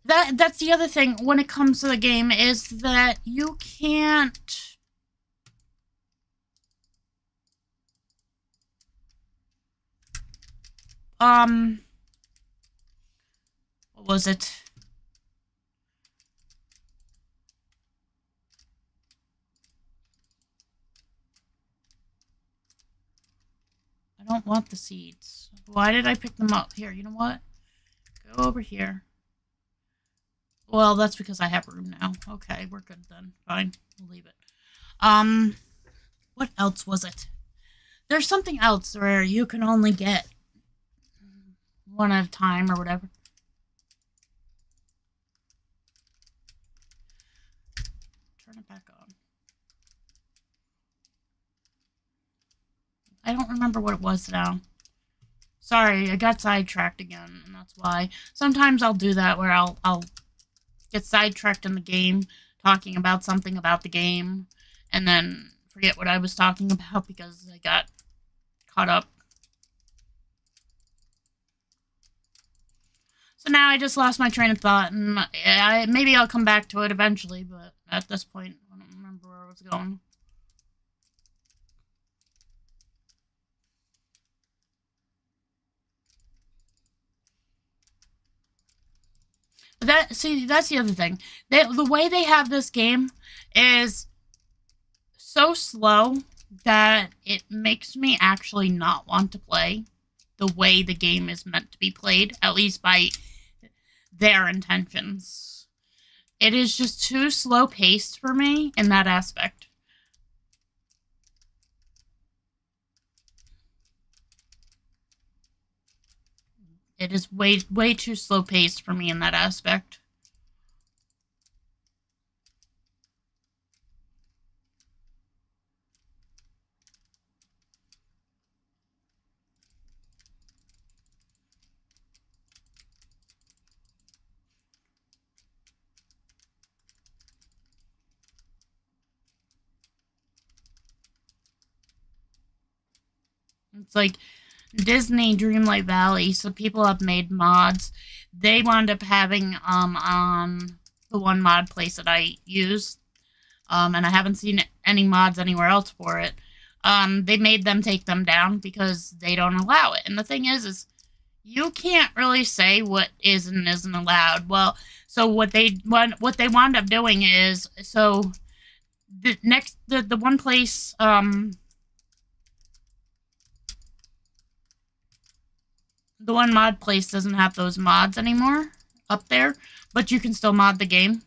That's the other thing when it comes to the game is that you can't what was it? I don't want the seeds. Why did I pick them up? Here, you know what? Go over here. Well, that's because I have room now. Okay, we're good then. Fine, we'll leave it. What else was it? There's something else where you can only get one at a time or whatever. Turn it back on. I don't remember what it was now. Sorry, I got sidetracked again, and that's why. Sometimes I'll do that where I'll get sidetracked in the game, talking about something about the game, and then forget what I was talking about because I got caught up. So now I just lost my train of thought, and maybe I'll come back to it eventually, but at this point, I don't remember where I was going. See, that's the other thing. The way they have this game is so slow that it makes me actually not want to play the way the game is meant to be played, at least by their intentions. It is just too slow-paced for me in that aspect. It is way too slow-paced for me in that aspect. It's like Disney Dreamlight Valley, so people have made mods. They wound up having on the one mod place that I use, and I haven't seen any mods anywhere else for it. They made them take them down because they don't allow it. And the thing is you can't really say what is and isn't allowed. Well, so what they wound up doing is, so the one place the one mod place doesn't have those mods anymore up there, but you can still mod the game.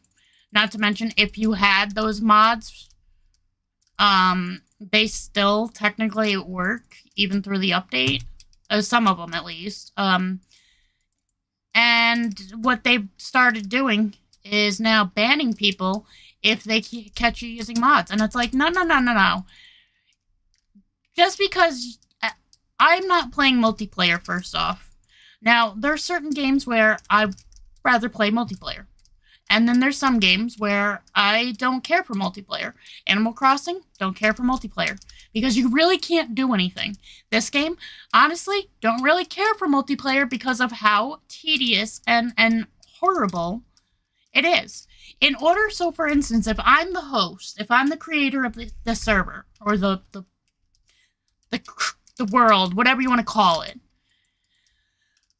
Not to mention, if you had those mods, they still technically work, even through the update. Some of them, at least. And what they've started doing is now banning people if they catch you using mods. And it's like, no. Just because I'm not playing multiplayer, first off. Now, there are certain games where I'd rather play multiplayer. And then there's some games where I don't care for multiplayer. Animal Crossing, don't care for multiplayer. Because you really can't do anything. This game, honestly, don't really care for multiplayer because of how tedious and horrible it is. In order, so for instance, if I'm the host, if I'm the creator of the server, or the world, whatever you want to call it,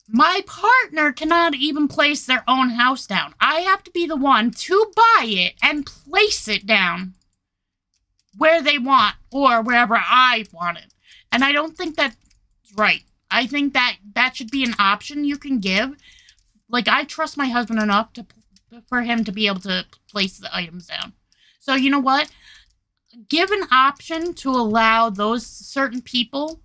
my partner cannot even place their own house down. I have to be the one to buy it and place it down. where they want or wherever I want it. And I don't think that's right. I think that that should be an option you can give. Like, I trust my husband enough for him to be able to place the items down. So, you know what? Give an option to allow those certain people.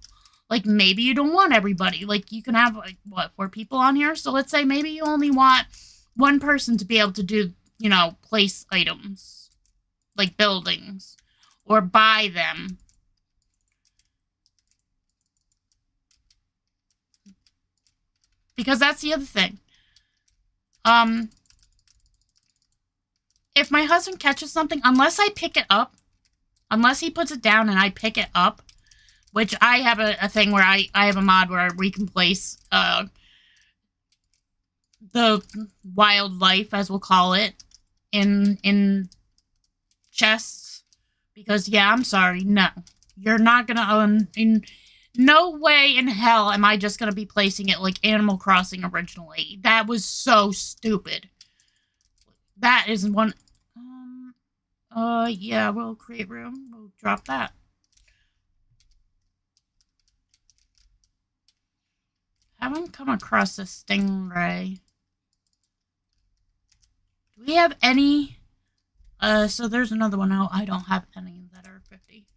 Like, maybe you don't want everybody. Like, you can have, like, what, 4 people on here? So let's say maybe you only want one person to be able to do, you know, place items. Like buildings. Or buy them. Because that's the other thing. If my husband catches something, unless I pick it up, unless he puts it down and I pick it up, which I have a thing where I have a mod where we can place the wildlife, as we'll call it, in chests. Because, yeah, I'm sorry, no. You're not gonna own... No way in hell am I just gonna be placing it like Animal Crossing originally. That was so stupid. That is one... yeah, we'll create room. We'll drop that. Haven't come across a stingray. Do we have any? So there's another one. No, I don't have any that are 50.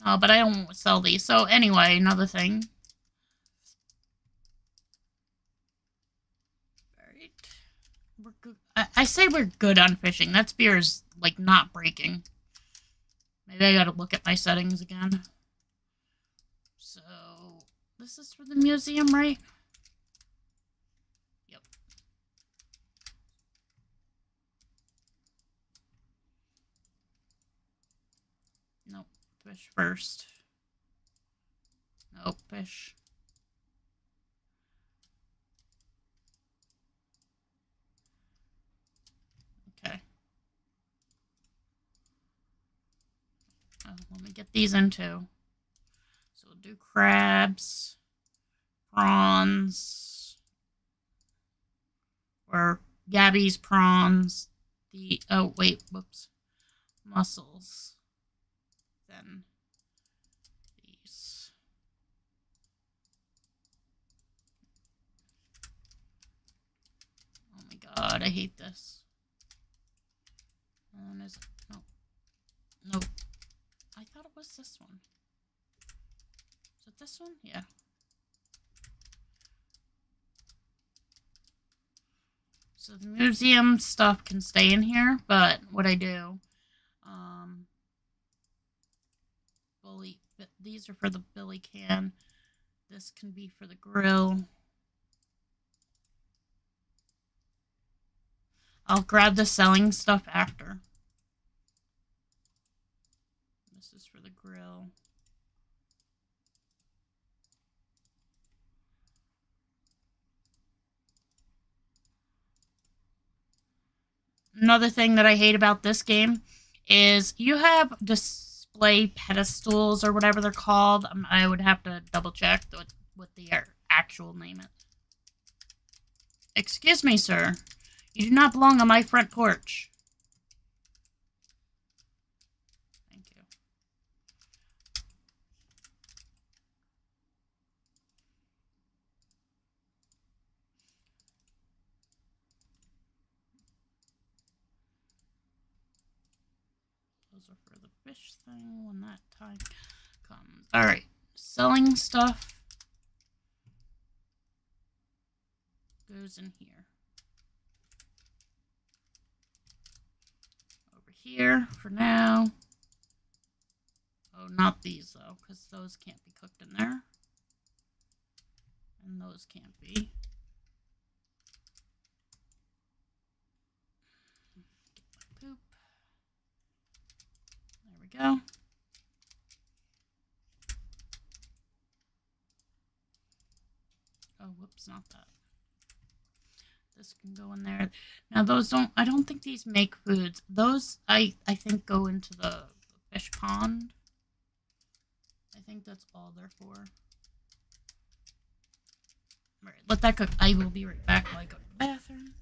No, but I don't sell these. So anyway, another thing. Alright. We're good. I say we're good on fishing. That spear is, like, not breaking. Maybe I gotta look at my settings again. So, this is for the museum, right? Yep. Nope. Fish first. Nope. Fish. Okay. Let me get these in too. So we'll do crabs, prawns, or Gabby's prawns. Oh wait, whoops, mussels. Then these. Oh my god, I hate this. Is it? No. Nope. I thought it was this one. Is it this one? Yeah. So the museum stuff can stay in here, but what I do, these are for the billy can. This can be for the grill. I'll grab the selling stuff after. This is for the grill. Another thing that I hate about this game is you have display pedestals or whatever they're called. I would have to double check what the actual name is. Excuse me, sir. You do not belong on my front porch. Thank you. Those are for the fish thing when that time comes. Alright. Selling stuff goes in here. Here for now. Oh, not these though, because those can't be cooked in there. And those can't be. Get my poop. There we go. Oh, whoops, not that. This can go in there. Now those don't, I don't think these make foods. Those, I think go into the fish pond. I think that's all they're for. Alright, let that cook. I will be right back while I go to the bathroom.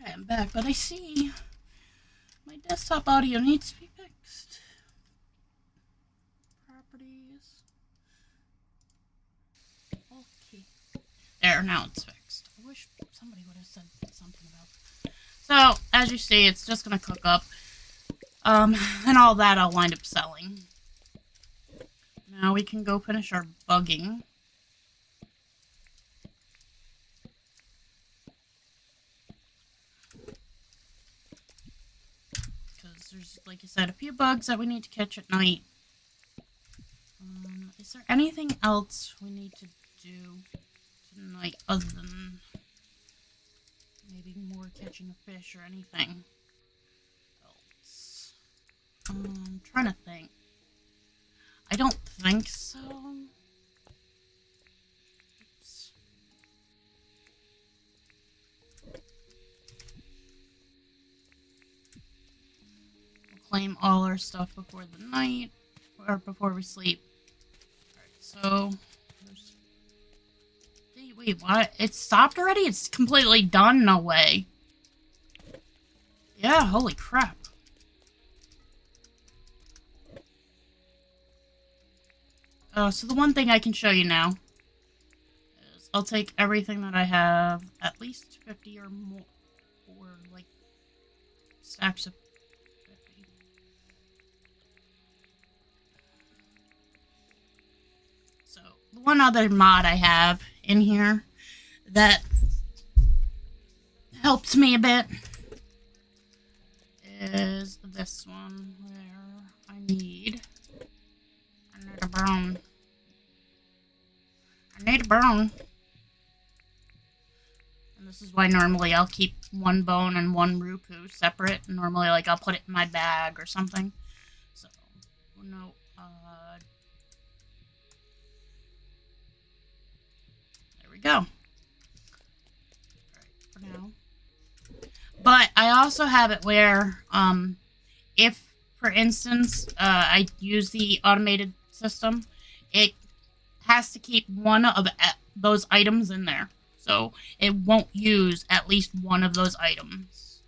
Okay, I'm back, but I see my desktop audio needs to be fixed. Properties. Okay. There, now it's fixed. I wish somebody would have said something about it. So, as you see, it's just gonna cook up. And all that I'll wind up selling. Now we can go finish our bugging. Because there's, like I said, a few bugs that we need to catch at night. Is there anything else we need to do tonight other than maybe more catching a fish or anything else? I'm trying to think. I don't think so. Oops. We'll claim all our stuff before the night, or before we sleep. Alright, so... Wait, what? It stopped already? It's completely done? No way. Yeah, holy crap. So the one thing I can show you now is I'll take everything that I have, at least 50 or more, or like stacks of 50. So the one other mod I have in here that helps me a bit is this one where I need a bone. I need a bone. And this is why normally I'll keep one bone and one rupu separate. Normally, like, I'll put it in my bag or something. So, no, there we go. Alright, for now. But I also have it where, if, for instance, I use the automated system, it has to keep one of those items in there. So it won't use at least one of those items.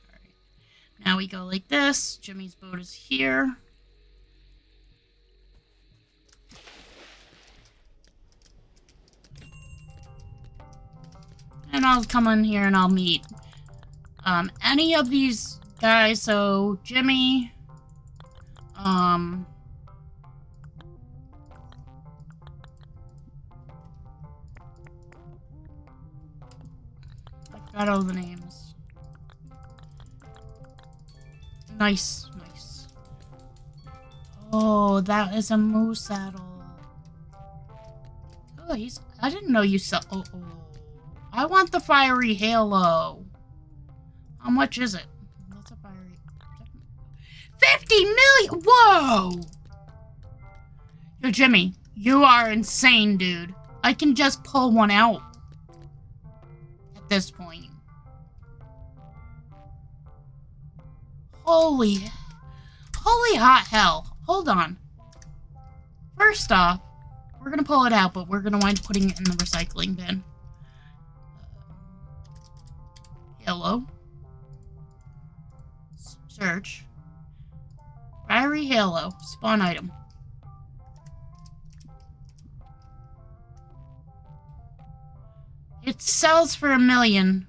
Alright. Now we go like this. Jimmy's boat is here. And I'll come in here and I'll meet any of these guys. So Jimmy, I forgot all the names. Nice. Oh, that is a moose saddle. Oh, I didn't know you saw. Oh. I want the fiery halo. How much is it? That's a fiery... 50 million! Whoa! Yo, Jimmy, you are insane, dude. I can just pull one out. At this point. Holy hot hell. Hold on. First off, we're gonna pull it out, but we're gonna wind up putting it in the recycling bin. Hello. Search. Fiery halo. Spawn item. It sells for $1 million.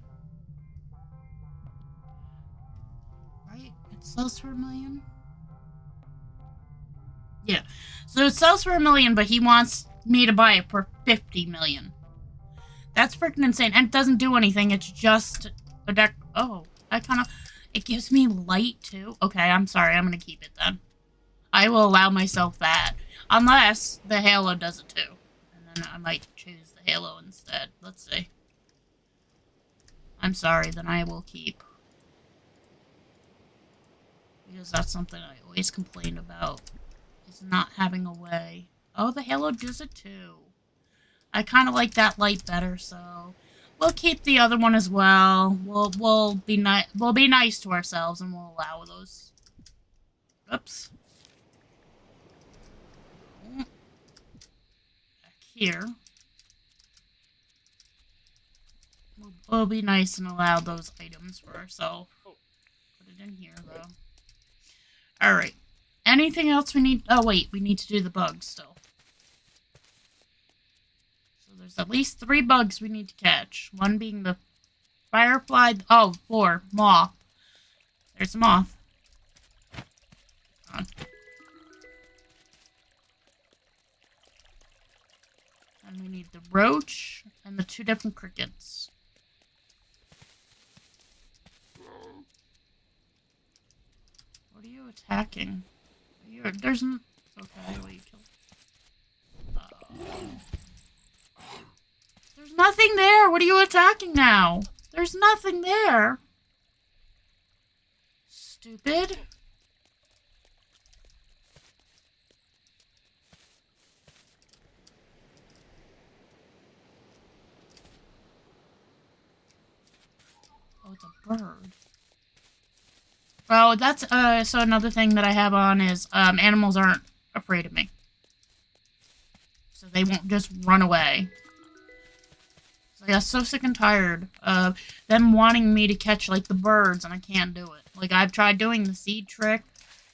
Right? It sells for $1 million? Yeah. So it sells for $1 million, but he wants me to buy it for $50 million. That's freaking insane. And it doesn't do anything. It's just a deck. Oh, it gives me light too. Okay, I'm sorry. I'm gonna keep it then. I will allow myself that. Unless the halo does it too. And then I might choose the halo instead. Let's see. I'm sorry, then I will keep. Because that's something I always complained about. Is not having a way. Oh, the halo does it too. I kind of like that light better, so we'll keep the other one as well. We'll be nice to ourselves and we'll allow those. Oops. Back here. we'll be nice and allow those items for ourselves. Put it in here, though. Alright. Anything else we need? Oh, wait. We need to do the bugs still. So there's at least 3 bugs we need to catch. One being the firefly. Oh, 4. Moth. There's a moth. Come on. And we need the roach and the 2 different crickets. What are you attacking? There's no... Okay, well, you killed... There's nothing there! What are you attacking now? There's nothing there! Stupid. Oh, it's a bird. Well, that's, so another thing that I have on is, animals aren't afraid of me. So they won't just run away. So I got so sick and tired of them wanting me to catch, like, the birds, and I can't do it. Like, I've tried doing the seed trick.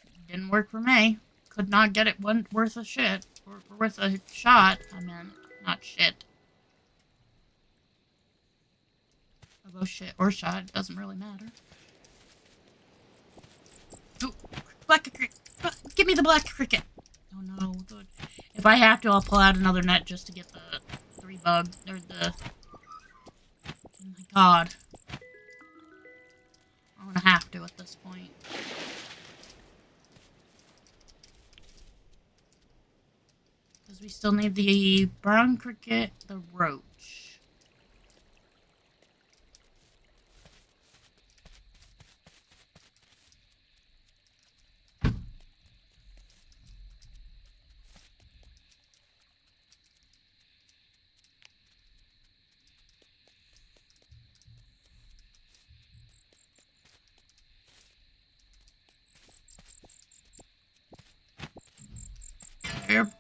It didn't work for me. Could not get it worth a shit. Or worth a shot. I mean, not shit. Although shit or shot, it doesn't really matter. Oh, black cricket. Give me the black cricket. Oh no, good. If I have to, I'll pull out another net just to get the 3 bugs, or the... Oh my god. I'm gonna have to at this point. Because we still need the brown cricket, the roach.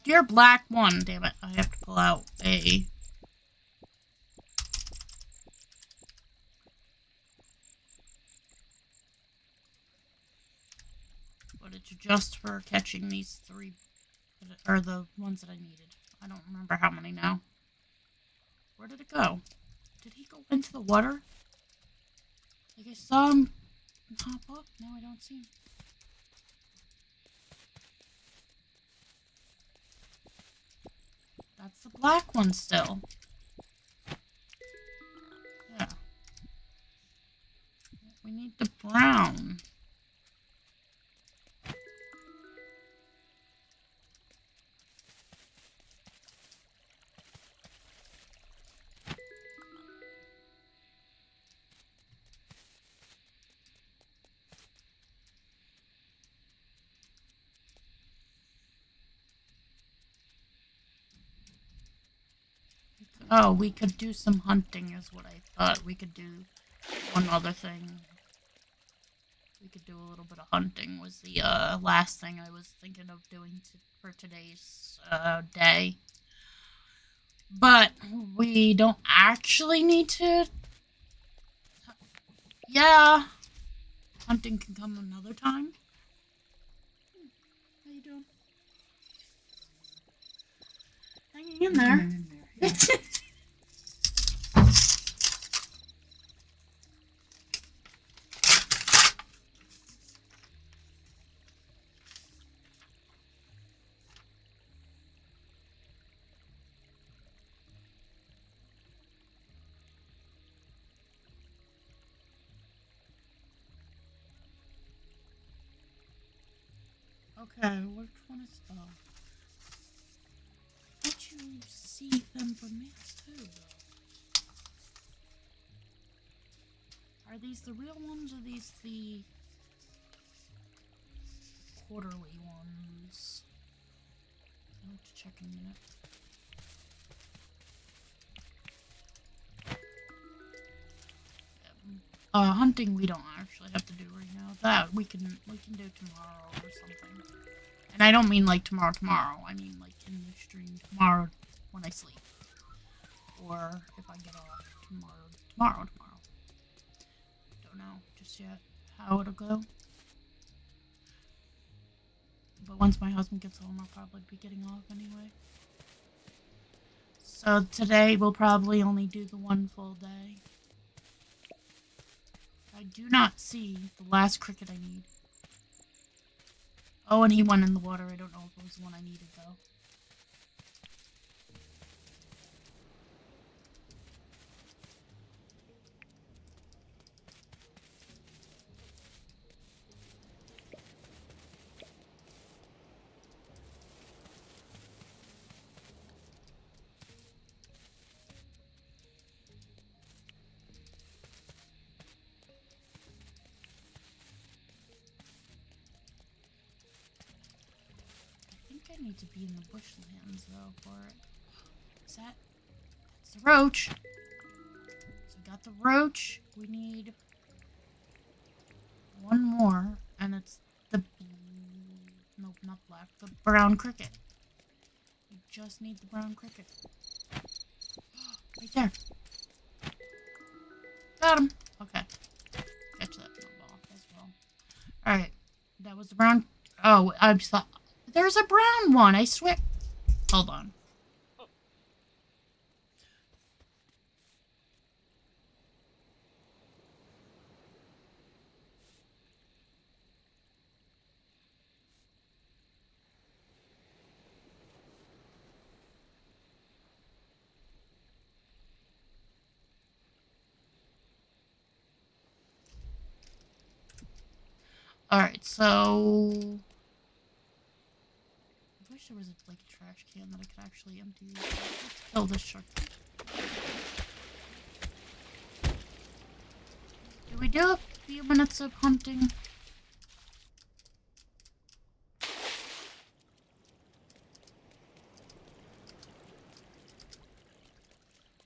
You're black one, damn it. I have to pull out a... But it's just for catching these 3, or the ones that I needed. I don't remember how many now. Where did it go? Did he go into the water? Like I saw him hop up? No, I don't see him. That's the black one still. Yeah. We need the brown. Oh, we could do some hunting is what I thought. We could do one other thing. We could do a little bit of hunting was the last thing I was thinking of doing for today's day. But we don't actually need to... Yeah. Hunting can come another time. How you doing? Hanging in there. Okay, which one is Did you see them from this too, though? Are these the real ones, or are these the quarterly ones? I'll have to check in a minute. Hunting we don't actually have to do right now. That we can do tomorrow or something. And I don't mean like tomorrow. I mean like in the stream tomorrow when I sleep, or if I get off Tomorrow. Don't know just yet how it'll go. But once my husband gets home, I'll probably be getting off anyway. So today we'll probably only do the one full day. I do not see the last cricket I need. Oh, and he went in the water. I don't know if it was the one I needed, though. I need to be in the bushlands, though, for it. Is that? That's the roach. So we got the roach. We need one more, and it's the... Nope, not black. The brown cricket. We just need the brown cricket. Right there. Got him. Okay. Catch that ball as well. Alright. That was the brown... Oh, I just thought... There's a brown one, I swear. Hold on. Alright, so... I wish there was like a trash can that I could actually empty. Let's kill this shark. Did we do a few minutes of hunting? I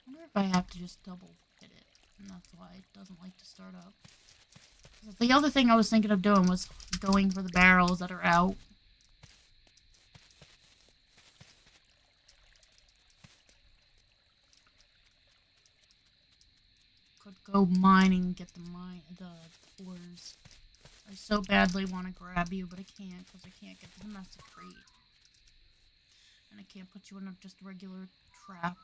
wonder if I have to just double hit it, and that's why it doesn't like to start up. The other thing I was thinking of doing was going for the barrels that are out. Could go mining, get the ores. I so badly want to grab you, but I can't because I can't get the massive crate. And I can't put you in just a regular trap.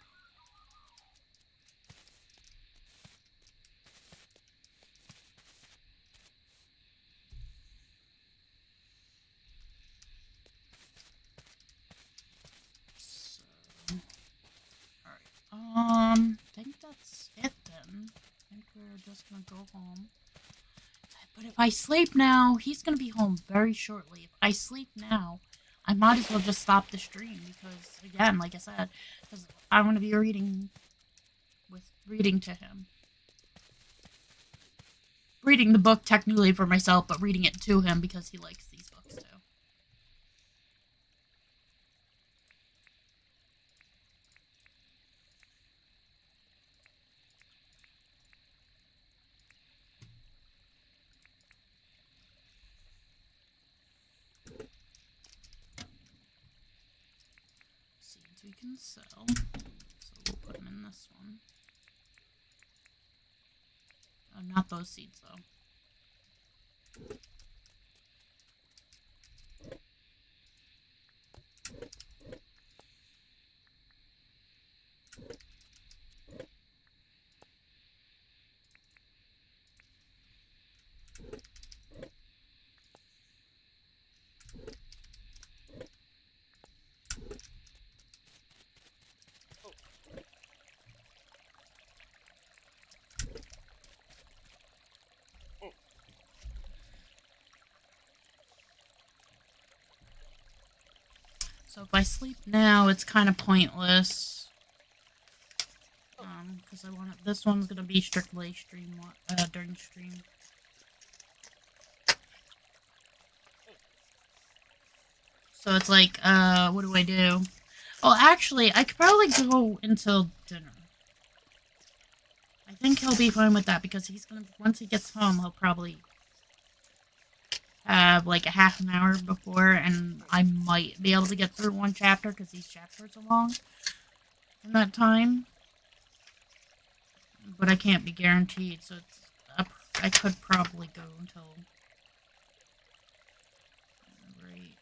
I think that's it then. I think we're just gonna go home. But if I sleep now, he's gonna be home very shortly. If I sleep now, I might as well just stop the stream because, again, like I said, because I'm gonna be reading to him. Reading the book technically for myself, but reading it to him because he likes these books too. We can sell, so we'll put them in this one. Oh, not those seeds though. So if I sleep now, it's kind of pointless. Because I want this one's gonna be strictly during stream. So it's like, what do I do? Well, actually, I could probably go until dinner. I think he'll be fine with that because he's gonna, once he gets home, he'll probably have like a half an hour before, and I might be able to get through one chapter because these chapters are long in that time. but I can't be guaranteed, so it's I could probably go until right.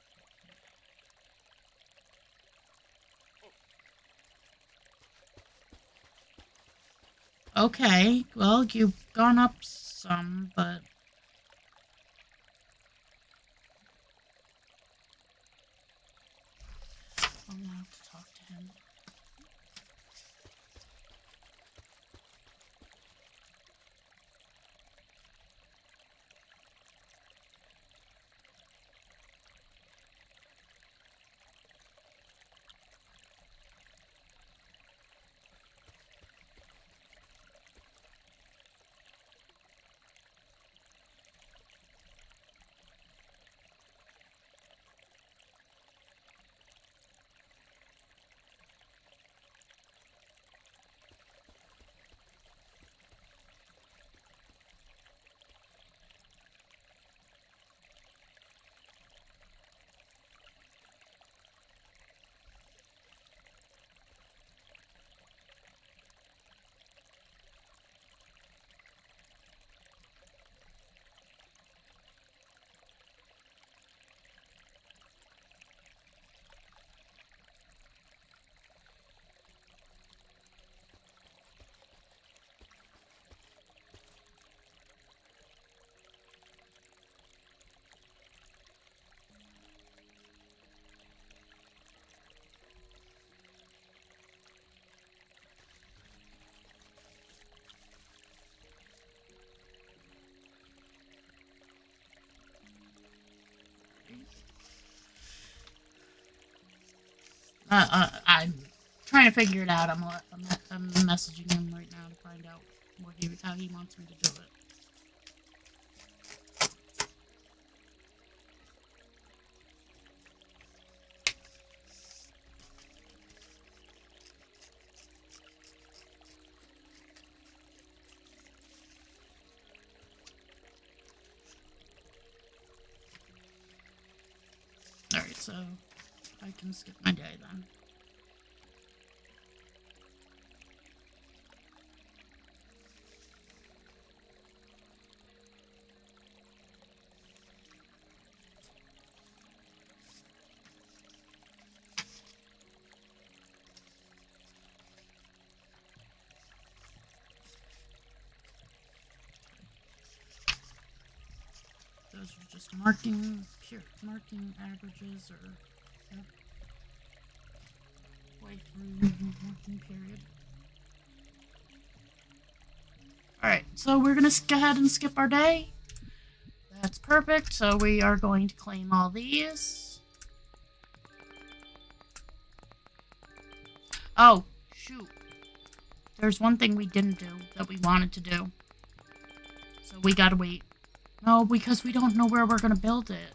Okay, well, you've gone up some, but I'm gonna have to talk to him. I'm trying to figure it out. I'm messaging him right now to find out how he wants me to do it. Alright, so I can skip my day then. Those are just marking averages or way through marking period. Alright, so we're gonna go ahead and skip our day. That's perfect, so we are going to claim all these. Oh, shoot. There's one thing we didn't do that we wanted to do. So we gotta wait. No, because we don't know where we're gonna build it.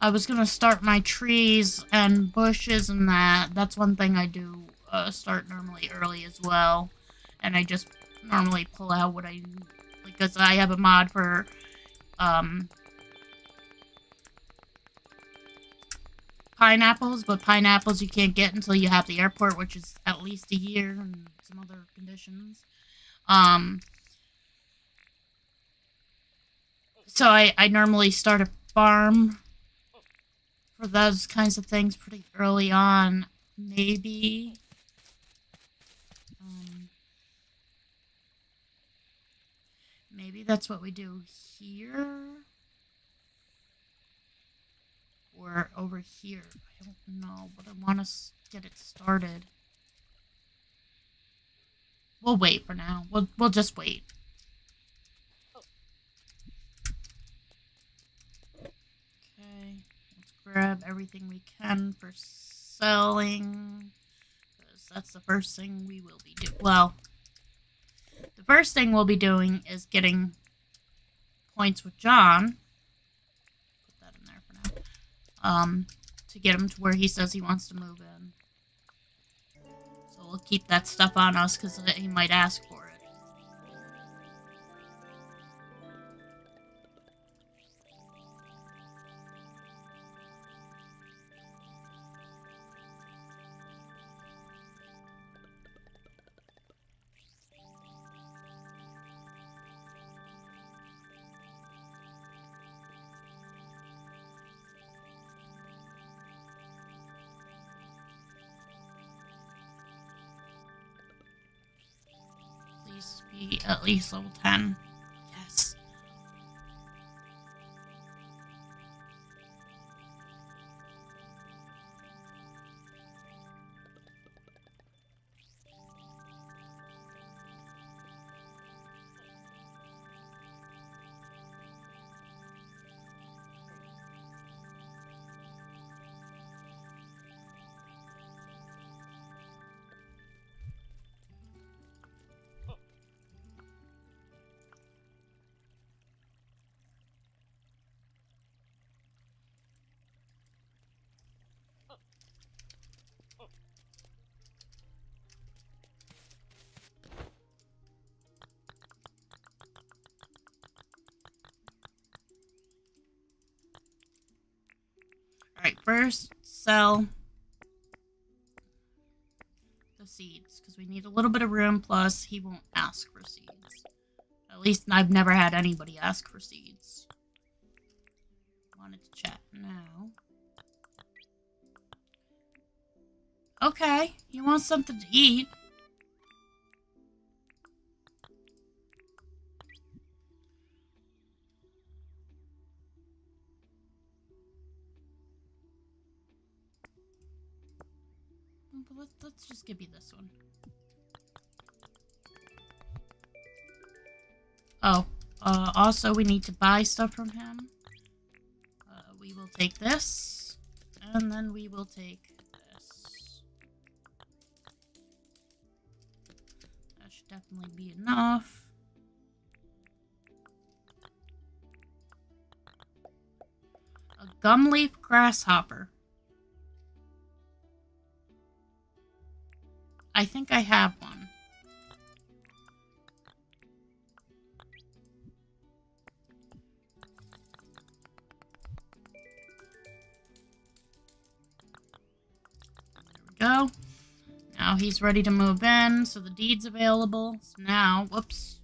I was gonna start my trees and bushes and that. That's one thing I do start normally early as well. And I just normally pull out what I... Because I have a mod for... pineapples, but pineapples you can't get until you have the airport, which is at least a year and some other conditions. So I normally start a farm for those kinds of things pretty early on. Maybe maybe that's what we do here or over here. I don't know, but I want to get it started. We'll wait for now. We'll just wait. Okay, let's grab everything we can for selling, because that's the first thing we will be doing. Well, the first thing we'll be doing is getting points with John. Put that in there for now. To get him to where he says he wants to move in. So we'll keep that stuff on us because he might ask for it. be at least level 10. Yes. Alright, first sell the seeds, because we need a little bit of room, plus he won't ask for seeds. At least I've never had anybody ask for seeds. Wanted to chat now. Okay, he wants something to eat. Let's just give you this one. Oh, also we need to buy stuff from him. We will take this, and then we will take this. That should definitely be enough. A gumleaf grasshopper. I think I have one. There we go. Now he's ready to move in, so the deed's available. So now, whoops.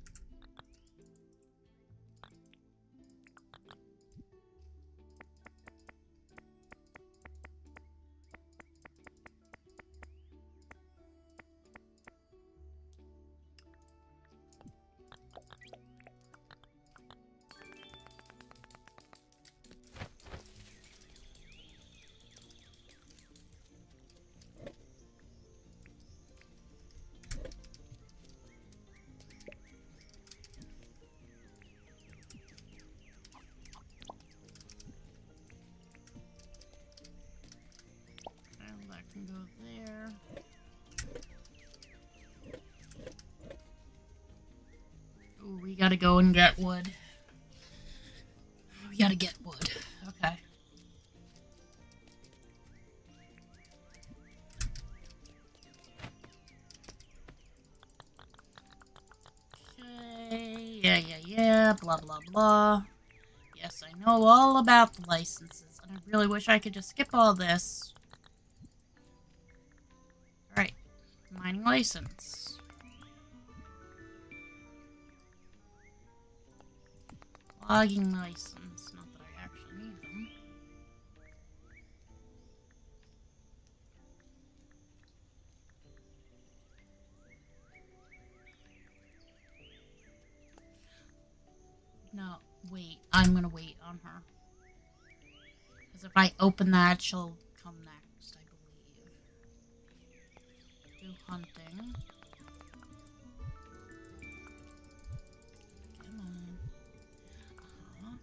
Can go there. Ooh, we gotta go and get wood. We gotta get wood. Okay. Okay. Yeah. Blah, blah, blah. Yes, I know all about the licenses, and I really wish I could just skip all this. Alright, mining license. Logging license, not that I actually need them. No, wait, I'm gonna wait on her. Because if I open that, she'll come next, I believe. Do hunting. Come on.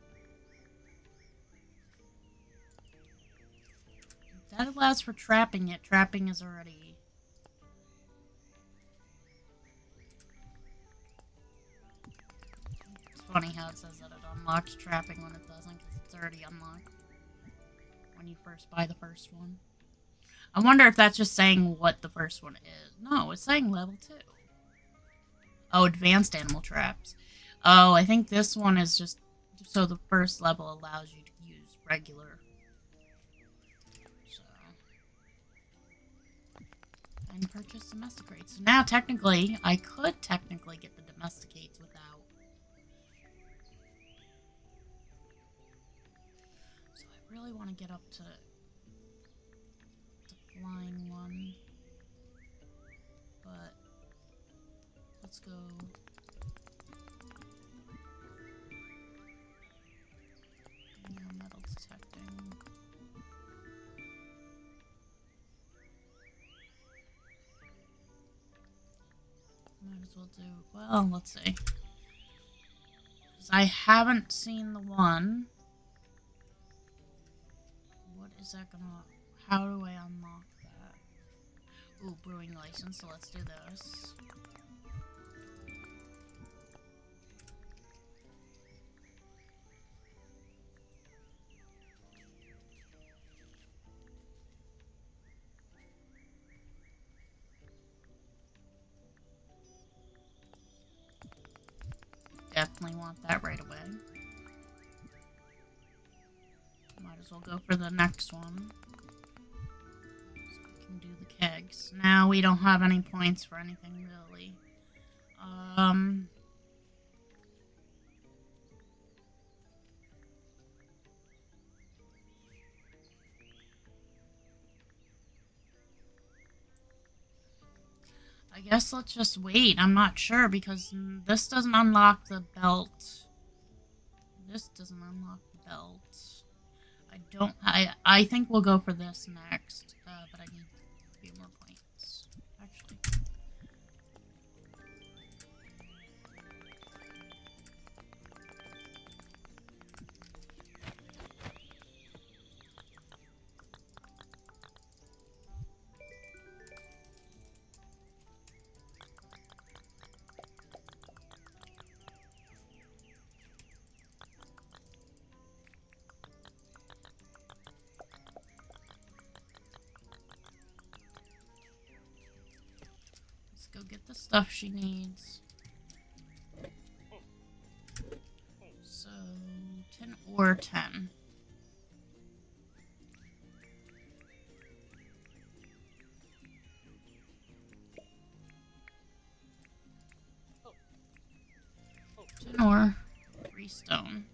That allows for trapping it. Trapping is already... It's funny how it says that it unlocks trapping when it doesn't, because it's already unlocked when you first buy the first one. I wonder if that's just saying what the first one is. No, it's saying level 2. Oh, advanced animal traps. Oh, I think this one is just so the first level allows you to use regular. So, and purchase domesticates. So now technically, I could technically get the domesticates without. So I really want to get up to the flying one. But let's go as well do... Well, let's see. 'Cause I haven't seen the one. What is that gonna... How do I unlock that? Ooh, brewing license, so let's do this. Definitely want that right away. Might as well go for the next one. So we can do the kegs. Now we don't have any points for anything really. I guess let's just wait. I'm not sure because this doesn't unlock the belt. This doesn't unlock the belt. I think we'll go for this next, but I need a few more points, actually. Go get the stuff she needs. So, 10 or 10. Or 3 stone.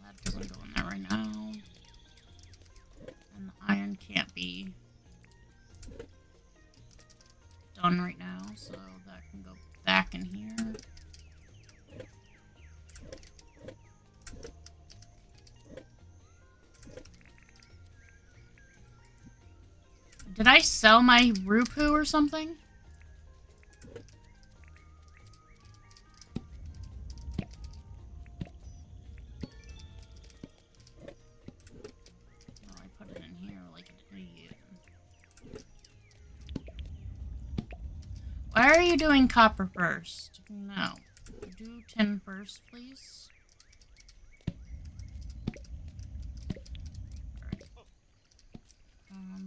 That doesn't go in there right now. And the iron can't be done right now, so that can go back in here. Did I sell my Rupu or something? Oh, I put it in here like an idiot. Why are you doing copper first? No. Do tin first, please.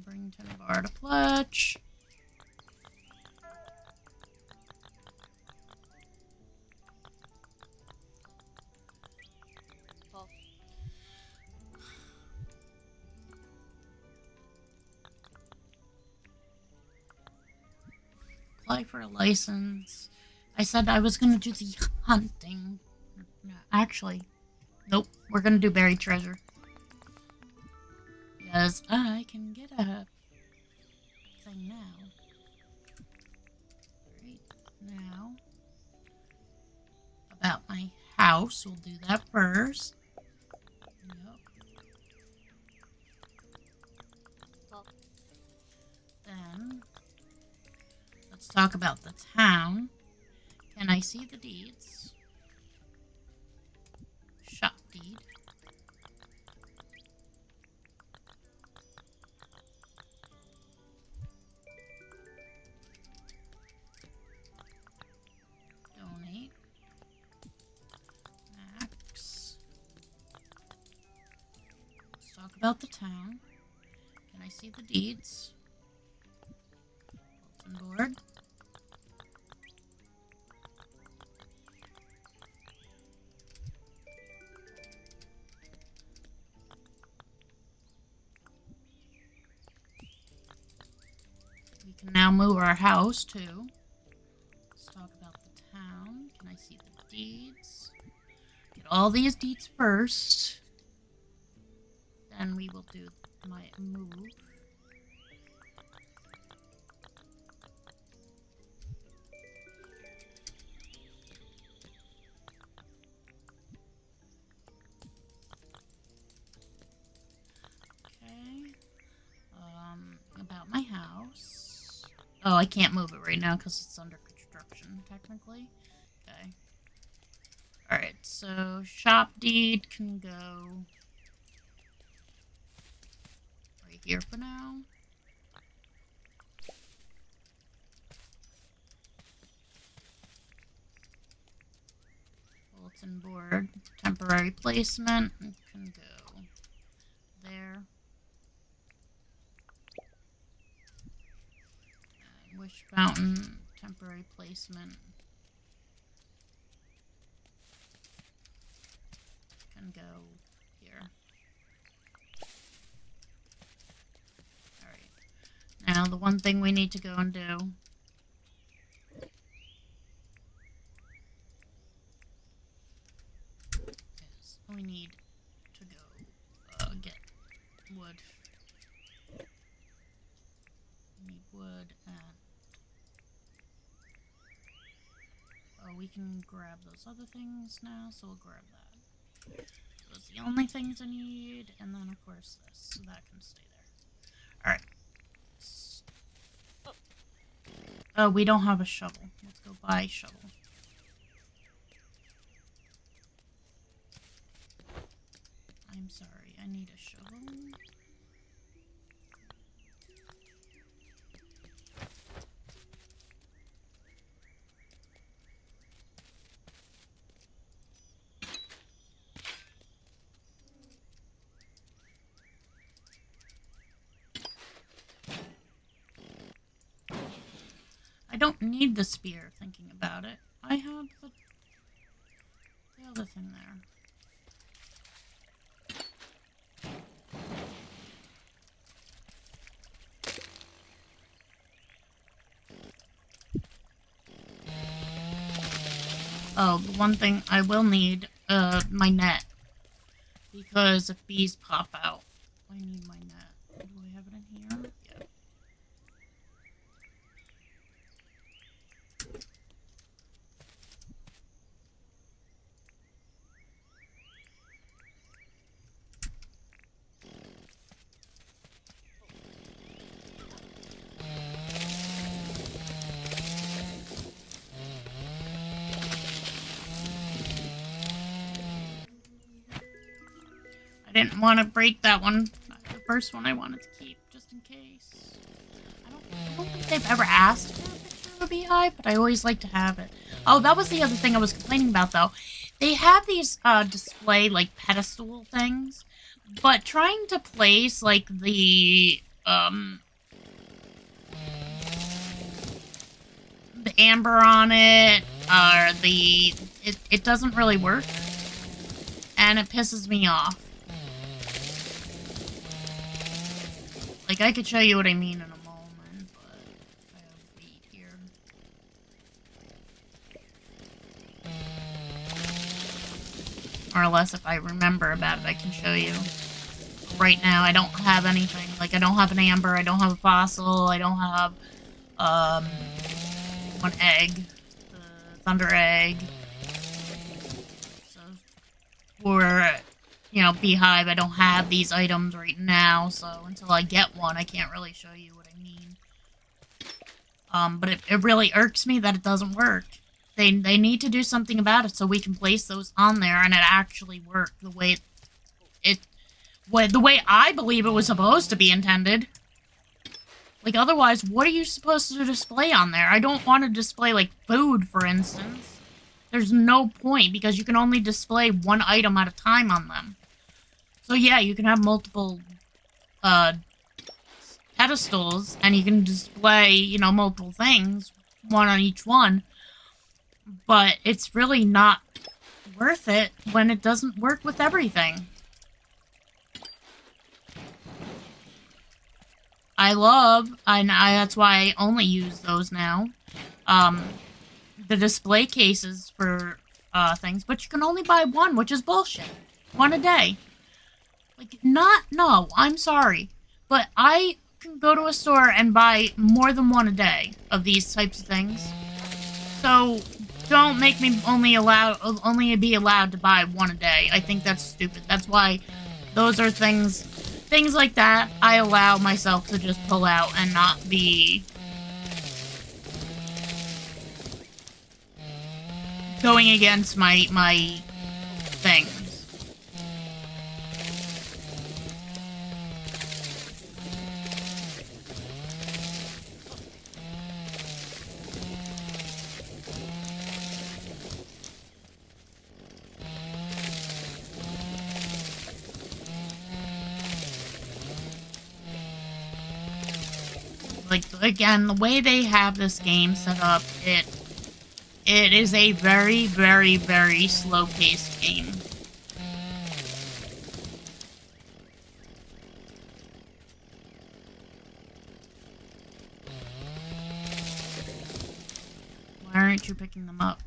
Bring 10 bar to Fletch. Apply for a license. I said I was gonna do the hunting. Actually, nope. We're gonna do buried treasure. Because I can get a thing now. Right now. About my house. We'll do that first. Yep. Then, let's talk about the town. Can I see the deeds? Shop deed. Donate. Max. Let's talk about the town. Can I see the deeds? Bulletin board. can now move our house too. Let's talk about the town. Can I see the deeds? Get all these deeds first. Then we will do my move. About my house. Oh, I can't move it right now because it's under construction, technically. Okay. Alright, so shop deed can go right here for now. Bulletin board, temporary placement can go there. Wish fountain, temporary placement. Can go here. Alright. Now the one thing we need to go and do is we need to go get wood. We need wood and we can grab those other things now, so we'll grab that. Those are the only things I need, and then of course this, so that can stay there. Alright. Oh, we don't have a shovel. Let's go buy a shovel. I'm sorry, I need a shovel. I don't need the spear, thinking about it. I have the other thing there. Oh, the one thing I will need, my net. Because if bees pop out, I need my net. Do I have it in here? Yeah. I didn't want to break that one. The first one I wanted to keep, just in case. I don't think they've ever asked for a picture of a beehive, but I always like to have it. Oh, that was the other thing I was complaining about, though. They have these, display, like, pedestal things, but trying to place, like, the amber on it, or it doesn't really work. And it pisses me off. Like, I could show you what I mean in a moment, but I have wheat here. More or less, if I remember about it, I can show you. Right now, I don't have anything. Like, I don't have an amber, I don't have a fossil, I don't have, one egg. The thunder egg. So, for, you know, beehive, I don't have these items right now, so until I get one, I can't really show you what I mean. But it really irks me that it doesn't work. They need to do something about it so we can place those on there and it actually work the way the way I believe it was supposed to be intended. Like, otherwise, what are you supposed to display on there? I don't want to display, like, food, for instance. There's no point, because you can only display one item at a time on them. So yeah, you can have multiple, pedestals, and you can display, you know, multiple things, one on each one. But it's really not worth it when it doesn't work with everything. I love, and that's why I only use those now. The display cases for things, but you can only buy one, which is bullshit. One a day. Like, no, I'm sorry. But I can go to a store and buy more than one a day of these types of things. So, don't make me only be allowed to buy one a day. I think that's stupid. That's why those are things like that I allow myself to just pull out and not be going against my things. Like, again, the way they have this game set up, it is a very, very, very slow-paced game. Why aren't you picking them up?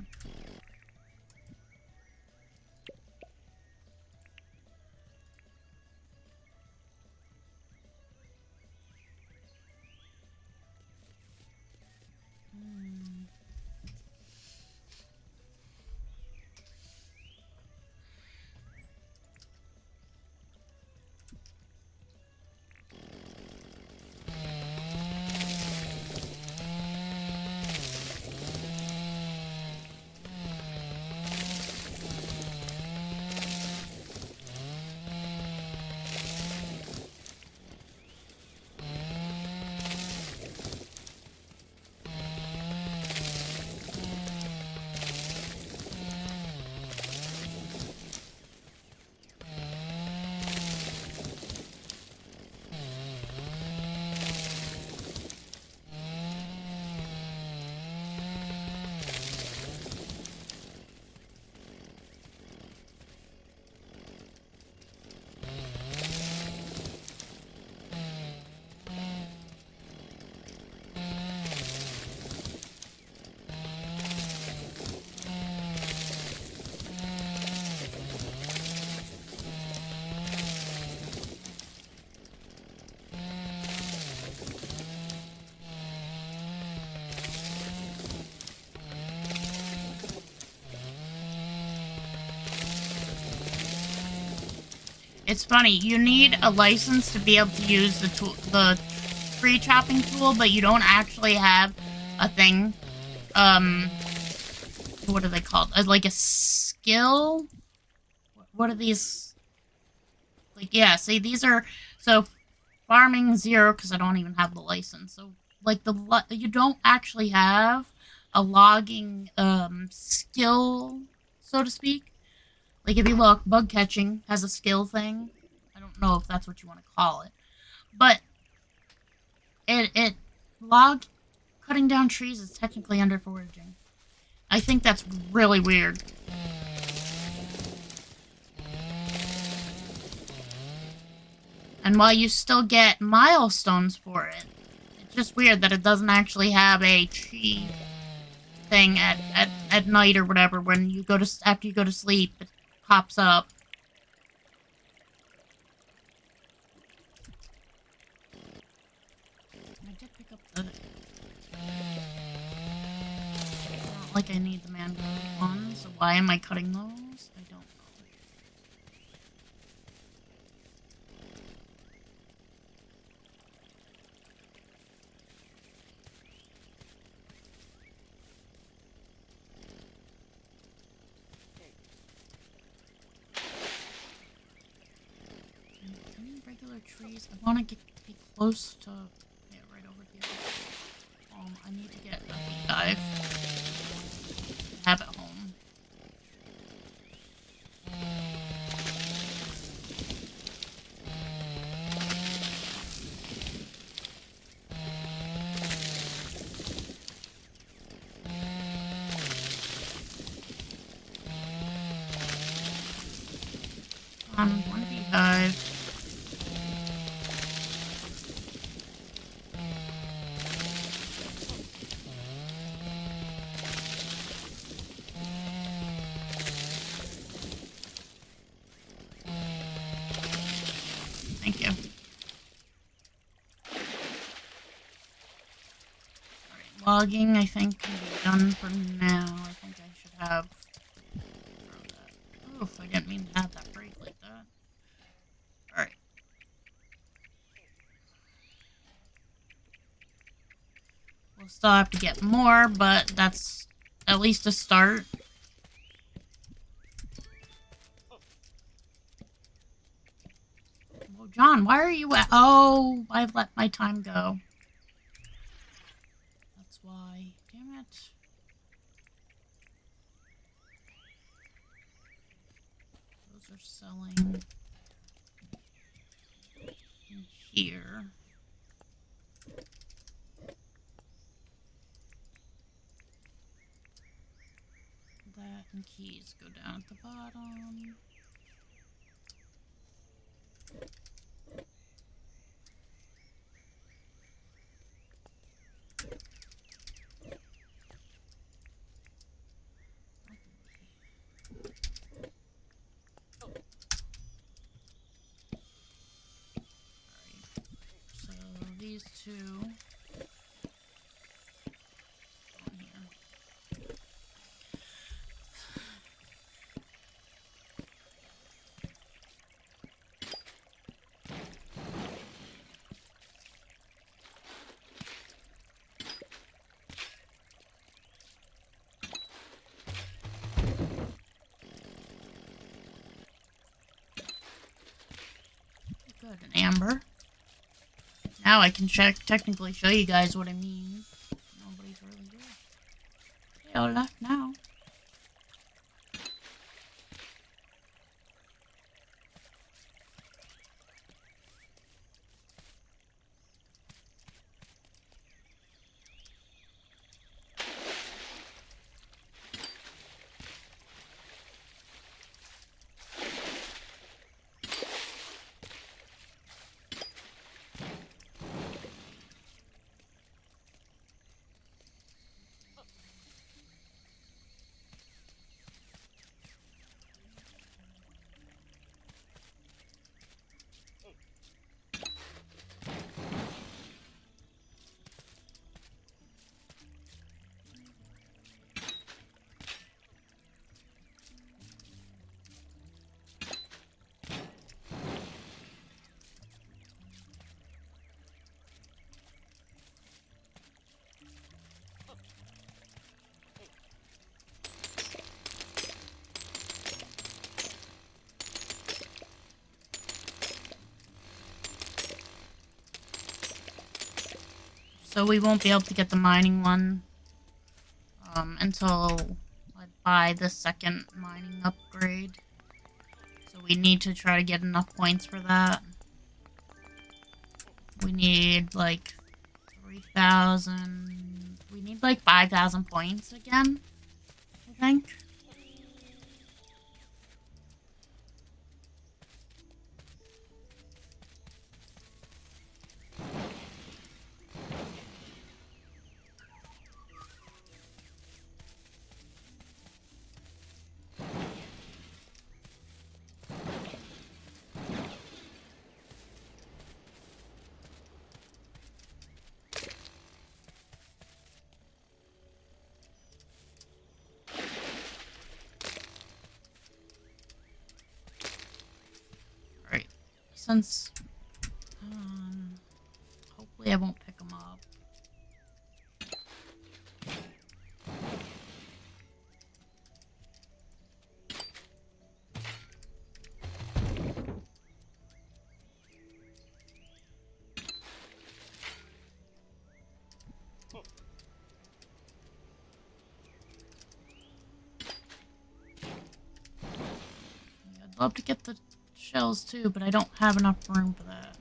It's funny, you need a license to be able to use the tree chopping tool, but you don't actually have a thing. What are they called? Like a skill? What are these? Like, yeah, see, these are, so farming 0, because I don't even have the license. So, like, you don't actually have a logging, skill, so to speak. Like, if you look, bug catching has a skill thing. I don't know if that's what you want to call it. But log cutting down trees is technically under foraging. I think that's really weird. And while you still get milestones for it, it's just weird that it doesn't actually have a tree thing at night or whatever when you go to, after you go to sleep. It pops up. I did pick up the... Not like I need the mango one, so why am I cutting those? I don't know. Trees. I want to be close to, yeah, right over here. I need to get a beehive. Have it home. One beehive. logging, I think, can be done for now. I think I should have... Oof, I didn't mean to have that break like that. Alright. We'll still have to get more, but that's at least a start. Well, John, why are you at... Oh, I've let my time go. That's why. Damn it. Those are selling in here. That and keys go down at the bottom. So these two on here. Good, an amber. Now I can technically show you guys what I mean. Nobody's really there. They all left now. So we won't be able to get the mining one until I buy the second mining upgrade. So we need to try to get enough points for that. We need like 3,000. We need like 5,000 points again, I think. Since, hopefully I won't pick them up. I'd love to get the shells too, but I don't have enough room for that.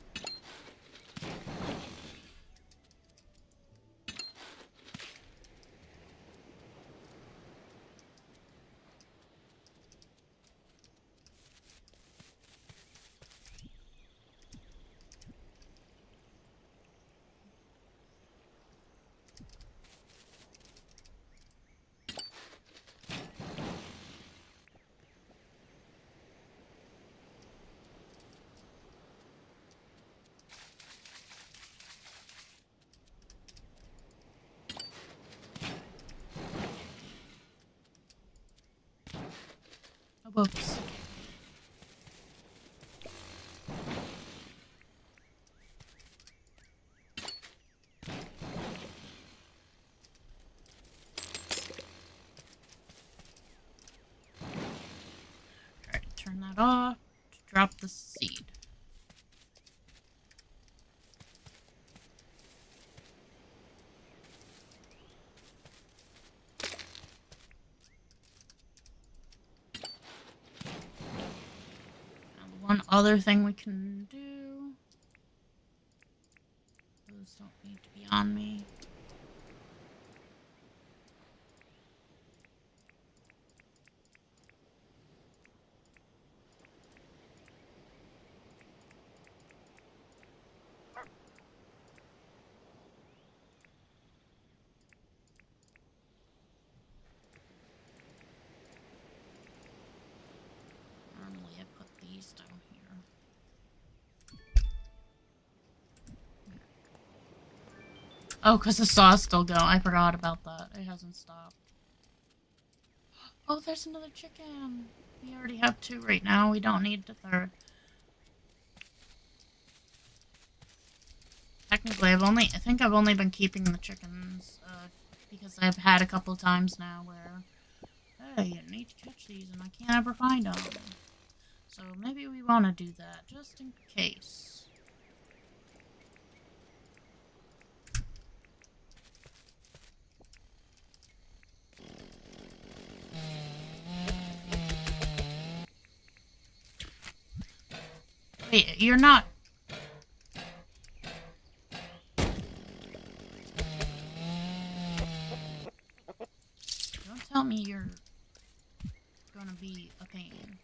Whoops. Alright, turn that off to drop the seed. One other thing we can do. Those don't need to be on me. Normally I put these down here. Oh, because the saw's still going. I forgot about that. It hasn't stopped. Oh, there's another chicken. We already have 2 right now. We don't need the 3rd. Technically, I think I've only been keeping the chickens, because I've had a couple times now where, hey, you need to catch these and I can't ever find them. So maybe we want to do that, just in case. Wait, you're not... Don't tell me you're gonna be a pain.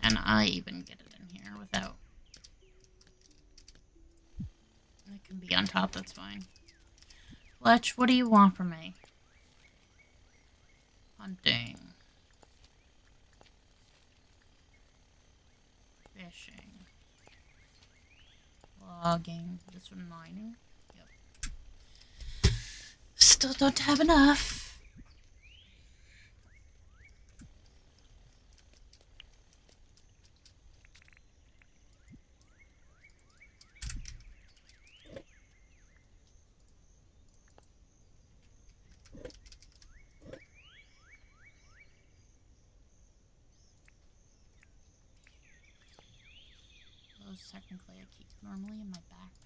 Can I even get it in here without... It can be on top, that's fine. Fletch, what do you want from me? Hunting. Fishing. Logging. This one mining. Yep. Still don't have enough. Those technically I keep normally in my backpack.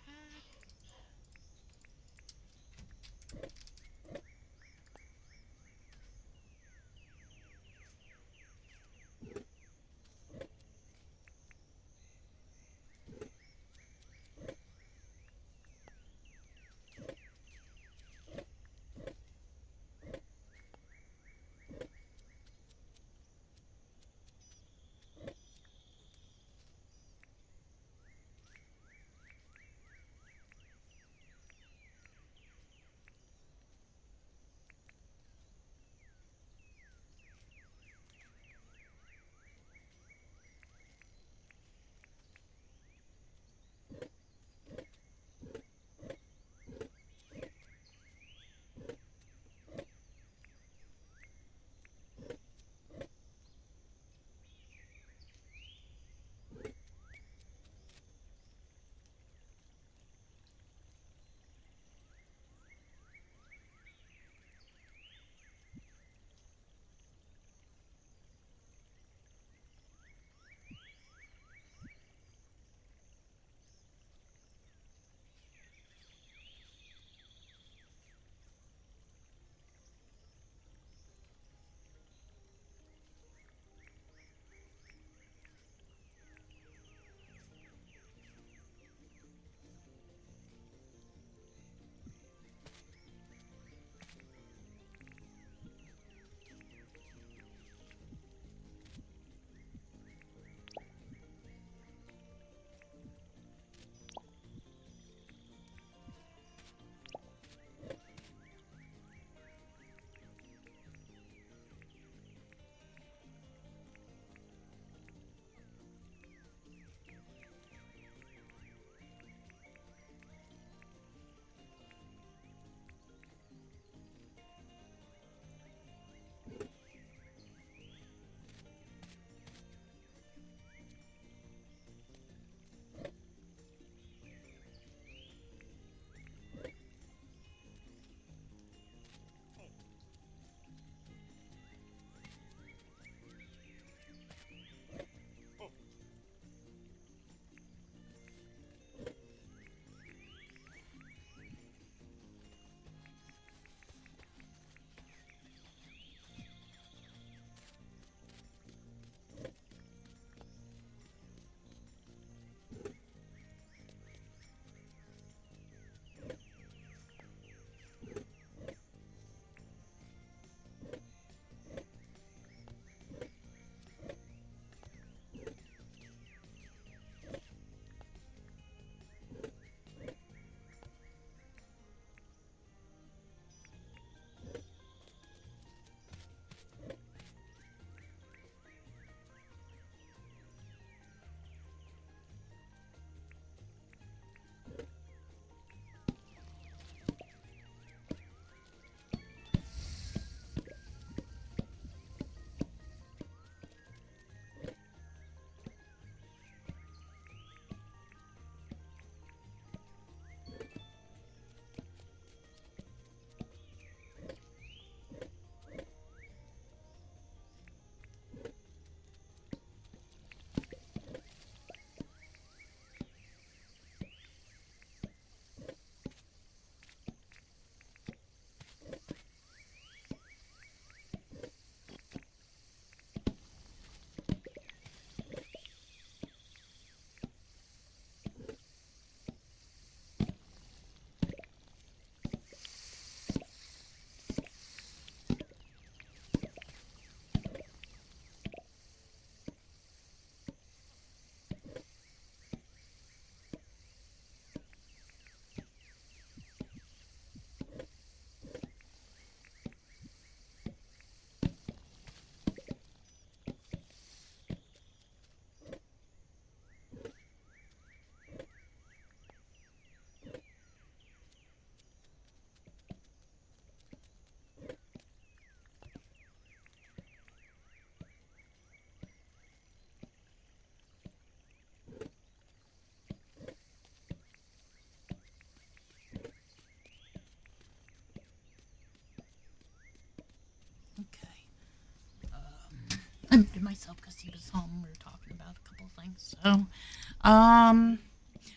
muted myself because he was home. We were talking about a couple of things.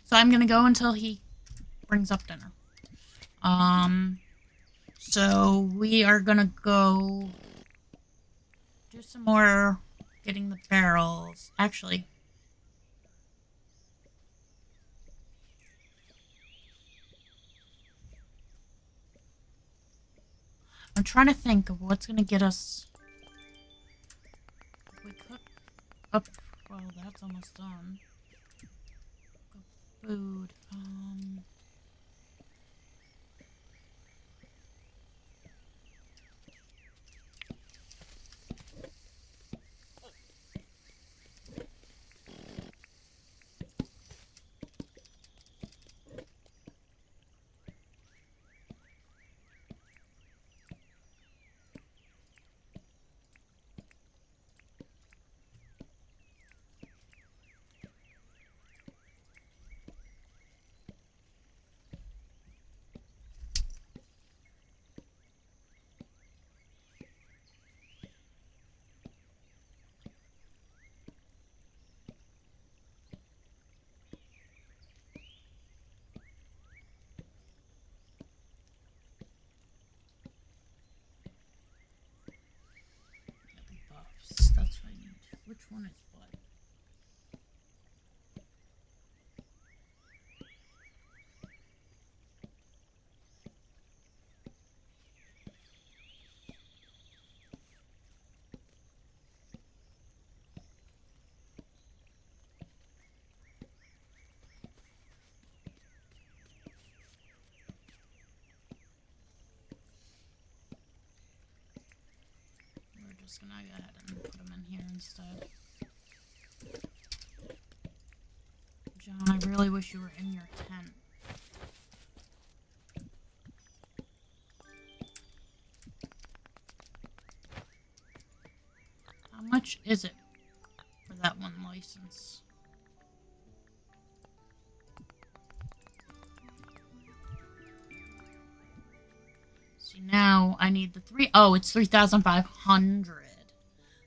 So I'm gonna go until he brings up dinner. So we are gonna go do some more getting the barrels. Actually, I'm trying to think of what's gonna get us. If we cook up, well, that's almost done. Cook food. Buffs. That's what I need. Which one is what? We're just gonna go ahead and put them in here instead. John, I really wish you were in your tent. How much is it for that one license? See, now I need the oh, it's 3,500.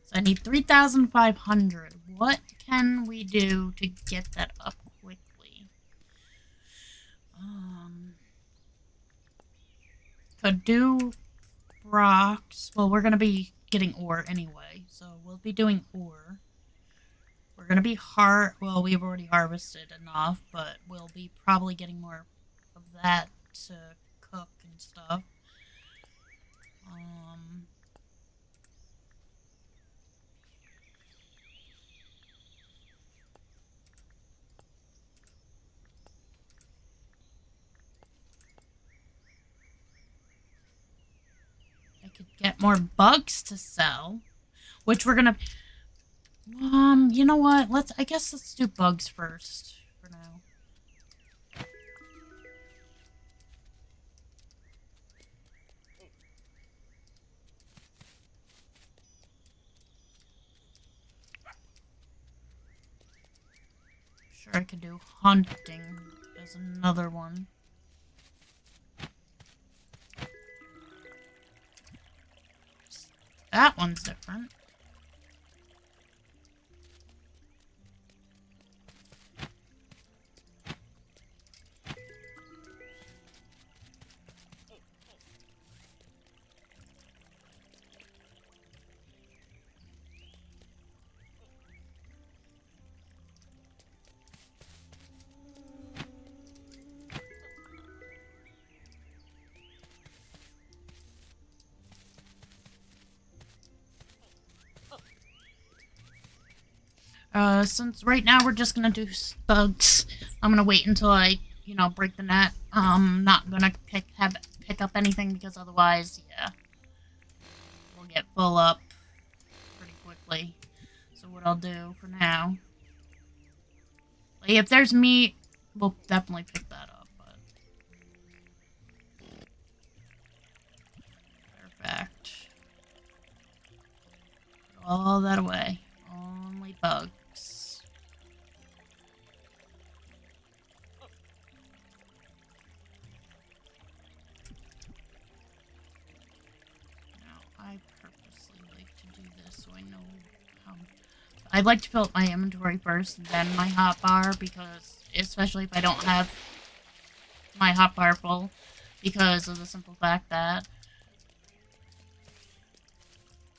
So I need 3,500. What can we do to get that up quickly? Could do rocks. Well, we're gonna be getting ore anyway, so we'll be doing ore. We're gonna be well, we've already harvested enough, but we'll be probably getting more of that to cook and stuff. I could get more bugs to sell, which we're gonna. You know what? I guess let's do bugs first for now. Sure, I could do hunting as another one. That one's different. Since right now we're just gonna do bugs, I'm gonna wait until I, break the net. Not gonna pick up anything because otherwise, yeah, we'll get full up pretty quickly. So what I'll do for now, like, if there's meat, we'll definitely pick that up. But perfect. Put all that away. Only bugs. I purposely like to do this so I know I'd like to fill up my inventory first, and then my hotbar, because especially if I don't have my hotbar full, because of the simple fact that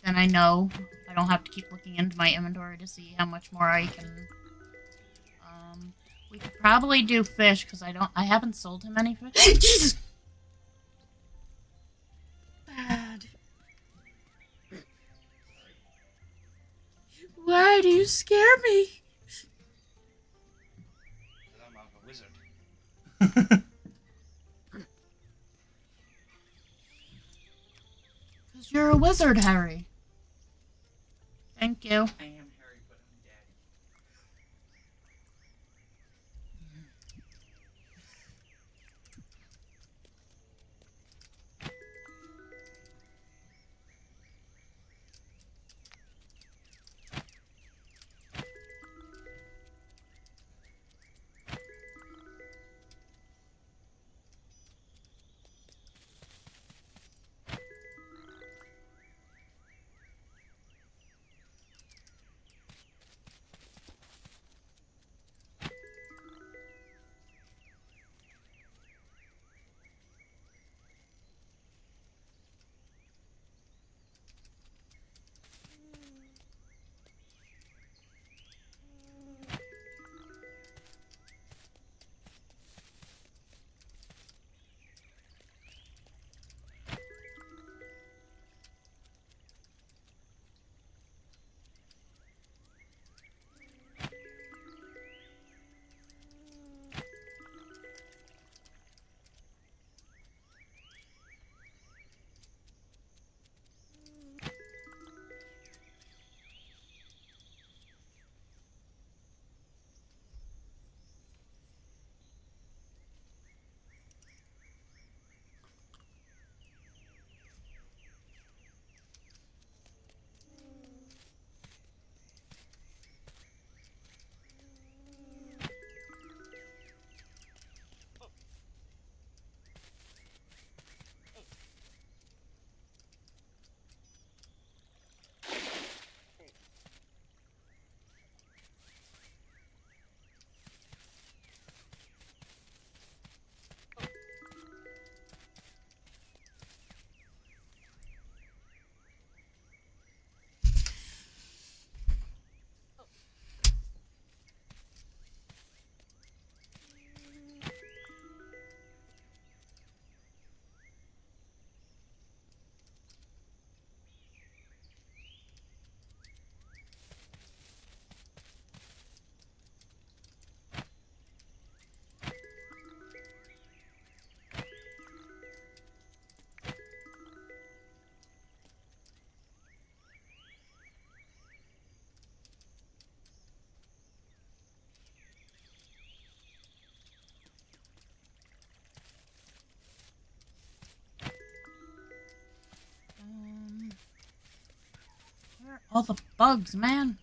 then I know I don't have to keep looking into my inventory to see how much more I can. We could probably do fish, because I haven't sold him any fish. Jesus! Bad. Why do you scare me? I'm a wizard. Because you're a wizard, Harry. Thank you. I am Harry, but I'm Daddy. Where are all the bugs, man?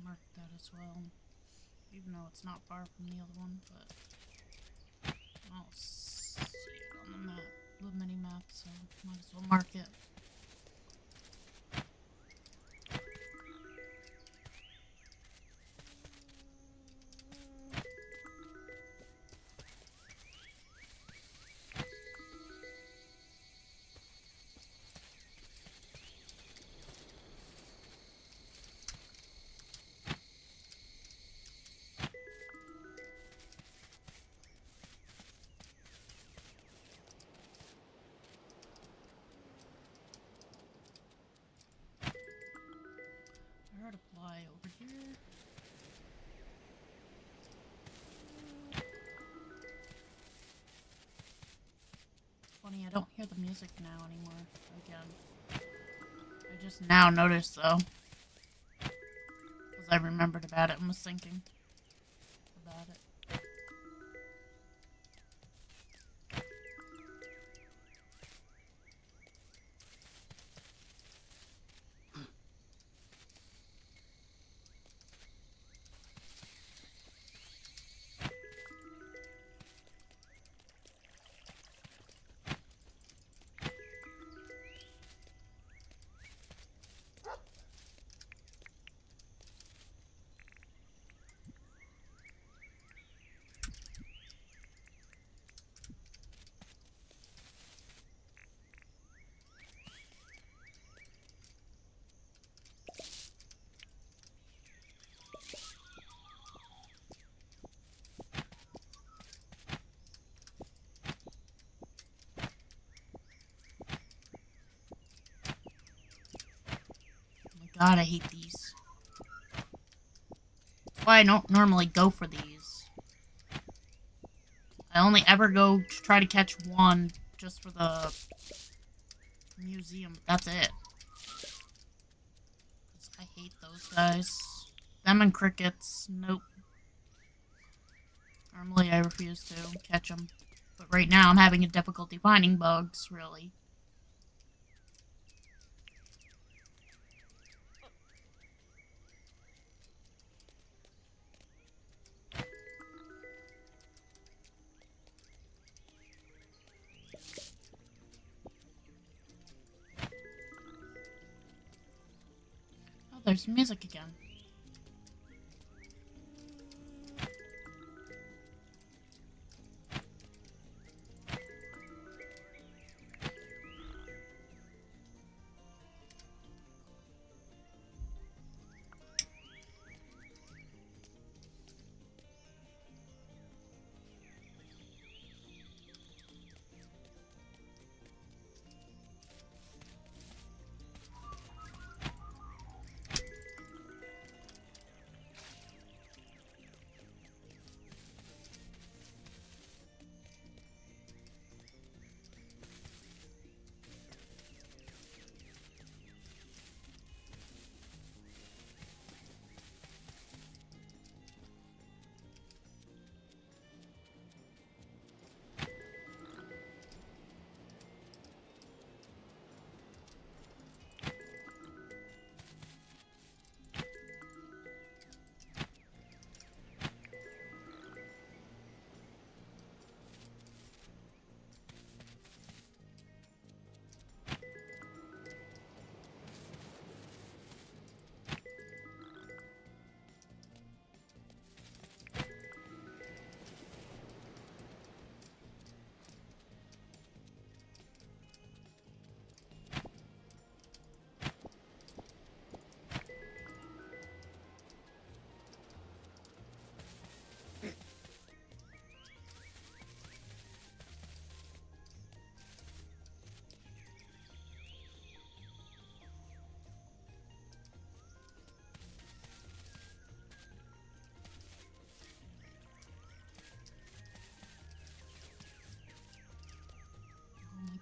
Mark that as well, even though it's not far from the other one, but I'll see it on the map, the mini map, so might as well mark it. I heard a fly over here. don't hear the music now anymore. Again. I just now noticed, though. Because I remembered about it and was thinking about it. God, I hate these. That's why I don't normally go for these. I only ever go to try to catch one just for the museum. That's it. 'Cause I hate those guys. Them and crickets. Nope. Normally I refuse to catch them. But right now I'm having a difficulty finding bugs, really. Oh, there's music again.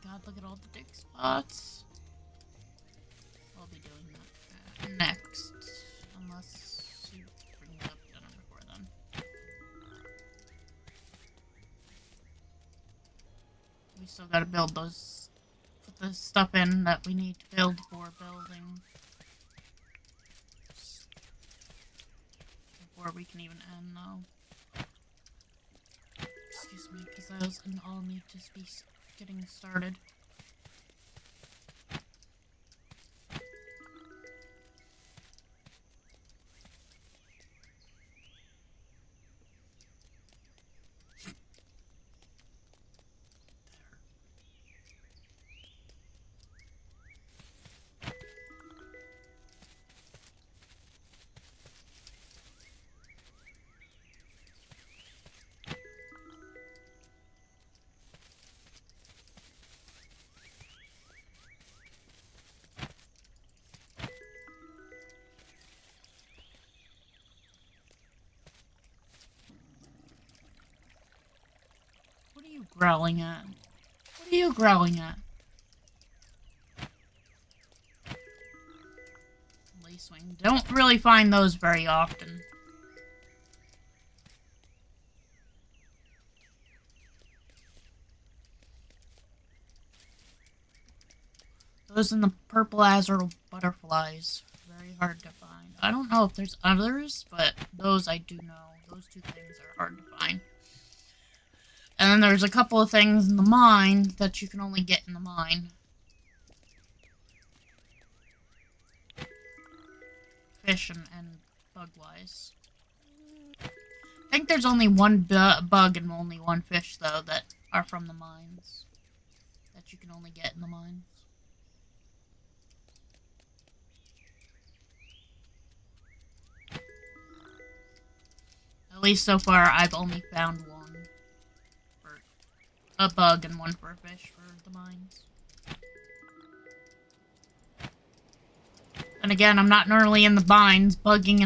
God, look at all the dig spots. I'll be doing that next. Unless he brings up dinner before then. We still gotta build those. Put the stuff in that we need to build for building. Before we can even end, though. Excuse me, because those all need to be getting started. What are you growling at? What are are you growing at? Lacewing. Don't really find those very often. Those and the purple azure butterflies. Very hard to find. I don't know if there's others, but those I do know. Those two things are hard to find. And then there's a couple of things in the mine that you can only get in the mine. Fish and bug-wise. I think there's only one bug and only one fish, though, that are from the mines. That you can only get in the mines. At least so far, I've only found one for a bug and one for a fish for the mines. And again, I'm not normally in the mines bug hunting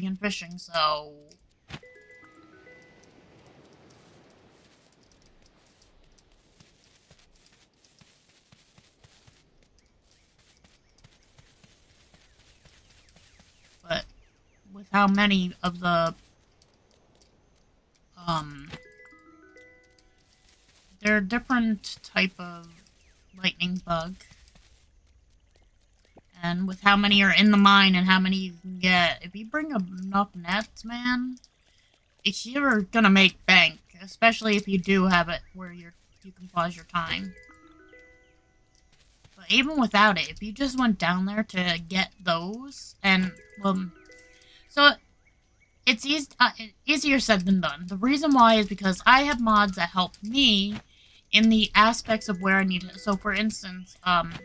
and fishing, so. But with how many of the they're a different type of lightning bug. And with how many are in the mine and how many you can get, if you bring enough nets, man, you're gonna make bank. Especially if you do have it where you can pause your time. But even without it, if you just went down there to get those, and, so it's easier said than done. The reason why is because I have mods that help me in the aspects of where I need it. So, for instance,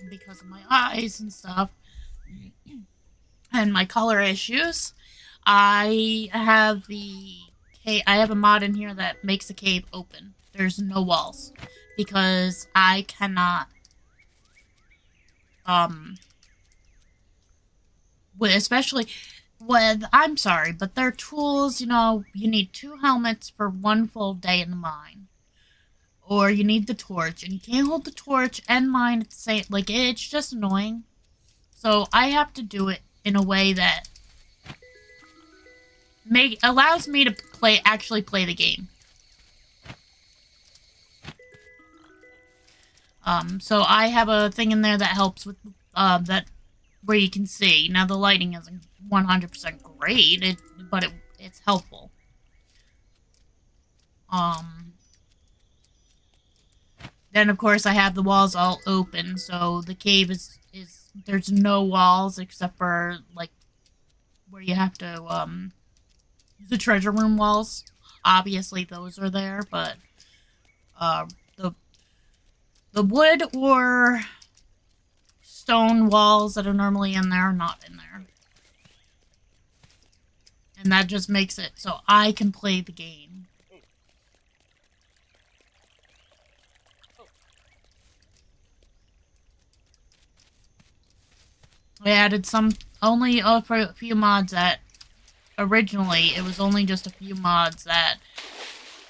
because of my eyes and stuff, and my color issues, I have a mod in here that makes the cave open. There's no walls. Because I cannot, especially with, I'm sorry, but their tools, you know, you need 2 helmets for 1 full day in the mine. Or you need the torch, and you can't hold the torch and mine at the same, like, it's just annoying. So I have to do it in a way that allows me to actually play the game. So I have a thing in there that helps with, where you can see. Now, the lighting isn't 100% great, but it's helpful. Then, of course, I have the walls all open, so the cave there's no walls except for, like, where you have to, the treasure room walls. Obviously, those are there, but, the wood or stone walls that are normally in there are not in there. And that just makes it so I can play the game. I added only a few mods that, originally, it was only just a few mods that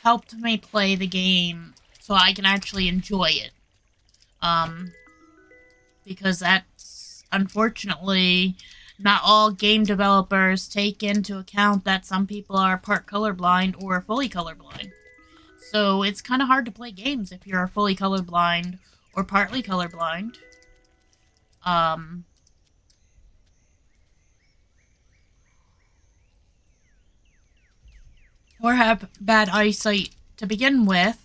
helped me play the game so I can actually enjoy it. Because that's, unfortunately, not all game developers take into account that some people are part colorblind or fully colorblind. So it's kind of hard to play games if you're fully colorblind or partly colorblind. Or have bad eyesight to begin with.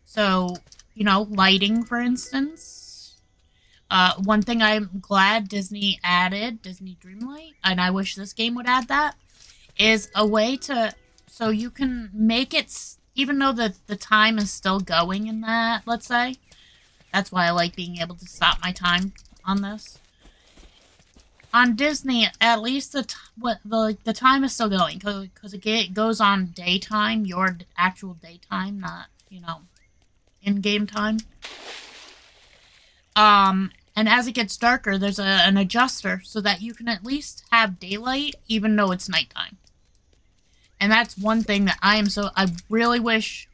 So, you know, lighting, for instance. One thing I'm glad Disney added, Disney Dreamlight, and I wish this game would add that, is a way to, so you can make it, even though the time is still going in that, let's say. That's why I like being able to stop my time on this. On Disney, at least the time is still going, because it goes on daytime, your actual daytime, not, you know, in-game time. And as it gets darker, there's an adjuster so that you can at least have daylight, even though it's nighttime. And that's one thing that I really wish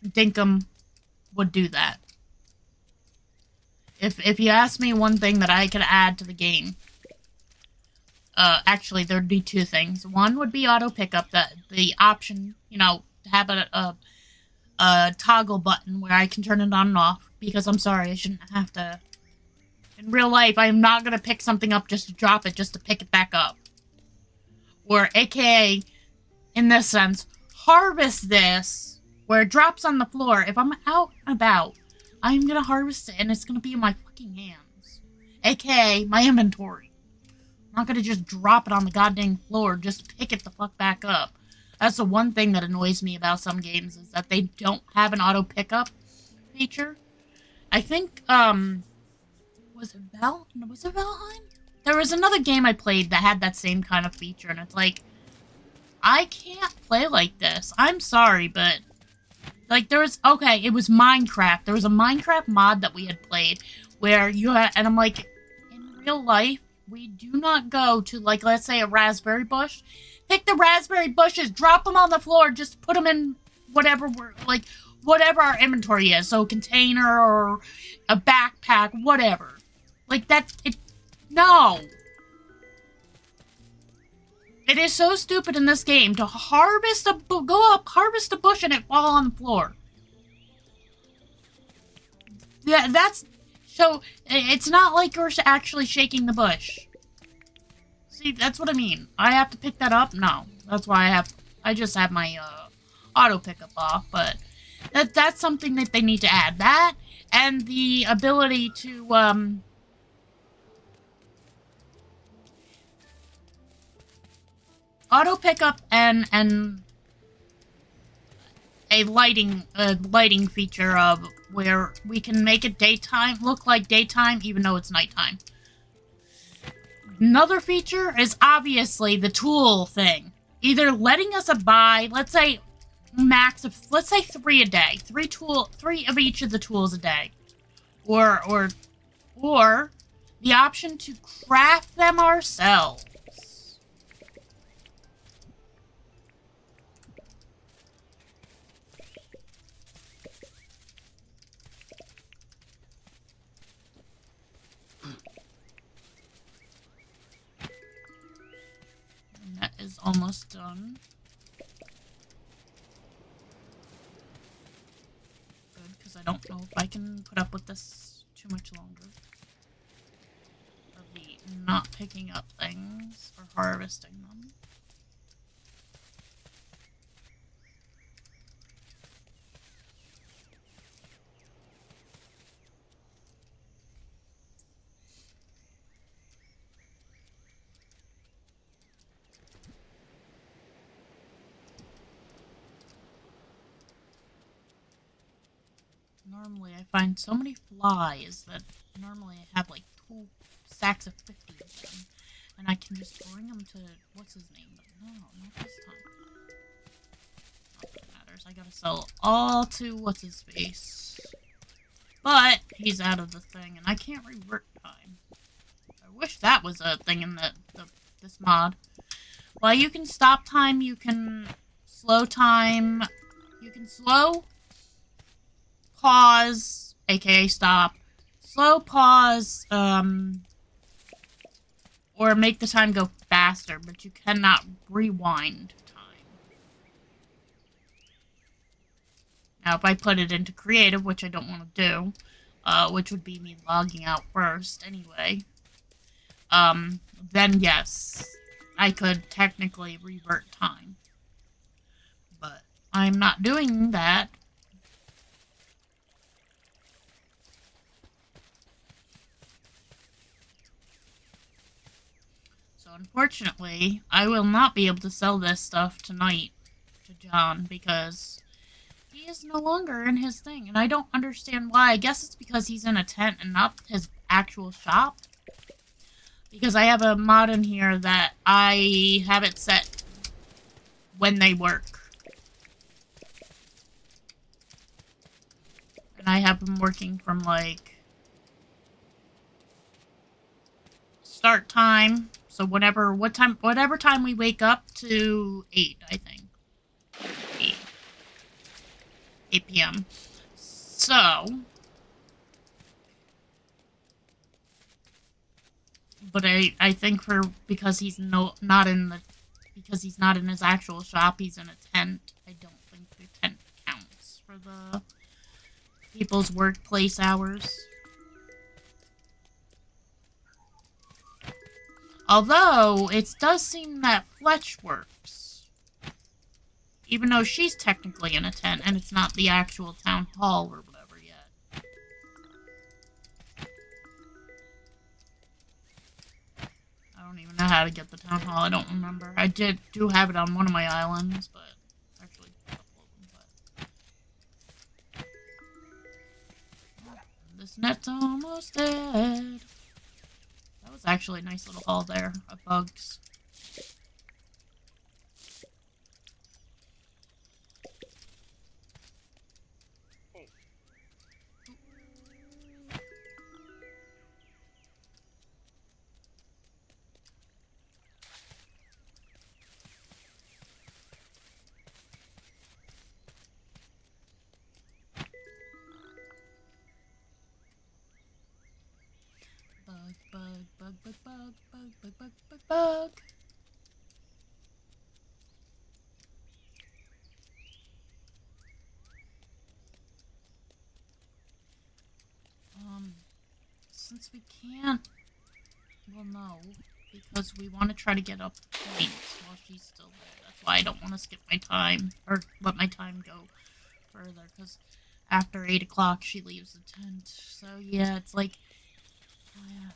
Dinkum would do that. If you ask me one thing that I could add to the game, actually there'd be two things. One would be auto pickup, the option, you know, to have a toggle button where I can turn it on and off. Because I'm sorry, I shouldn't have to. In real life, I am not gonna pick something up just to drop it, just to pick it back up. Or AKA, in this sense, harvest this where it drops on the floor. If I'm out and about, I'm gonna harvest it and it's gonna be in my fucking hands. AKA my inventory. I'm not gonna just drop it on the goddamn floor, just pick it the fuck back up. That's the one thing that annoys me about some games, is that they don't have an auto pickup feature. I think, was it Valheim? There was another game I played that had that same kind of feature, and it's like, I can't play like this. I'm sorry, but like it was Minecraft. There was a Minecraft mod that we had played where and I'm like, in real life, we do not go to, like, let's say a raspberry bush, pick the raspberry bushes, drop them on the floor, just put them in whatever our inventory is. So a container or a backpack, whatever. Like that, no. It is so stupid in this game to harvest a bush and it fall on the floor. So it's not like you're actually shaking the bush. See, that's what I mean. I have to pick that up? No. That's why I just have my auto pickup off, but that's something that they need to add. That and the ability to auto pickup and a lighting feature of where we can make it look like daytime even though it's nighttime. Another feature is obviously the tool thing. Either letting us buy, let's say let's say 3 a day. 3 of each of the tools a day. Or the option to craft them ourselves. That is almost done. Good, because I don't know if I can put up with this too much longer. Of the not picking up things or harvesting them. Normally I find so many flies that normally I have like 2 stacks of 50 of them. And I can just bring them to, what's his name? But no, not this time. Not that it matters. I gotta sell all to what's his face. But he's out of the thing and I can't revert time. I wish that was a thing in this mod. Well, you can stop time, you can slow time, you can slow, pause, aka stop, slow, pause, or make the time go faster, but you cannot rewind time. Now, if I put it into creative, which I don't want to do, which would be me logging out first anyway, then yes, I could technically revert time. But I'm not doing that. So unfortunately, I will not be able to sell this stuff tonight to John because he is no longer in his thing. And I don't understand why. I guess it's because he's in a tent and not his actual shop. Because I have a mod in here that I have it set when they work. And I have them working from like start time. So whatever time we wake up to 8, I think. 8. 8 p.m. So, but I think because he's not in his actual shop, he's in a tent. I don't think the tent counts for the people's workplace hours. Although, it does seem that Fletch works. Even though she's technically in a tent, and it's not the actual town hall or whatever yet. I don't even know how to get the town hall, I don't remember. I do have it on one of my islands, but... Actually, a couple of them, but... This net's almost dead. That was actually a nice little haul there of bugs. Bug. Since we can't, well, no, because we want to try to get up the points while she's still there. That's why I don't want to skip my time, or let my time go further, because after 8 o'clock she leaves the tent. So yeah, it's like,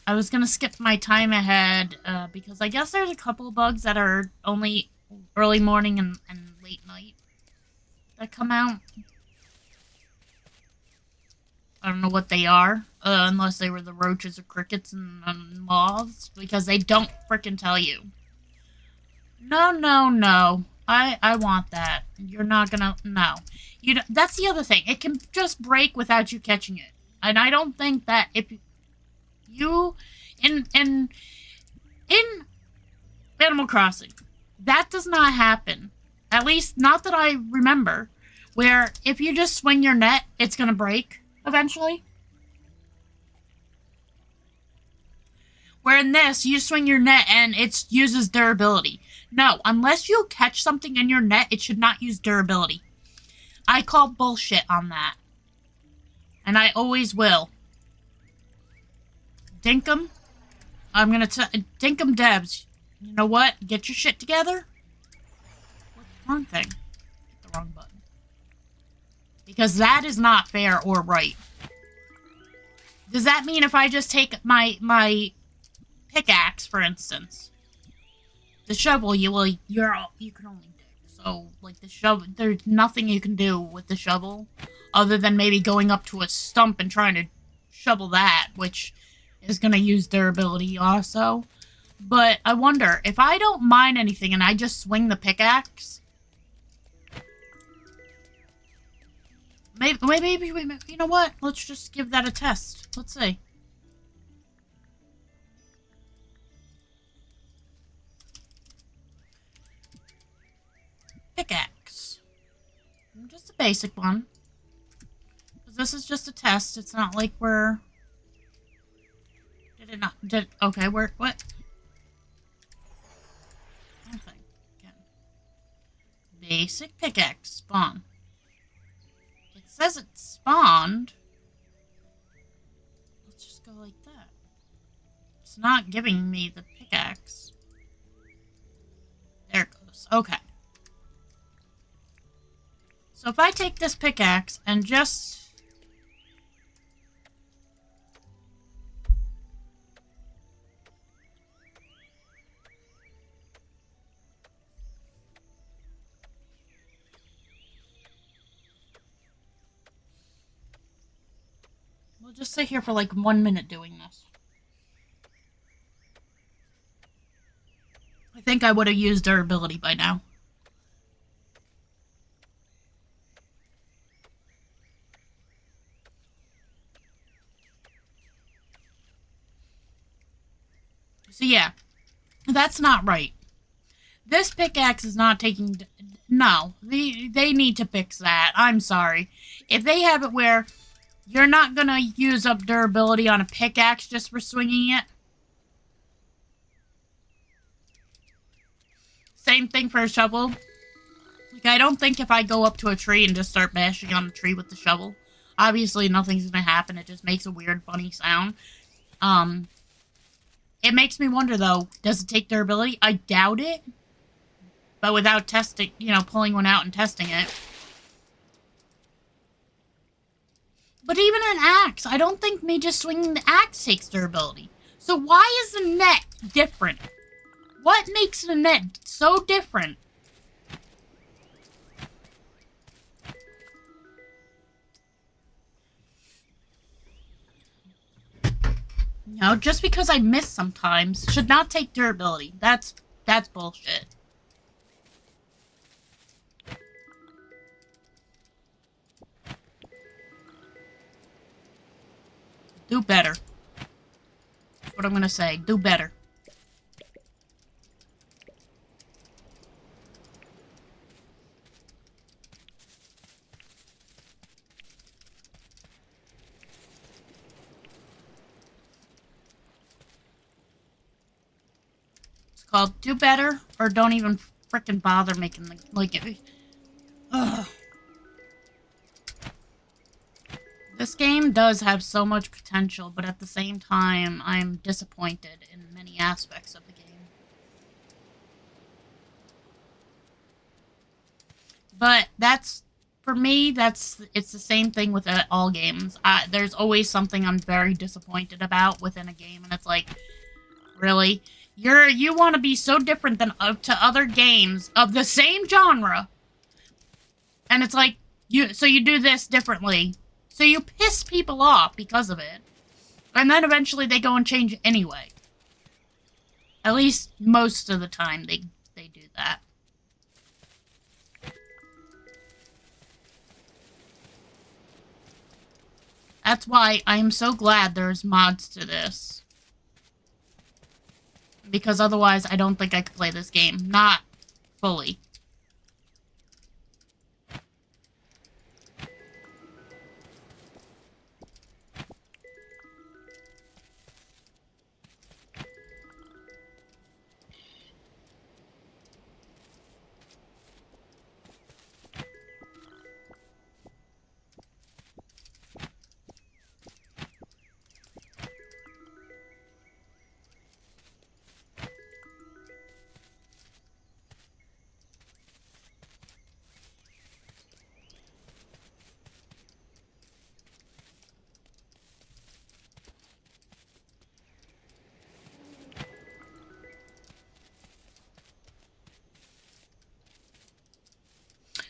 I was gonna skip my time ahead, because I guess there's a couple bugs that are only early morning and late night that come out. I don't know what they are, unless they were the roaches or crickets and moths, because they don't frickin' tell you. No, no, no. I want that. You're not gonna, no. That's the other thing. It can just break without you catching it. And I don't think that if you, in Animal Crossing, that does not happen. At least, not that I remember, where if you just swing your net, it's gonna break. Eventually. Where in this, you swing your net and it uses durability. No, unless you catch something in your net, it should not use durability. I call bullshit on that. And I always will. Dinkum, I'm gonna Dinkum Debs, you know what? Get your shit together. What? Wrong thing. Hit the wrong button. Because that is not fair or right. Does that mean if I just take my pickaxe, for instance, the shovel, you can only dig. So, like, the shovel, there's nothing you can do with the shovel other than maybe going up to a stump and trying to shovel that, which is going to use durability also. But I wonder, if I don't mine anything and I just swing the pickaxe, maybe, you know what? Let's just give that a test. Let's see. Pickaxe. Just a basic one. Because this is just a test. It's not like we're... Okay, what? Nothing. Again. Basic pickaxe. Spawn. It says it spawned. Let's just go like that. It's not giving me the pickaxe. There it goes. Okay. So if I take this pickaxe and just... We'll just sit here for like 1 minute doing this. I think I would have used durability by now. So yeah, that's not right. This pickaxe is not taking... No, they need to fix that. I'm sorry. If they have it where you're not gonna use up durability on a pickaxe just for swinging it. Same thing for a shovel. Like, I don't think if I go up to a tree and just start bashing on the tree with the shovel, obviously nothing's gonna happen. It just makes a weird, funny sound. It makes me wonder, though, does it take durability? I doubt it. But without testing, pulling one out and testing it. But even an axe, I don't think me just swinging the axe takes durability. So why is the net different? What makes the net so different? Just because I miss sometimes should not take durability. That's bullshit. Do better. That's what I'm gonna say. Do better. It's called do better or don't even frickin' bother making the ugh. This game does have so much potential, but at the same time, I'm disappointed in many aspects of the game. But for me, it's the same thing with all games. There's always something I'm very disappointed about within a game, and it's like, really? You want to be so different than to other games of the same genre, and it's like, so you do this differently. So you piss people off because of it. And then eventually they go and change it anyway. At least most of the time they do that. That's why I'm so glad there's mods to this. Because otherwise I don't think I could play this game. Not fully.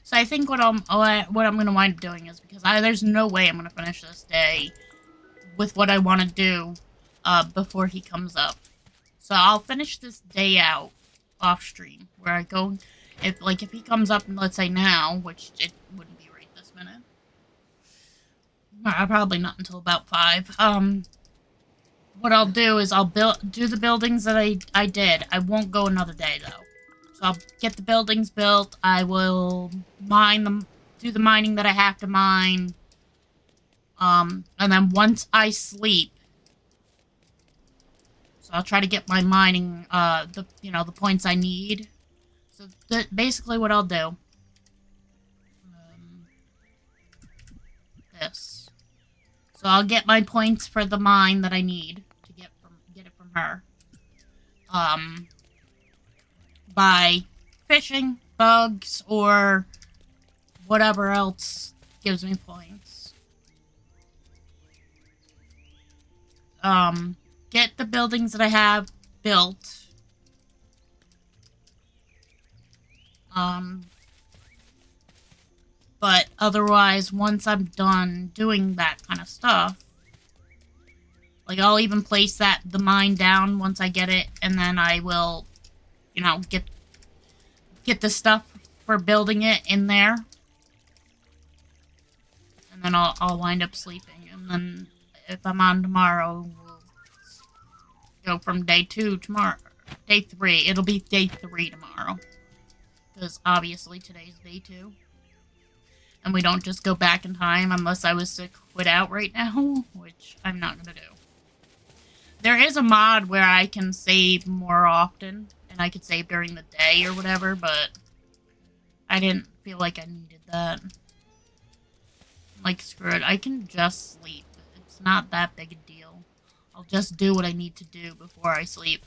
So I think what I'm gonna wind up doing is, because there's no way I'm gonna finish this day with what I want to do before he comes up. So I'll finish this day out off stream, where I go, if he comes up, let's say now, which it wouldn't be right this minute. Probably not until about 5. What I'll do is I'll do the buildings that I did. I won't go another day though. So I'll get the buildings built. I will mine them, do the mining that I have to mine. And then once I sleep, so I'll try to get my mining, the points I need. So basically what I'll do, this. So I'll get my points for the mine that I need to get it from her. By fishing, bugs, or whatever else gives me points. Get the buildings that I have built. But otherwise, once I'm done doing that kind of stuff, I'll even place the mine down once I get it, and then I will, get the stuff for building it in there. And then I'll wind up sleeping. And then if I'm on tomorrow, we'll go from day 2 tomorrow. Day 3. It'll be day 3 tomorrow. Because obviously today's day 2. And we don't just go back in time unless I was to quit out right now, which I'm not going to do. There is a mod where I can save more often, and I could save during the day or whatever, but I didn't feel like I needed that. Like, screw it. I can just sleep. It's not that big a deal. I'll just do what I need to do before I sleep.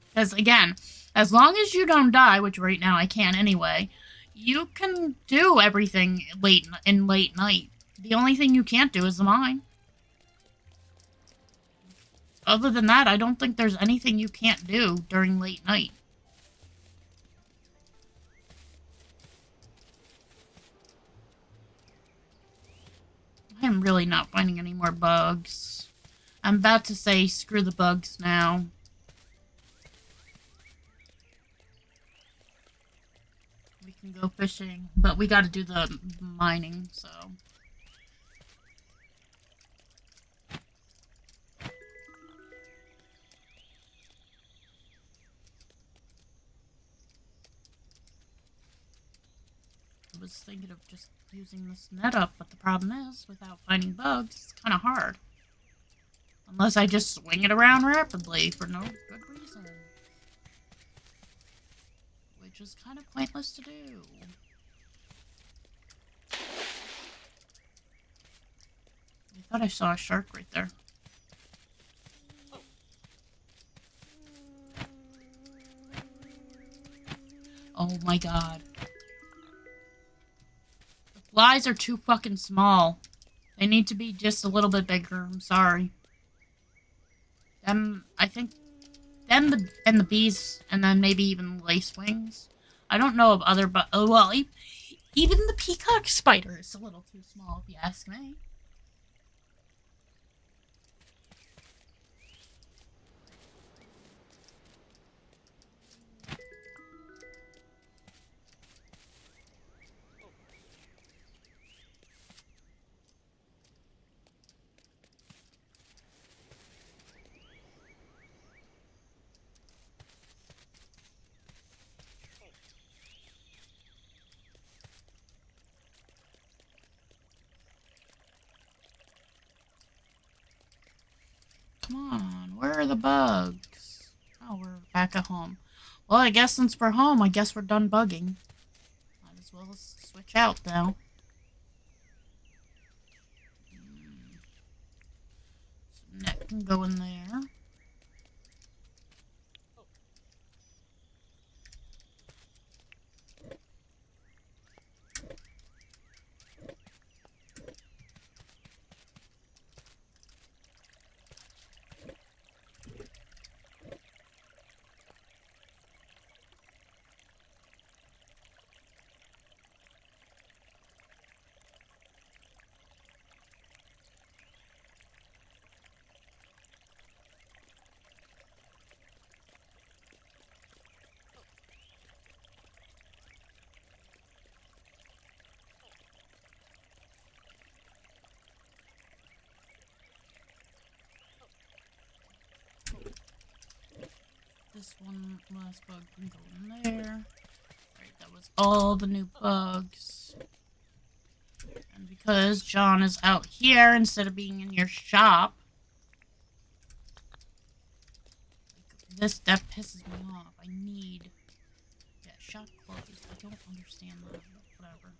Because, again, as long as you don't die, which right now I can't anyway, you can do everything late night. The only thing you can't do is the mine. Other than that, I don't think there's anything you can't do during late night. I am really not finding any more bugs. I'm about to say screw the bugs now. We can go fishing, but we gotta do the mining, so... I was thinking of just using this net up, but the problem is, without finding bugs, it's kind of hard. Unless I just swing it around rapidly for no good reason. Which is kind of pointless to do. I thought I saw a shark right there. Oh my god. The flies are too fucking small. They need to be just a little bit bigger. I'm sorry. I think them and the bees, and then maybe even lacewings. I don't know of other, but well, even the peacock spider is a little too small, if you ask me. Come on, where are the bugs? Oh, we're back at home. Well, I guess since we're home, I guess we're done bugging. Might as well switch out now. Some net can go in there. This one last bug can go in there. Right, that was all the new bugs. And because John is out here instead of being in your shop, that pisses me off. I need... Yeah, shop closed. I don't understand that, but whatever.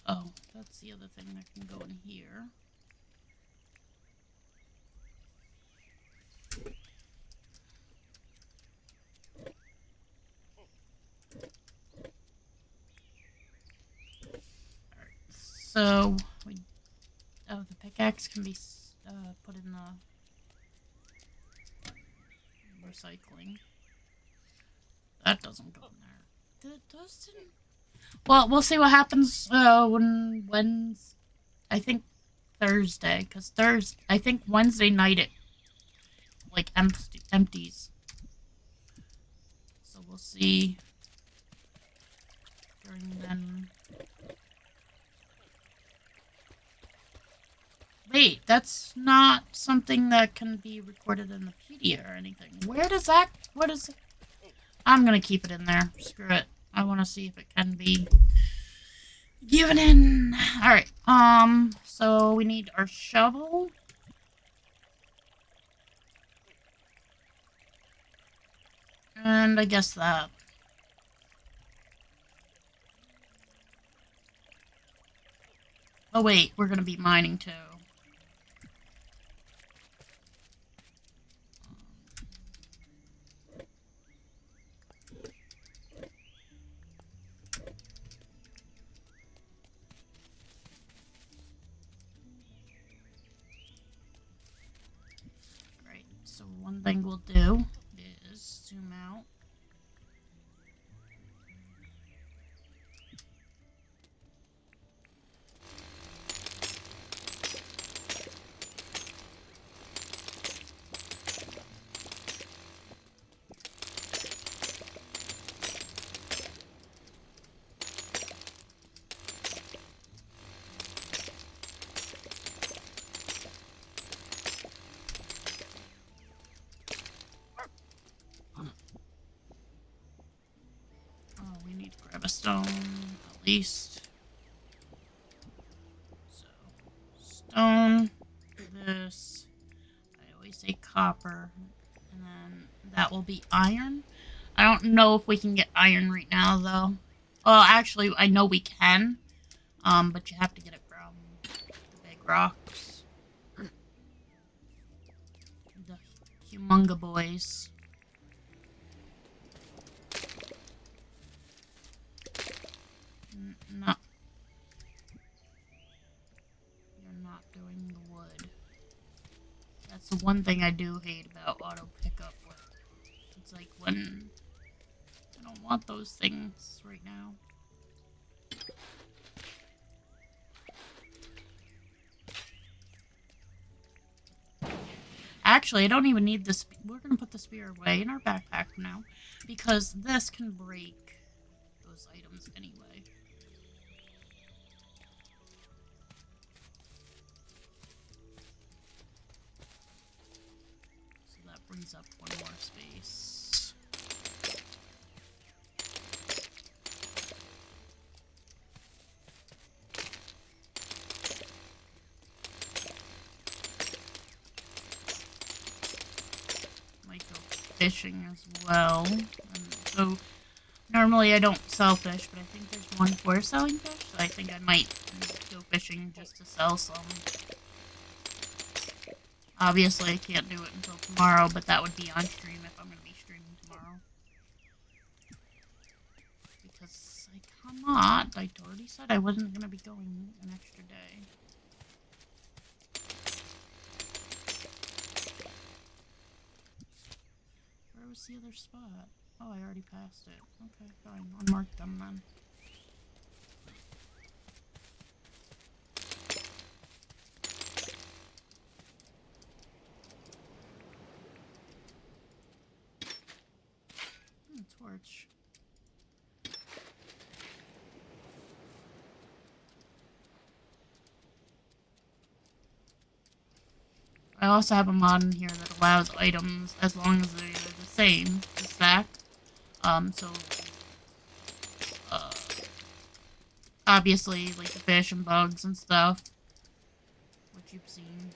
Oh, that's the other thing that can go in here. Alright, so the pickaxe can be put in the recycling. That doesn't go in there. That doesn't. Well, we'll see what happens when I think Thursday, because I think Wednesday night it like empties. So we'll see during then. Wait, that's not something that can be recorded in the PD or anything. Where does that? What is it? I'm gonna keep it in there. Screw it. I want to see if it can be given in. All right. So we need our shovel. And I guess that. Oh wait, we're gonna be mining too. Right, so one thing we'll do is zoom out. Grab a stone, at least. So, stone, this. I always say copper. And then that will be iron. I don't know if we can get iron right now, though. Well, actually, I know we can. But you have to get it from the big rocks. The humunga boys. No. You're not doing the wood. That's the one thing I do hate about auto pickup. It's like when I don't want those things right now. Actually, I don't even need this. We're gonna put the spear away in our backpack now because this can break those items anyway. Brings up one more space. Might go fishing as well. And so normally I don't sell fish, but I think there's one for selling fish, so I think I might go fishing just to sell some. Obviously, I can't do it until tomorrow, but that would be on stream if I'm going to be streaming tomorrow. Because I cannot. I already said I wasn't going to be going an extra day. Where was the other spot? Oh, I already passed it. Okay, fine. I'll mark them then. Torch. I also have a mod in here that allows items, as long as they're the same, to stack. Obviously, like the fish and bugs and stuff, which you've seen.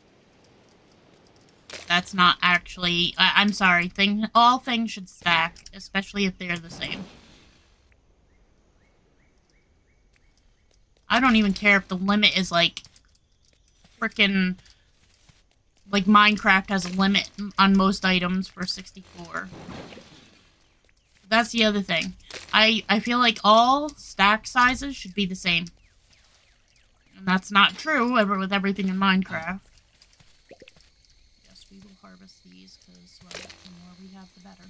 That's not actually... I'm sorry. All things should stack, especially if they're the same. I don't even care if the limit is, like, frickin'... Like, Minecraft has a limit on most items for 64. That's the other thing. I feel like all stack sizes should be the same. And that's not true with everything in Minecraft. harvest these because, well, the more we have, the better.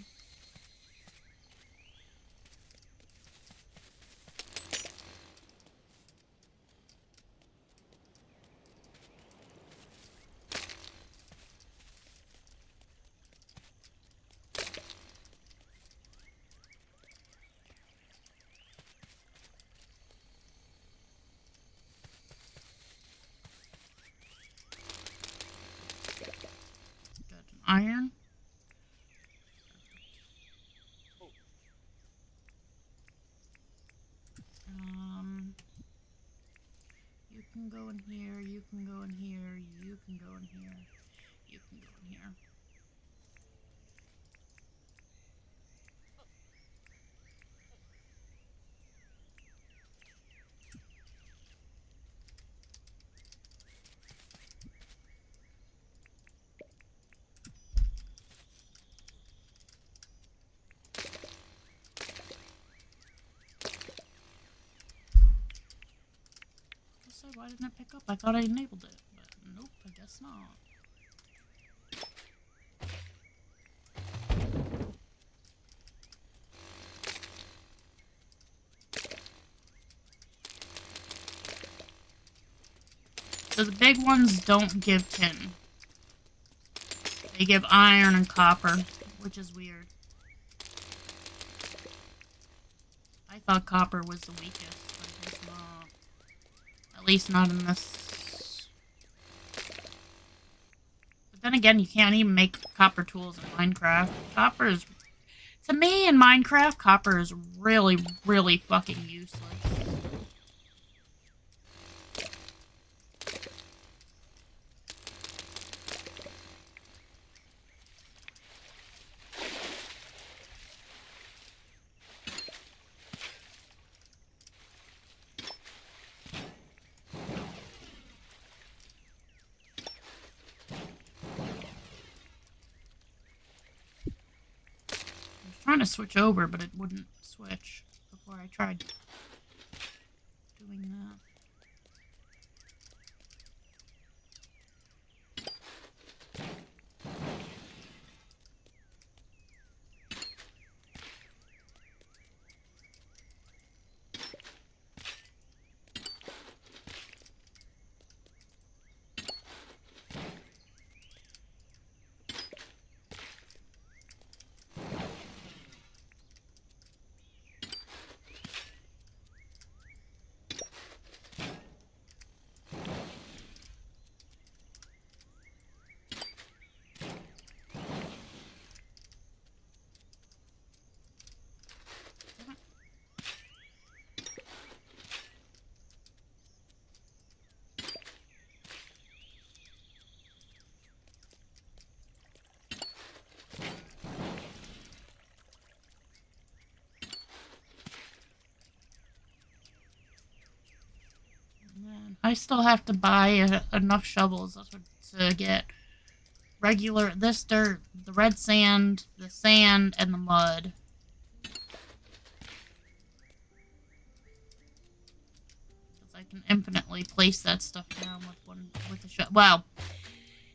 Iron. You can go in here, you can go in here, you can go in here, you can go in here. So why didn't it pick up? I thought I enabled it, but nope, I guess not. So the big ones don't give tin. They give iron and copper, which is weird. I thought copper was the weakest, but I guess not. At least not in this. But then again, you can't even make copper tools in Minecraft. Copper is... To me, in Minecraft, copper is really, really fucking useless. Trying to switch over, but it wouldn't switch before I tried doing that. I still have to buy enough shovels to get regular, this dirt, the red sand, the sand, and the mud. Because I can infinitely place that stuff down with a shovel. Well,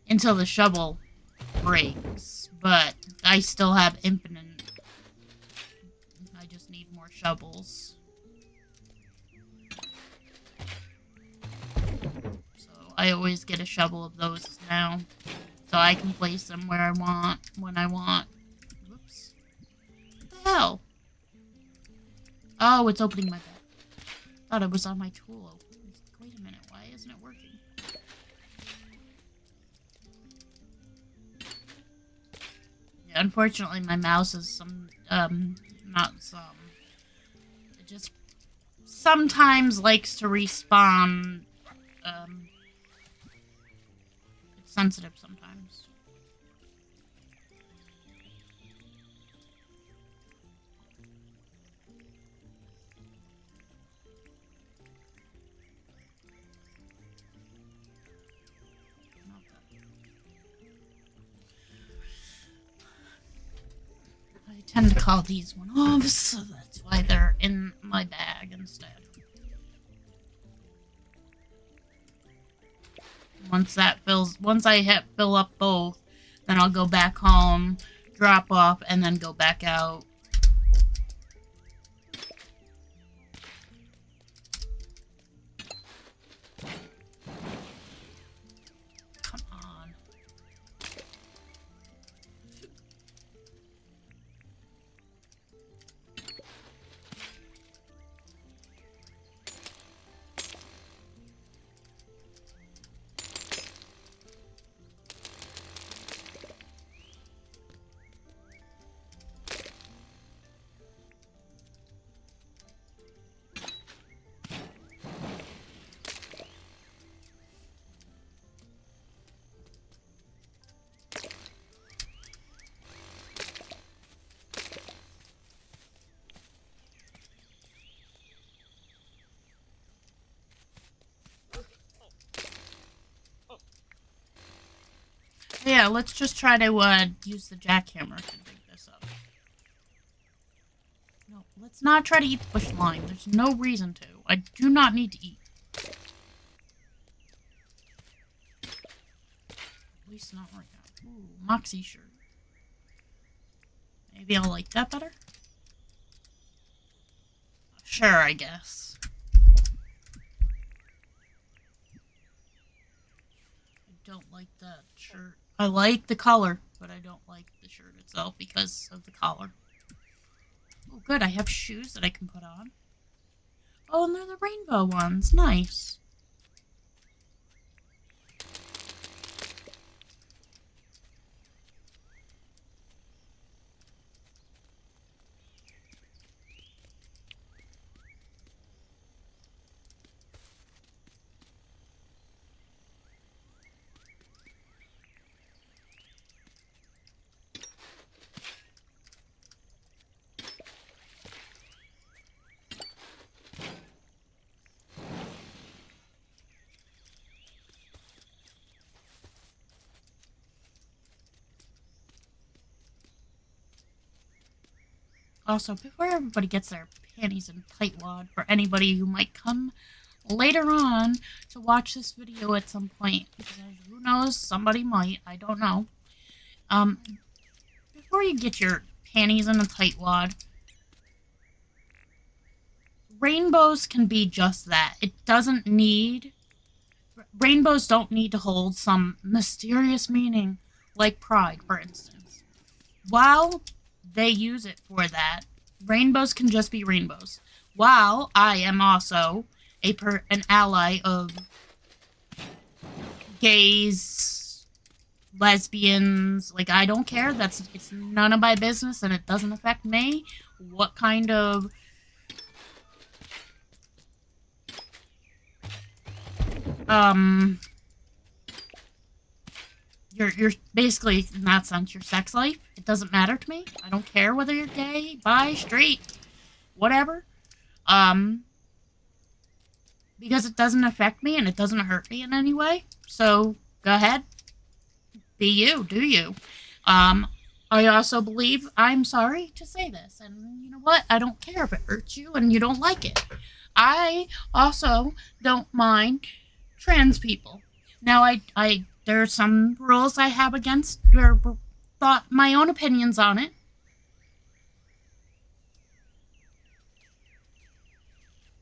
until the shovel breaks, but I still have infinite. I just need more shovels. I always get a shovel of those now, so I can place them where I want, when I want. Whoops. What the hell? Oh, it's opening my bag. Thought it was on my tool. Wait a minute, why isn't it working? Yeah, unfortunately, my mouse is not some. It just sometimes likes to respawn, sensitive sometimes. I tend to call these one-offs, so that's why they're in my bag instead. Once I fill up both, Then I'll go back home, drop off, and then go back out. Come on. Yeah, let's just try to use the jackhammer to dig this up. No, let's not try to eat the bush lime. There's no reason to. I do not need to eat. At least not right now. Ooh, Moxie shirt. Maybe I'll like that better? Sure, I guess. I don't like that shirt. I like the color, but I don't like the shirt itself because of the collar. Oh, good. I have shoes that I can put on. Oh, and they're the rainbow ones. Nice. Also, before everybody gets their panties in a tightwad, for anybody who might come later on to watch this video at some point, because who knows, somebody might, I don't know. Before you get your panties in a tightwad, rainbows can be just that. Rainbows don't need to hold some mysterious meaning, like pride, for instance. While they use it for that, rainbows can just be rainbows. While I am also an ally of gays, lesbians, like, I don't care. It's none of my business, and it doesn't affect me. What kind of you're basically, in that sense, your sex life. It doesn't matter to me. I don't care whether you're gay, bi, straight, whatever. Because it doesn't affect me and it doesn't hurt me in any way. So, go ahead. Be you. Do you. I also believe, I'm sorry to say this, and you know what? I don't care if it hurts you and you don't like it. I also don't mind trans people. Now, there are some rules I have against, or thought my own opinions on it.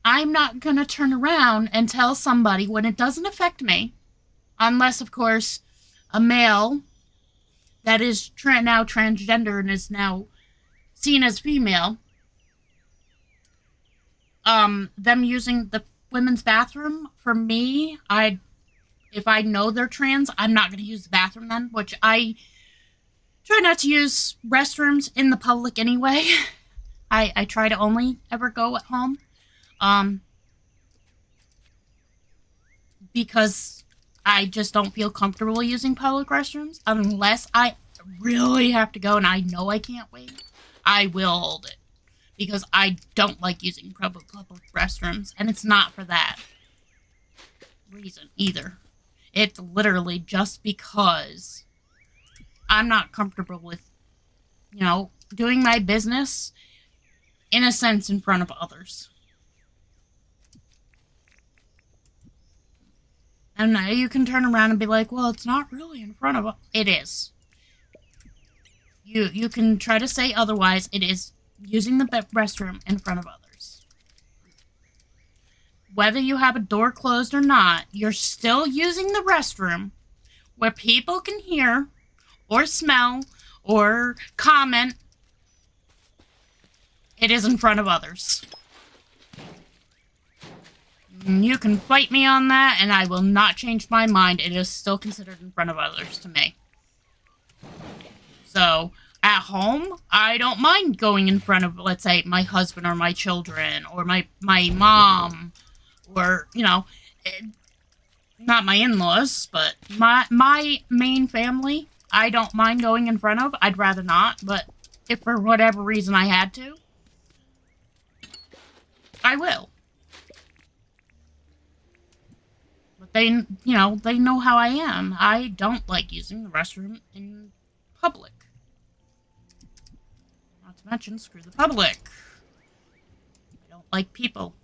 I'm not gonna turn around and tell somebody when it doesn't affect me, unless, of course, a male that is now transgender and is now seen as female, them using the women's bathroom, for me, if I know they're trans, I'm not going to use the bathroom then, which I try not to use restrooms in the public anyway. I try to only ever go at home, because I just don't feel comfortable using public restrooms unless I really have to go and I know I can't wait. I will hold it because I don't like using public restrooms, and it's not for that reason either. It's literally just because I'm not comfortable with, doing my business, in a sense, in front of others. And now you can turn around and be like, well, it's not really in front of... It is. You can try to say otherwise. It is using the restroom in front of others. Whether you have a door closed or not, you're still using the restroom where people can hear or smell or comment. It is in front of others. You can fight me on that, and I will not change my mind. It is still considered in front of others to me. So, at home, I don't mind going in front of, let's say, my husband or my children or my mom or, you know, not my in-laws, but my main family, I don't mind going in front of. I'd rather not, but if for whatever reason I had to, I will. But they, you know, they know how I am. I don't like using the restroom in public. Not to mention, screw the public. I don't like people.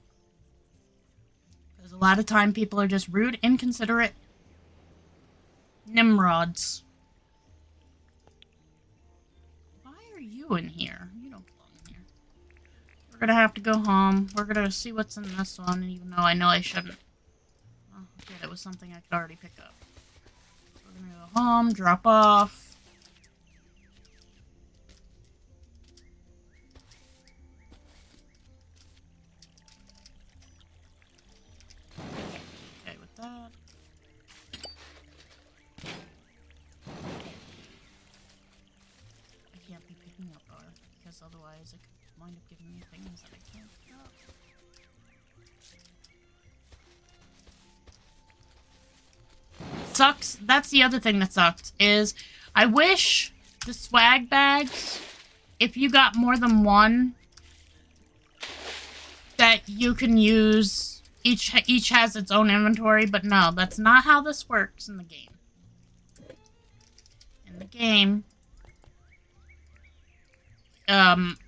Because a lot of time people are just rude, inconsiderate nimrods. Why are you in here? You don't belong in here. We're gonna have to go home. We're gonna see what's in this one, even though I know I shouldn't. Oh, okay, that was something I could already pick up. We're gonna go home, drop off. Okay, with that. I can't be picking up R, because otherwise it could wind up giving me things that I can't pick up. Sucks. That's the other thing that sucks, is I wish the swag bags, if you got more than one, that you can use, each has its own inventory, but no, that's not how this works in the game. In the game,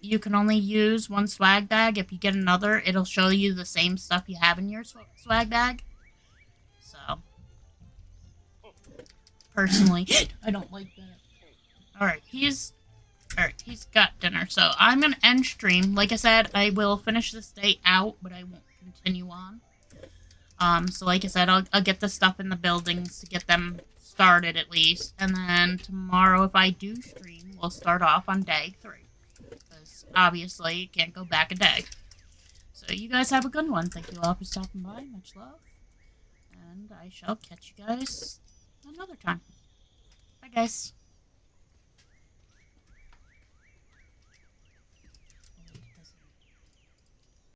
you can only use one swag bag. If you get another, it'll show you the same stuff you have in your swag bag. So, personally, I don't like that. Alright, he's got dinner, so I'm gonna end stream. Like I said, I will finish this day out, but I won't continue on. So like I said, I'll get the stuff in the buildings to get them started at least, and then tomorrow, if I do stream, we'll start off on day 3. Because obviously, you can't go back a day. So you guys have a good one. Thank you all for stopping by. Much love. And I shall catch you guys another time. Bye, guys.